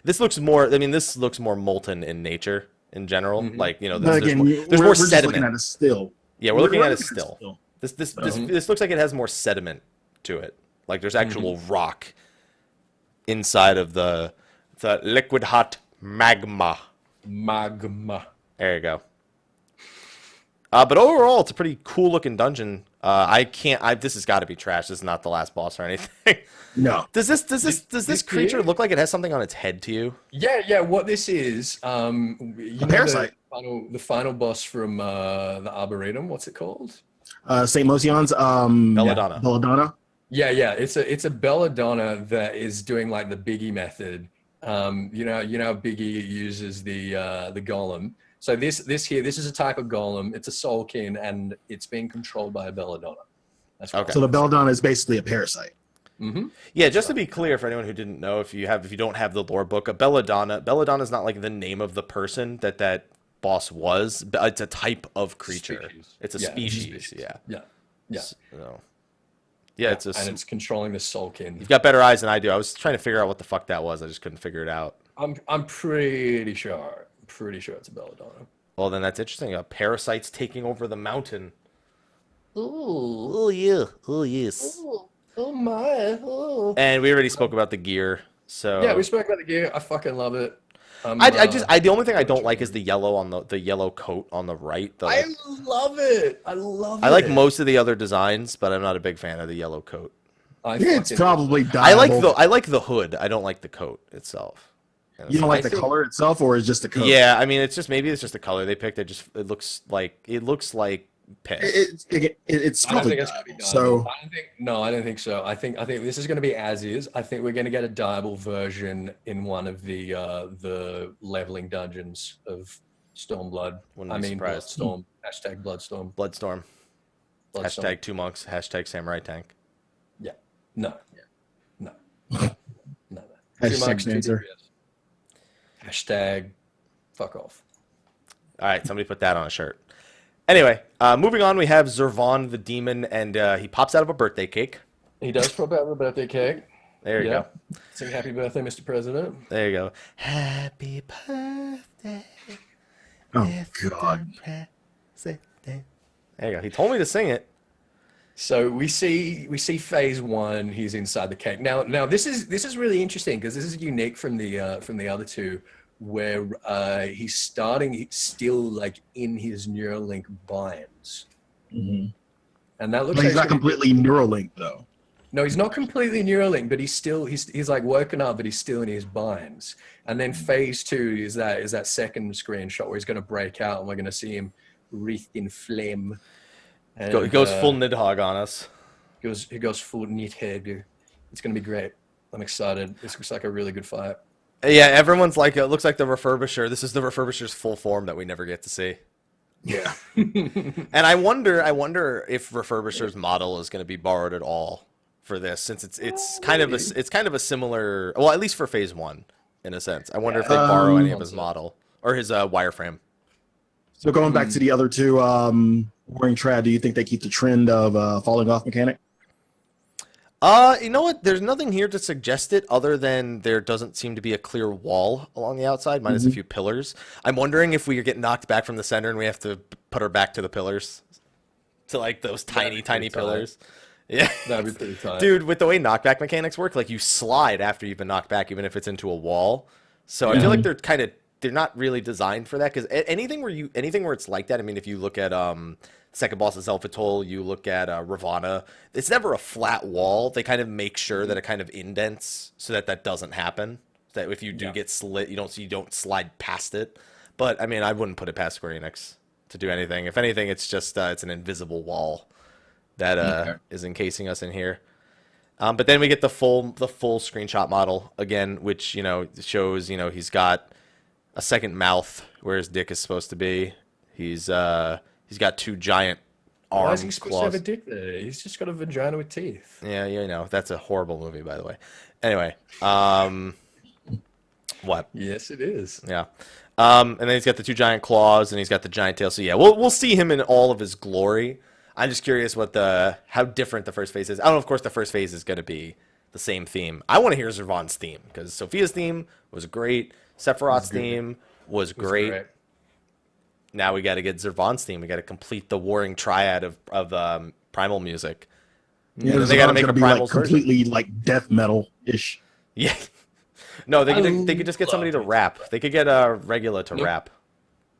this looks more molten in nature in general. Like there's more sediment. Looking at a still. Yeah, we're looking at a still. This looks like it has more sediment to it. Like there's actual rock inside of the liquid hot magma. There you go. But overall, it's a pretty cool looking dungeon. This has got to be trash. This is not the last boss or anything. No. Does this creature look like it has something on its head to you? Yeah. What this is, a parasite. The final boss from the Arboretum. What's it called? St. Mosion's Belladonna. Belladonna. Yeah, it's a belladonna that is doing like the Biggie method. You know Biggie uses the golem. So this is a type of golem. It's a soulkin, and it's being controlled by a belladonna. That's Okay. So the Belladonna is basically a parasite. Mm-hmm. Yeah, just to be clear for anyone who didn't know, if you don't have the lore book, Belladonna is not like the name of the person that boss was. It's a type of creature. Species. It's a species. Yeah. Yeah. So, yeah, it's controlling the soulkin. You've got better eyes than I do. I was trying to figure out what the fuck that was. I just couldn't figure it out. I'm pretty sure it's a belladonna. Well, then that's interesting. Parasites taking over the mountain. Ooh. Oh yeah. Oh yes. Ooh. Oh my! Oh. And we already spoke about the gear. So yeah, we spoke about the gear. I fucking love it. The only thing I don't like is the yellow on the yellow coat on the right. I love it. I love it. I like most of the other designs, but I'm not a big fan of the yellow coat. It's probably I like the hood. I don't like the coat itself. You don't like the color itself, or is just the coat? Yeah, I mean, it's just the color they picked. It looks like piss. It's probably so. I don't think so. I think this is going to be as is. I think we're going to get a dyeable version in one of the leveling dungeons of Stormblood. Bloodstorm. Hashtag Bloodstorm. Bloodstorm. Hashtag 2 monks. Hashtag samurai tank. Yeah. No. Hashtag answer. Hashtag fuck off. All right, somebody put that on a shirt. Anyway, moving on, we have Zervan the demon, and he pops out of a birthday cake. He does pop out of a birthday cake. There you go. Sing happy birthday, Mr. President. There you go. Happy birthday. Oh, God. There you go. He told me to sing it. So we see phase 1. He's inside the cake. Now this is really interesting because this is unique from the other two, where he's still like in his Neuralink binds, and that looks. But he's not completely Neuralink though. No, he's not completely Neuralink, but he's like woken up, but he's still in his binds. And then phase 2 is that second screenshot where he's going to break out, and we're going to see him wreathed in flame. And, he goes full Nidhogg on us. He goes full Nidhogg. It's going to be great. I'm excited. This looks like a really good fight. Yeah, everyone's like, it looks like the Refurbisher. This is the Refurbisher's full form that we never get to see. Yeah. And I wonder if Refurbisher's model is going to be borrowed at all for this, since it's kind of a similar, well, at least for phase 1 in a sense. I wonder if they borrow any of his model or his wireframe. So going back to the other two, Warring Trad, do you think they keep the trend of falling off mechanic? You know what? There's nothing here to suggest it other than there doesn't seem to be a clear wall along the outside, minus a few pillars. I'm wondering if we get knocked back from the center and we have to put her back to the pillars, to like those tiny pillars. Yeah, that'd be pretty tight, dude. With the way knockback mechanics work, like you slide after you've been knocked back, even if it's into a wall. So I feel like they're not really designed for that, because anything where it's like that. I mean, if you look at second boss is Elphatol, you look at Ravana, it's never a flat wall. They kind of make sure that it kind of indents so that doesn't happen. That if you do get slit, you don't slide past it. But I mean, I wouldn't put it past Square Enix to do anything. If anything, it's just it's an invisible wall that is encasing us in here. But then we get the full screenshot model again, which shows he's got a second mouth where his dick is supposed to be. He's got 2 giant arms. Why is he supposed to have a dick there? He's just got a vagina with teeth. Yeah, that's a horrible movie, by the way. Anyway, what? Yes, it is. Yeah. And then he's got the 2 giant claws, and he's got the giant tail. So yeah, we'll see him in all of his glory. I'm just curious how different the first phase is. I don't know. Of course, the first phase is going to be the same theme. I want to hear Zervan's theme, because Sophia's theme was great. Sephiroth's theme was great. Now we got to get Zervan's theme. We got to complete the warring triad of primal music. Yeah, they got to make a primal completely like death metal ish. Yeah. No, they could just get somebody to rap. They could get Regula to rap.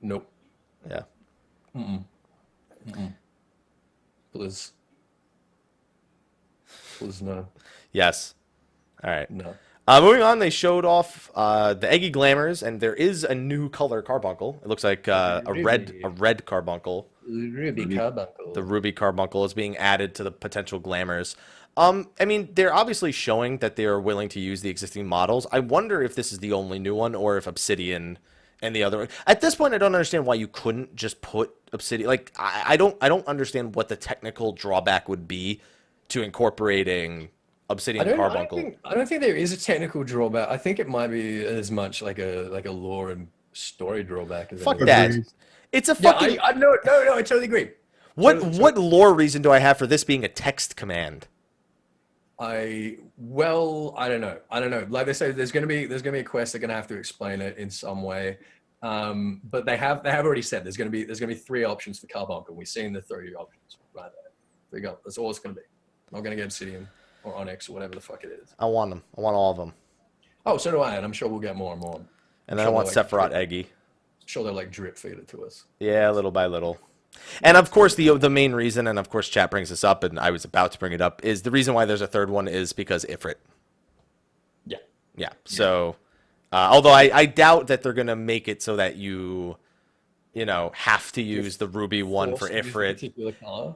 Nope. Yeah. Please no. Yes. All right. No. Moving on, they showed off the Eggy Glamours, and there is a new color carbuncle. It looks like a red carbuncle. Ruby carbuncle. The ruby carbuncle is being added to the potential glamours. I mean, they're obviously showing that they are willing to use the existing models. I wonder if this is the only new one, or if Obsidian and the other. At this point, I don't understand why you couldn't just put Obsidian. Like, I don't understand what the technical drawback would be to incorporating Obsidian carbuncle. I don't think there is a technical drawback. I think it might be as much like a lore and story drawback as Fuck that. It's a fucking. Yeah, no, I totally agree. What lore reason do I have for this being a text command? I don't know. Like they say, there's gonna be a quest. They're gonna have to explain it in some way. But they have already said there's gonna be 3 options for carbuncle. We've seen the 3 options right there. There you go. That's all it's gonna be. I'm not gonna get Obsidian or Onyx or whatever the fuck it is. I want them. I want all of them. Oh, so do I, and I'm sure we'll get more and more. And then I want Sephiroth Eggy. I'm sure they'll like drip feed it to us. Yeah, little by little. And of course, the main reason, and of course, chat brings this up, and I was about to bring it up, is the reason why there's a third one is because Ifrit. Yeah. Yeah. So, although I doubt that they're gonna make it so that you have to use the ruby one for Ifrit.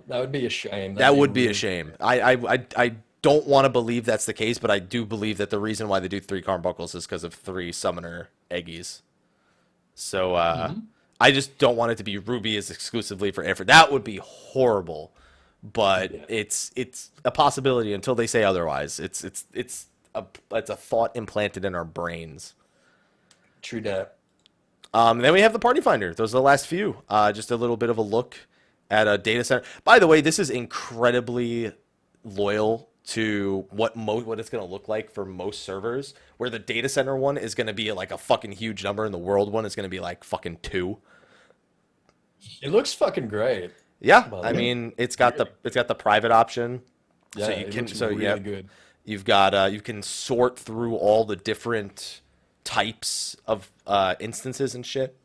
That would be a shame. That would be a shame. I don't want to believe that's the case, but I do believe that the reason why they do 3 carbuncles is because of 3 summoner Eggies. So, I just don't want it to be ruby is exclusively for Ifrit. That would be horrible, but it's a possibility until they say otherwise. It's a thought implanted in our brains. True that. Then we have the Party Finder. Those are the last few. Just a little bit of a look at a data center. By the way, this is incredibly loyal to what it's going to look like for most servers, where the data center one is going to be like a fucking huge number and the world one is going to be like fucking 2. It looks fucking great. Yeah, I mean, it's got the private option. Yeah, so you can really good. You've got you can sort through all the different types of instances and shit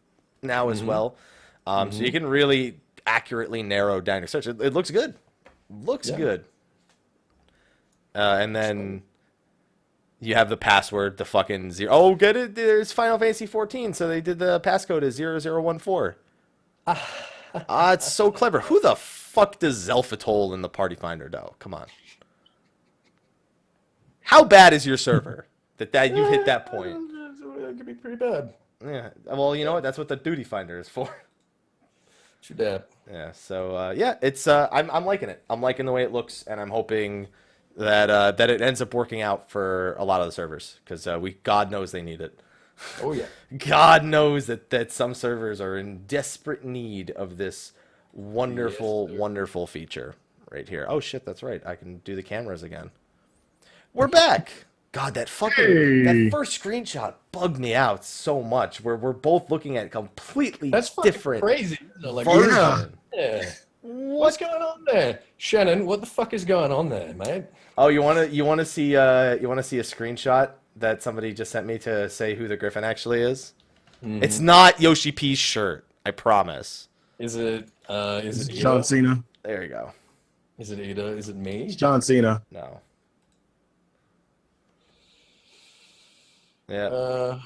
now as well. So you can really accurately narrow down your search. It looks good. Looks good. And then you have the password, the fucking 0. Oh, get it? There's Final Fantasy 14, so they did the passcode as 0014. It's so clever. Who the fuck does Zelfatol in the Party Finder know? Come on. How bad is your server that you hit that point? It could be pretty bad. Yeah. Well, you know what? That's what the Duty Finder is for. True that. Yeah. So yeah, it's I'm liking it. I'm liking the way it looks, and I'm hoping that it ends up working out for a lot of the servers, because God knows they need it. Oh yeah. God knows that some servers are in desperate need of this wonderful, wonderful feature right here. Oh shit, that's right. I can do the cameras again. We're back. God, that first screenshot bugged me out so much. We're both looking at completely different. Crazy. Like, yeah. What's going on there, Shannon? What the fuck is going on there, mate? Oh, you wanna see a screenshot that somebody just sent me to say who the Griffin actually is? It's not Yoshi P's shirt. I promise. Is it John Cena? There you go. Is it Ida? Is it me? It's John Cena. No. Yeah.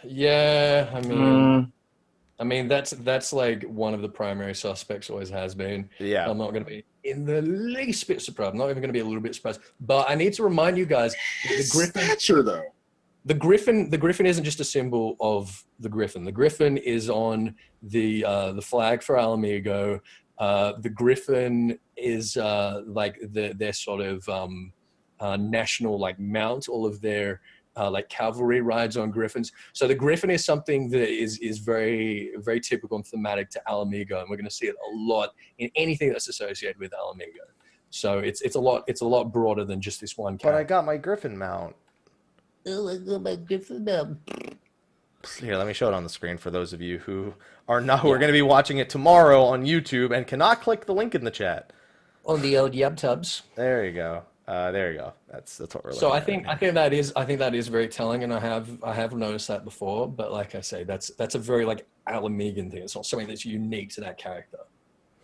Yeah. I mean that's like one of the primary suspects, always has been. Yeah. I'm not going to be in the least bit surprised. I'm not even going to be a little bit surprised. But I need to remind you guys, the Griffin. Stature, though. The Griffin isn't just a symbol of the Griffin. The Griffin is on the flag for Alamigo. The Griffin is like their sort of national like mount. All of their like cavalry rides on Griffins. So the Griffin is something that is very, very typical and thematic to Alamigo, and we're going to see it a lot in anything that's associated with Alamigo. So it's a lot broader than just this one character. But I got my Griffin mount. Oh, I got my Griffin mount. Here, let me show it on the screen for those of you who are going to be watching it tomorrow on YouTube and cannot click the link in the chat. On the old YubTubs. There you go. There you go. That's what we're looking so at. I think that is very telling, and I have noticed that before. But like I say, that's a very like Alamigan thing. It's not something that's unique to that character.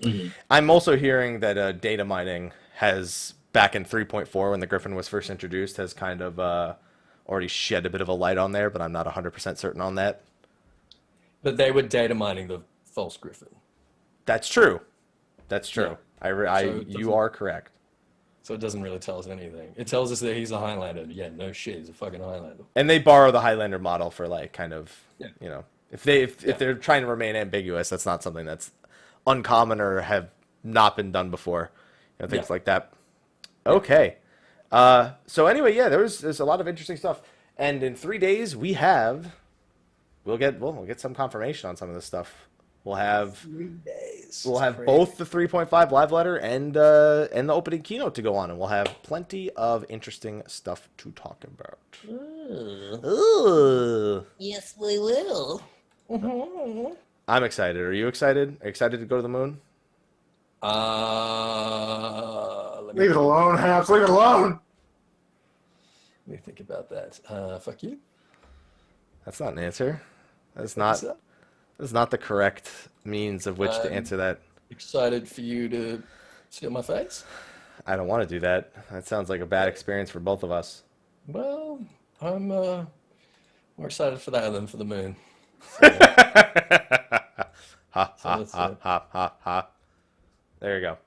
Mm-hmm. I'm also hearing that data mining has, back in 3.4 when the Griffin was first introduced, has kind of already shed a bit of a light on there, but I'm not 100% certain on that. But they were data mining the false griffin. That's true. That's true. Yeah. You are correct. So it doesn't really tell us anything. It tells us that he's a Highlander. Yeah, no shit, he's a fucking Highlander. And they borrow the Highlander model for like kind of, Yeah. you know, if they're trying to remain ambiguous, that's not something that's uncommon or have not been done before. You know, things like that. Okay. So anyway, yeah, there's a lot of interesting stuff. And in 3 days we'll get some confirmation on some of this stuff. We'll have 3 days. We'll have both the 3.5 live letter and the opening keynote to go on, and we'll have plenty of interesting stuff to talk about. Ooh. Yes, we will. I'm excited. Are you excited? Are you excited to go to the moon? Leave it alone, Haps. Leave it alone. Let me think about that. Fuck you. That's not an answer. That's not the correct means of which to answer that. Excited for you to see my face? I don't want to do that. That sounds like a bad experience for both of us. Well, I'm more excited for that than for the moon. Ha. There you go.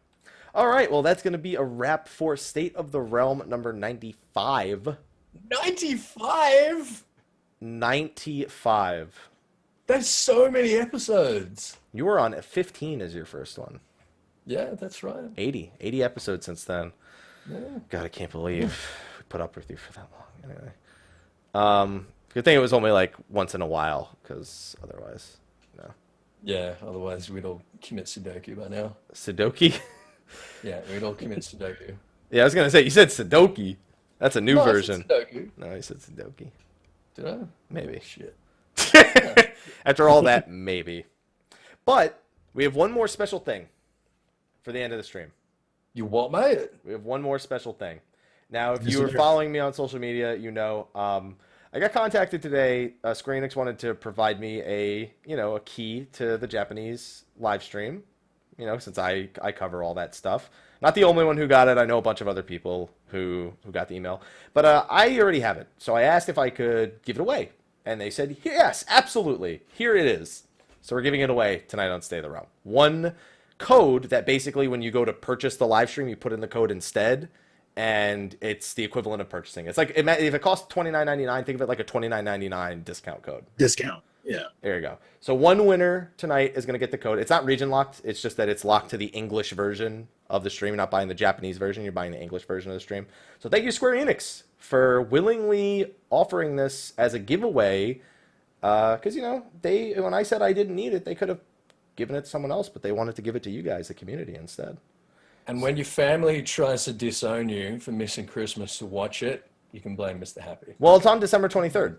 All right, well, that's going to be a wrap for State of the Realm number 95. 95? 95. That's so many episodes. You were on 15 as your first one. Yeah, that's right. 80 episodes since then. Yeah. God, I can't believe we put up with you for that long. Anyway, good thing it was only like once in a while, because otherwise, no. Yeah, otherwise we'd all commit Sudoku by now. Sudoku? Yeah, we'd all commit Sudoku. Yeah, I was gonna say you said Sudoku. That's a new version. I said Sudoku. No, you said Sudoku. Did I? Maybe. Oh, shit. After all that, maybe. But we have one more special thing for the end of the stream. You what, mate? We have one more special thing. Now, if you were following me on social media, you know I got contacted today. Square Enix wanted to provide me a key to the Japanese live stream. You know, since I cover all that stuff. Not the only one who got it. I know a bunch of other people who got the email. But I already have it. So I asked if I could give it away. And they said, yes, absolutely. Here it is. So we're giving it away tonight on Stay the Realm. One code that basically when you go to purchase the live stream, you put in the code instead. And it's the equivalent of purchasing. It's like, if it costs $29.99, think of it like a $29.99 discount code. Discount. Yeah. There you go. So one winner tonight is going to get the code. It's not region locked. It's just that it's locked to the English version of the stream. You're not buying the Japanese version. You're buying the English version of the stream. So thank you, Square Enix, for willingly offering this as a giveaway. Because, when I said I didn't need it, they could have given it to someone else, but they wanted to give it to you guys, the community, instead. And when your family tries to disown you for missing Christmas to watch it, you can blame Mr. Happy. Well, it's on December 23rd.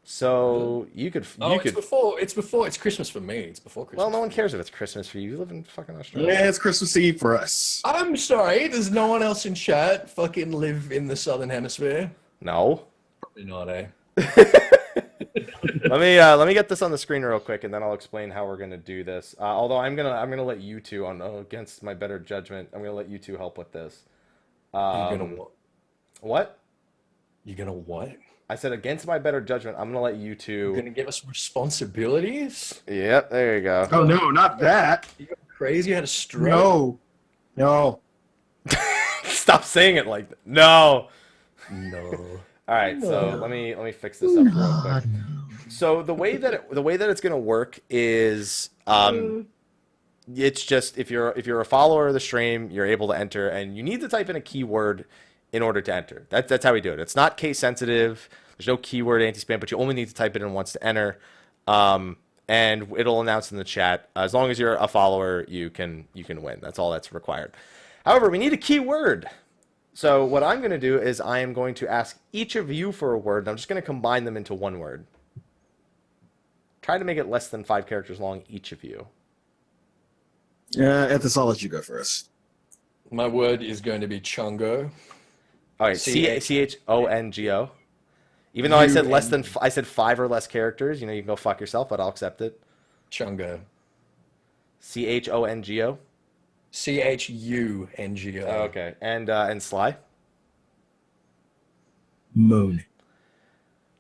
So you could. It's Christmas for me. It's before Christmas. Well, no one cares if it's Christmas for you. You live in fucking Australia. Yeah, it's Christmas Eve for us. I'm sorry. Does no one else in chat fucking live in the Southern Hemisphere? No. Probably not, eh? Let me get this on the screen real quick, and then I'll explain how we're gonna do this. Although I'm gonna let you two, against my better judgment, I'm gonna let you two help with this. You're gonna what? What? You're gonna what? I said against my better judgment, I'm gonna let you two. You're gonna give us responsibilities? Yep, there you go. Oh no, not that. You got crazy? You had a stroke? No. Stop saying it like that. No. No. All right, so let me fix this up real quick. So the way that it's gonna work is it's just if you're a follower of the stream, you're able to enter, and you need to type in a keyword in order to enter. That's how we do it. It's not case sensitive. There's no keyword anti-spam, but you only need to type it in once to enter, and it'll announce in the chat. As long as you're a follower, you can win. That's all that's required. However, we need a keyword. So what I'm going to do is I am going to ask each of you for a word, and I'm just going to combine them into one word. Try to make it less than 5 characters long, each of you. Yeah, Ethys, I'll let you go first. My word is going to be Chongo. All right, CHONGO. Even though I said 5 or less characters, you can go fuck yourself, but I'll accept it. Chongo. CHONGO. CHUNGO. Okay, and Slyh. Moon.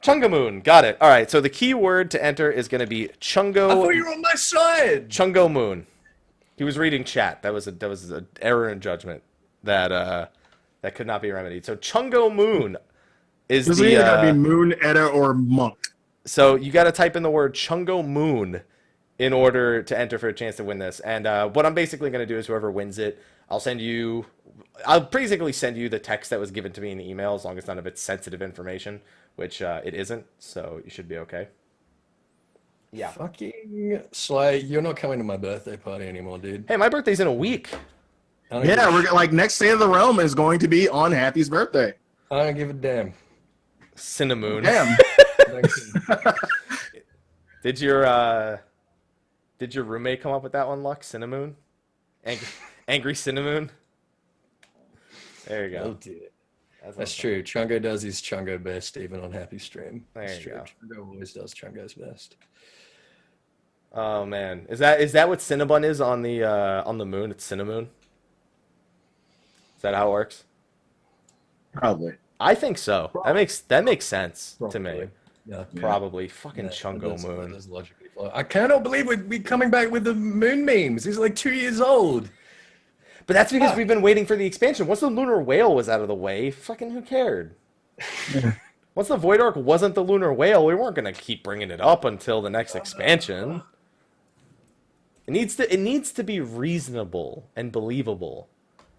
Chungamoon. Got it. All right. So the key word to enter is going to be Chungo. I thought you were on my side. Chungo Moon. He was reading chat. That was an error in judgment that could not be remedied. So Chungo Moon is This the. either gotta be Moon, Edda, or Monk. So you got to type in the word Chungo Moon in order to enter for a chance to win this. And what I'm basically going to do is whoever wins it, I'll basically send you the text that was given to me in the email, as long as none of it's sensitive information, which it isn't. So you should be okay. Yeah. Fucking Sly, you're not coming to my birthday party anymore, dude. Hey, my birthday's in a week. Yeah, we're like next State of the Realm is going to be on Happy's birthday. I don't give a damn. Cinnamon. Damn. Did your roommate come up with that one, Lux? Cinnamon? Angry Cinnamon? There you go. Oh, dude. That's true. Chungo does his Chungo best even on Happy Stream. There you go. Chungo always does Chungo's best. Oh man, is that what Cinnabon is on the moon? It's Cinnamon. Is that how it works? Probably. I think so. Probably. That makes sense to me. Probably. Yeah. Probably. Fucking Yeah, Chungo that Moon. does logically follow. I cannot believe we're coming back with the moon memes. These are like 2 years old. But that's because we've been waiting for the expansion. Once the lunar whale was out of the way, fucking who cared? Once the Void Ark wasn't the lunar whale, we weren't gonna keep bringing it up until the next expansion. It needs to be reasonable and believable.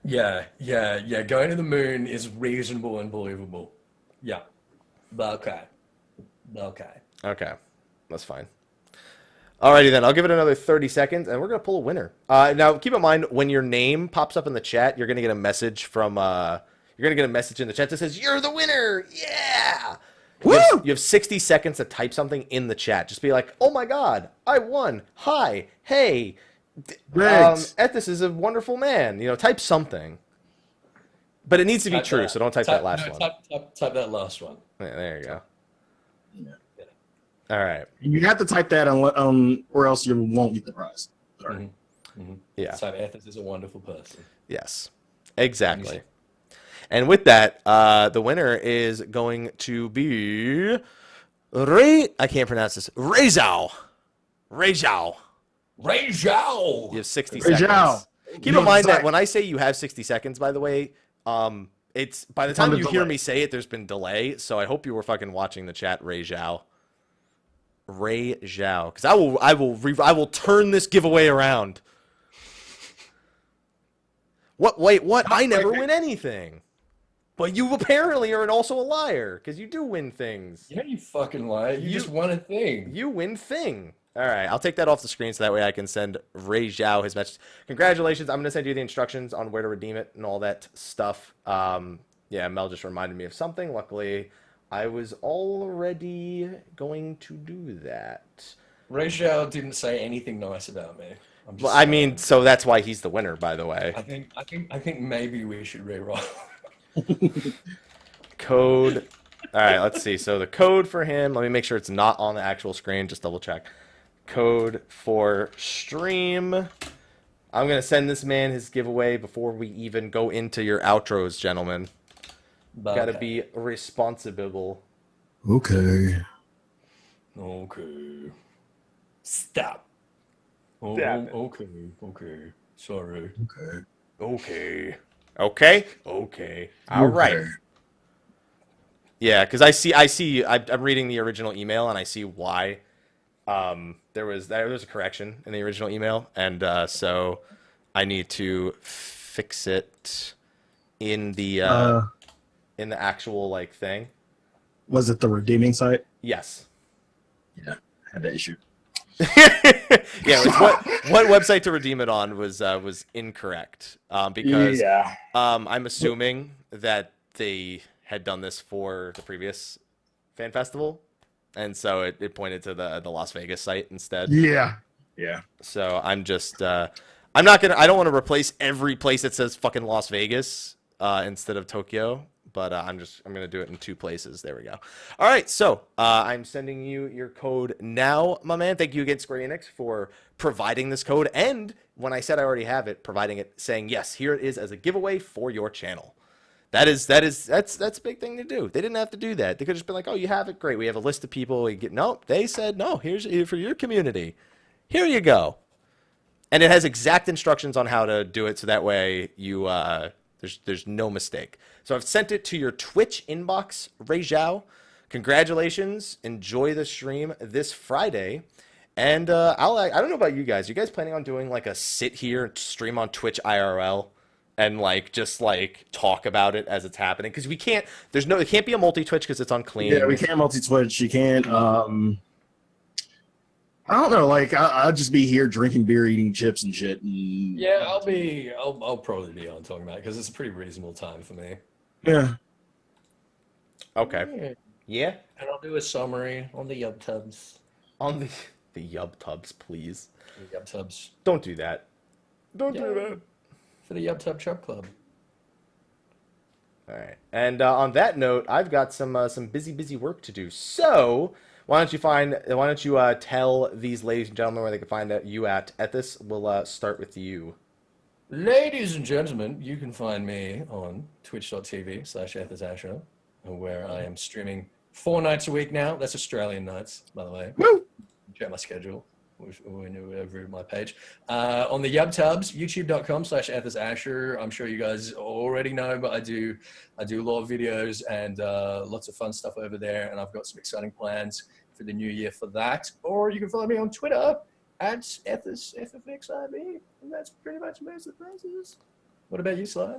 Yeah. Going to the moon is reasonable and believable. Yeah. Okay. Okay, that's fine. Alrighty then, I'll give it another 30 seconds, and we're gonna pull a winner. Now, keep in mind when your name pops up in the chat, you're gonna get a message from you're gonna get a message in the chat that says you're the winner. Yeah. Woo! You have 60 seconds to type something in the chat. Just be like, "Oh my God, I won! Hi, hey, Thanks. Ethys is a wonderful man." You know, type something, but it needs to be true. So don't type that last one. Type that last one. Yeah, there you go. Yeah. All right. You have to type that or else you won't get the prize. Sorry. Yeah. So Ethys is a wonderful person. Yes. Exactly. And with that, the winner is going to be I can't pronounce this. Rayzhao. You have 60 seconds. Keep in mind that when I say you have 60 seconds, by the way, it's by the time you hear me say it, there's been delay. So I hope you were fucking watching the chat, Rayzhao. Because I will turn this giveaway around. What? Wait, what? I never win anything. But you apparently are also a liar, because you do win things. Yeah, you fucking liar. You just won a thing. You win thing. All right, I'll take that off the screen so that way I can send Ray Zhao his message. Congratulations. I'm going to send you the instructions on where to redeem it and all that stuff. Yeah, Mel just reminded me of something. Luckily, I was already going to do that. Ray Zhao didn't say anything nice about me. Well, I mean, so that's why he's the winner, by the way. I think maybe we should re-roll. Code. All right, let's see. So the code for him, let me make sure it's not on the actual screen. Just double check. Code for stream. I'm going to send this man his giveaway before we even go into your outros, gentlemen. Got to be responsible. Okay. Stop. Oh, Damn it. Okay. Sorry. Okay. All right. Yeah, because I'm reading the original email and I see why there was a correction in the original email, and so I need to fix it in the actual like thing. Was it the redeeming site? Yes. Yeah, had that issue. Yeah, it was what website to redeem it on was incorrect because I'm assuming that they had done this for the previous fan festival, and so it pointed to the Las Vegas site instead. Yeah. So I'm just I don't want to replace every place that says fucking Las Vegas instead of Tokyo, but I'm gonna do it in 2 places. There we go. All right, so I'm sending you your code now, my man. Thank you again, Square Enix, for providing this code, and when I said I already have it, providing it, saying yes, here it is as a giveaway for your channel. That's a big thing to do. They didn't have to do that. They could have just been like, oh, you have it, great. We have a list of people. Nope. They said no. Here's for your community. Here you go. And it has exact instructions on how to do it, so that way you there's no mistake. So I've sent it to your Twitch inbox, Ray Zhao. Congratulations. Enjoy the stream this Friday. And I don't know about you guys. You guys planning on doing like a sit here stream on Twitch IRL and like just like talk about it as it's happening? Because we can't. It can't be a multi Twitch because it's unclean. Yeah, we can't multi Twitch. You can't. I don't know. Like I'll just be here drinking beer, eating chips and shit. And, yeah, I'll probably be on talking about it because it's a pretty reasonable time for me. Yeah. Okay. Yeah. And I'll do a summary on the Yub Tubs. On the Yub Tubs, please. The Yub Tubs. Don't do that. Don't do that. For the Yub Tub Chub Club. All right. And on that note, I've got some busy work to do. So why don't you tell these ladies and gentlemen where they can find you at Ethys? We'll start with you. Ladies and gentlemen, you can find me on twitch.tv/EthysAsher, where I am streaming 4 nights a week now. That's Australian nights, by the way. Woo! Check my schedule over my page. On the Yub Tubs, youtube.com/EthysAsher. I'm sure you guys already know, but I do a lot of videos and lots of fun stuff over there, and I've got some exciting plans for the new year for that. Or you can follow me on Twitter at Ethys, FFXIV, and that's pretty much most of the places. What about you, Sly?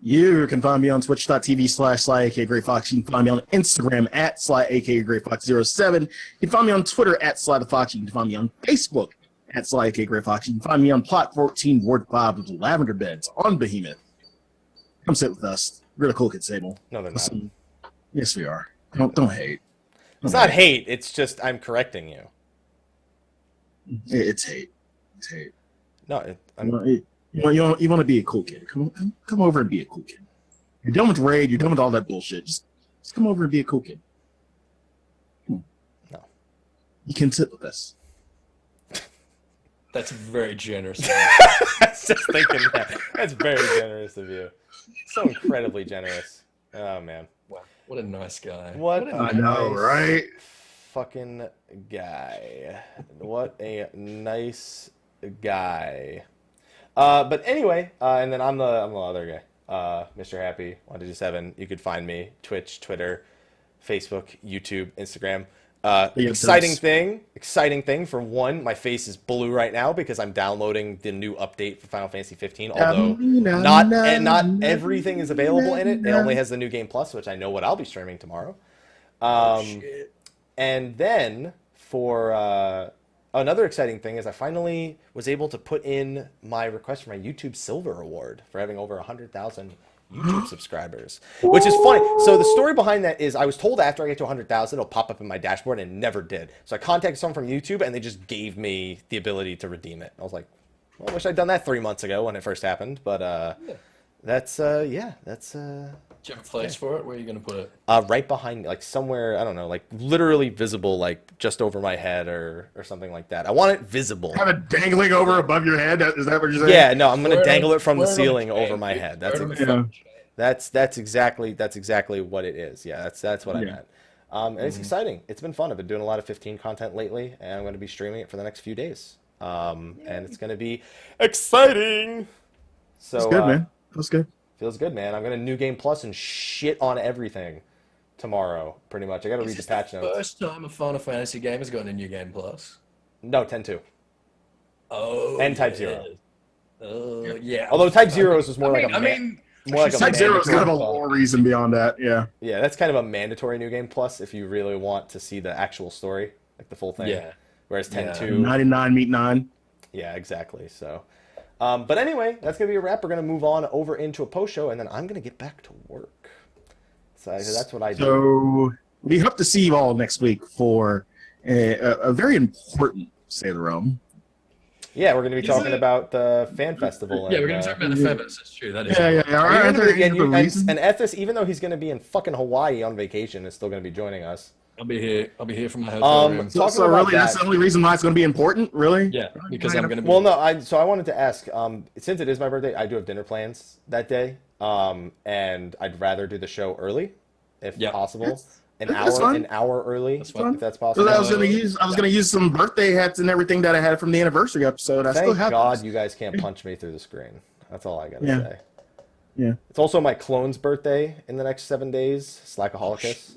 You can find me on twitch.tv/Slyakagreyfox. You can find me on Instagram at Slyakagreyfox07. You can find me on Twitter at Slythefox. You can find me on Facebook at Slyakagreyfox. You can find me on Plot 14, Ward 5 with Lavender Beds on Behemoth. Come sit with us. We're the cool kids table. No, they're not. Yes, we are. Don't hate. It's not hate. It's just I'm correcting you. It's hate. It's hate. No, You want to be a cool kid. Come over and be a cool kid. You're done with raid. You're done with all that bullshit. Just come over and be a cool kid. No. You can sit with us. That's very generous. I was just thinking that. That's very generous of you. So incredibly generous. Oh, man. Wow. What a nice guy. I know, right? Fucking guy. What a nice guy. But anyway, and then I'm the other guy, Mr. Happy 127. You could find me Twitch, Twitter, Facebook, YouTube, Instagram. Exciting thing. For one, my face is blue right now because I'm downloading the new update for Final Fantasy 15. Although not everything is available in it. It only has the new game plus, which I know what I'll be streaming tomorrow. And then for another exciting thing is I finally was able to put in my request for my YouTube Silver Award for having over 100,000 YouTube subscribers, which is funny. So the story behind that is I was told after I get to 100,000, it'll pop up in my dashboard, and it never did. So I contacted someone from YouTube, and they just gave me the ability to redeem it. I was like, well, I wish I'd done that 3 months ago when it first happened, but that's Do you have a place for it? Where are you going to put it? right behind me, like somewhere, I don't know, like literally visible, like just over my head or something like that. I want it visible. Have it dangling over above your head? Is that what you're saying? Yeah, no, I'm going to dangle it from the ceiling over my head. That's exactly what it is. Yeah, that's what I meant. And it's exciting. It's been fun. I've been doing a lot of 15 content lately, and I'm going to be streaming it for the next few days. And it's going to be exciting. So that's good, man. That's good. Feels good, man. I'm going to New Game Plus and shit on everything tomorrow, pretty much. I got to read the patch notes. First time a Final Fantasy game has gotten a New Game Plus. No, 10-2. Oh, and Type 0. Oh, yeah. Although Type 0 was more like a Type 0 is kind of a lore reason beyond that, yeah. Yeah, that's kind of a mandatory New Game Plus if you really want to see the actual story, like the full thing. Yeah. Whereas 10-2... 99 meet 9. Yeah, exactly. So, but anyway, that's going to be a wrap. We're going to move on over into a post show, and then I'm going to get back to work. So that's what I do. So we hope to see you all next week for a very important State of the Realm. Yeah, we're going to be talking about the fan festival. Yeah, we're going to talk about the fan fest. That's true. That is. Yeah. And Ethys, even though he's going to be in fucking Hawaii on vacation, is still going to be joining us. I'll be here. I'll be here from my hotel room. So, Talking so about really, that's that- the only reason why it's going to be important, really? Yeah, because I'm gonna be. Well, no. I wanted to ask. Since it is my birthday, I do have dinner plans that day. And I'd rather do the show early, if Yeah. possible. That's fine. An hour early, That's fine. if that's So possible. I was gonna use some birthday hats and everything that I had from the anniversary episode. I still Thank have God those. you guys can't punch me through the screen. That's all I gotta Yeah. say. Yeah. It's also my clone's birthday in the next 7 days. Slyakagreyfox.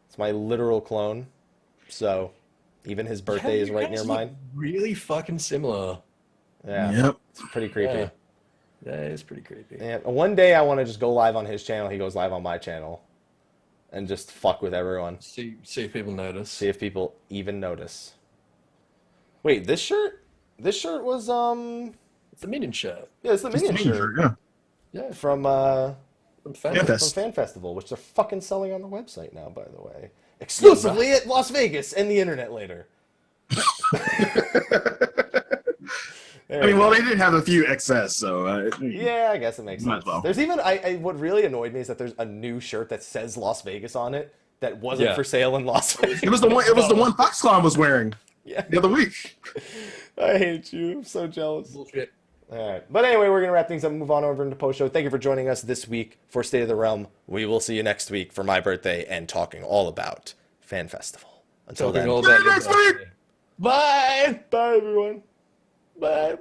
It's my literal clone. So even his birthday Yeah, is you right guys near look mine. Really fucking similar. Yeah. Yep. It's pretty creepy. Yeah. That is pretty creepy. And one day I want to just go live on his channel. He goes live on my channel, and just fuck with everyone. See if people notice. See if people even notice. Wait, this shirt? This shirt was It's the Minion shirt. yeah, it's the Minion shirt Yeah. Yeah, from from Fan Yeah, Fest. Fan Festival, which they're fucking selling on the website now, by the way, exclusively at Las Vegas and the internet later. I mean, well, they did have a few excess, so Yeah, I guess it makes Might sense. as well. There's even what really annoyed me is that there's a new shirt that says Las Vegas on it that wasn't Yeah. for sale in Las Vegas. it was the one. It was the one Foxconn was wearing Yeah, the other week. I hate you. I'm so jealous. Bullshit. All right, but anyway, we're gonna wrap things up and move on over into post show. Thank you for joining us this week for State of the Realm. We will see you next week for my birthday and talking all about Fan Festival. Until Talking then, all about your Next week! birthday. Bye. bye everyone. Bye.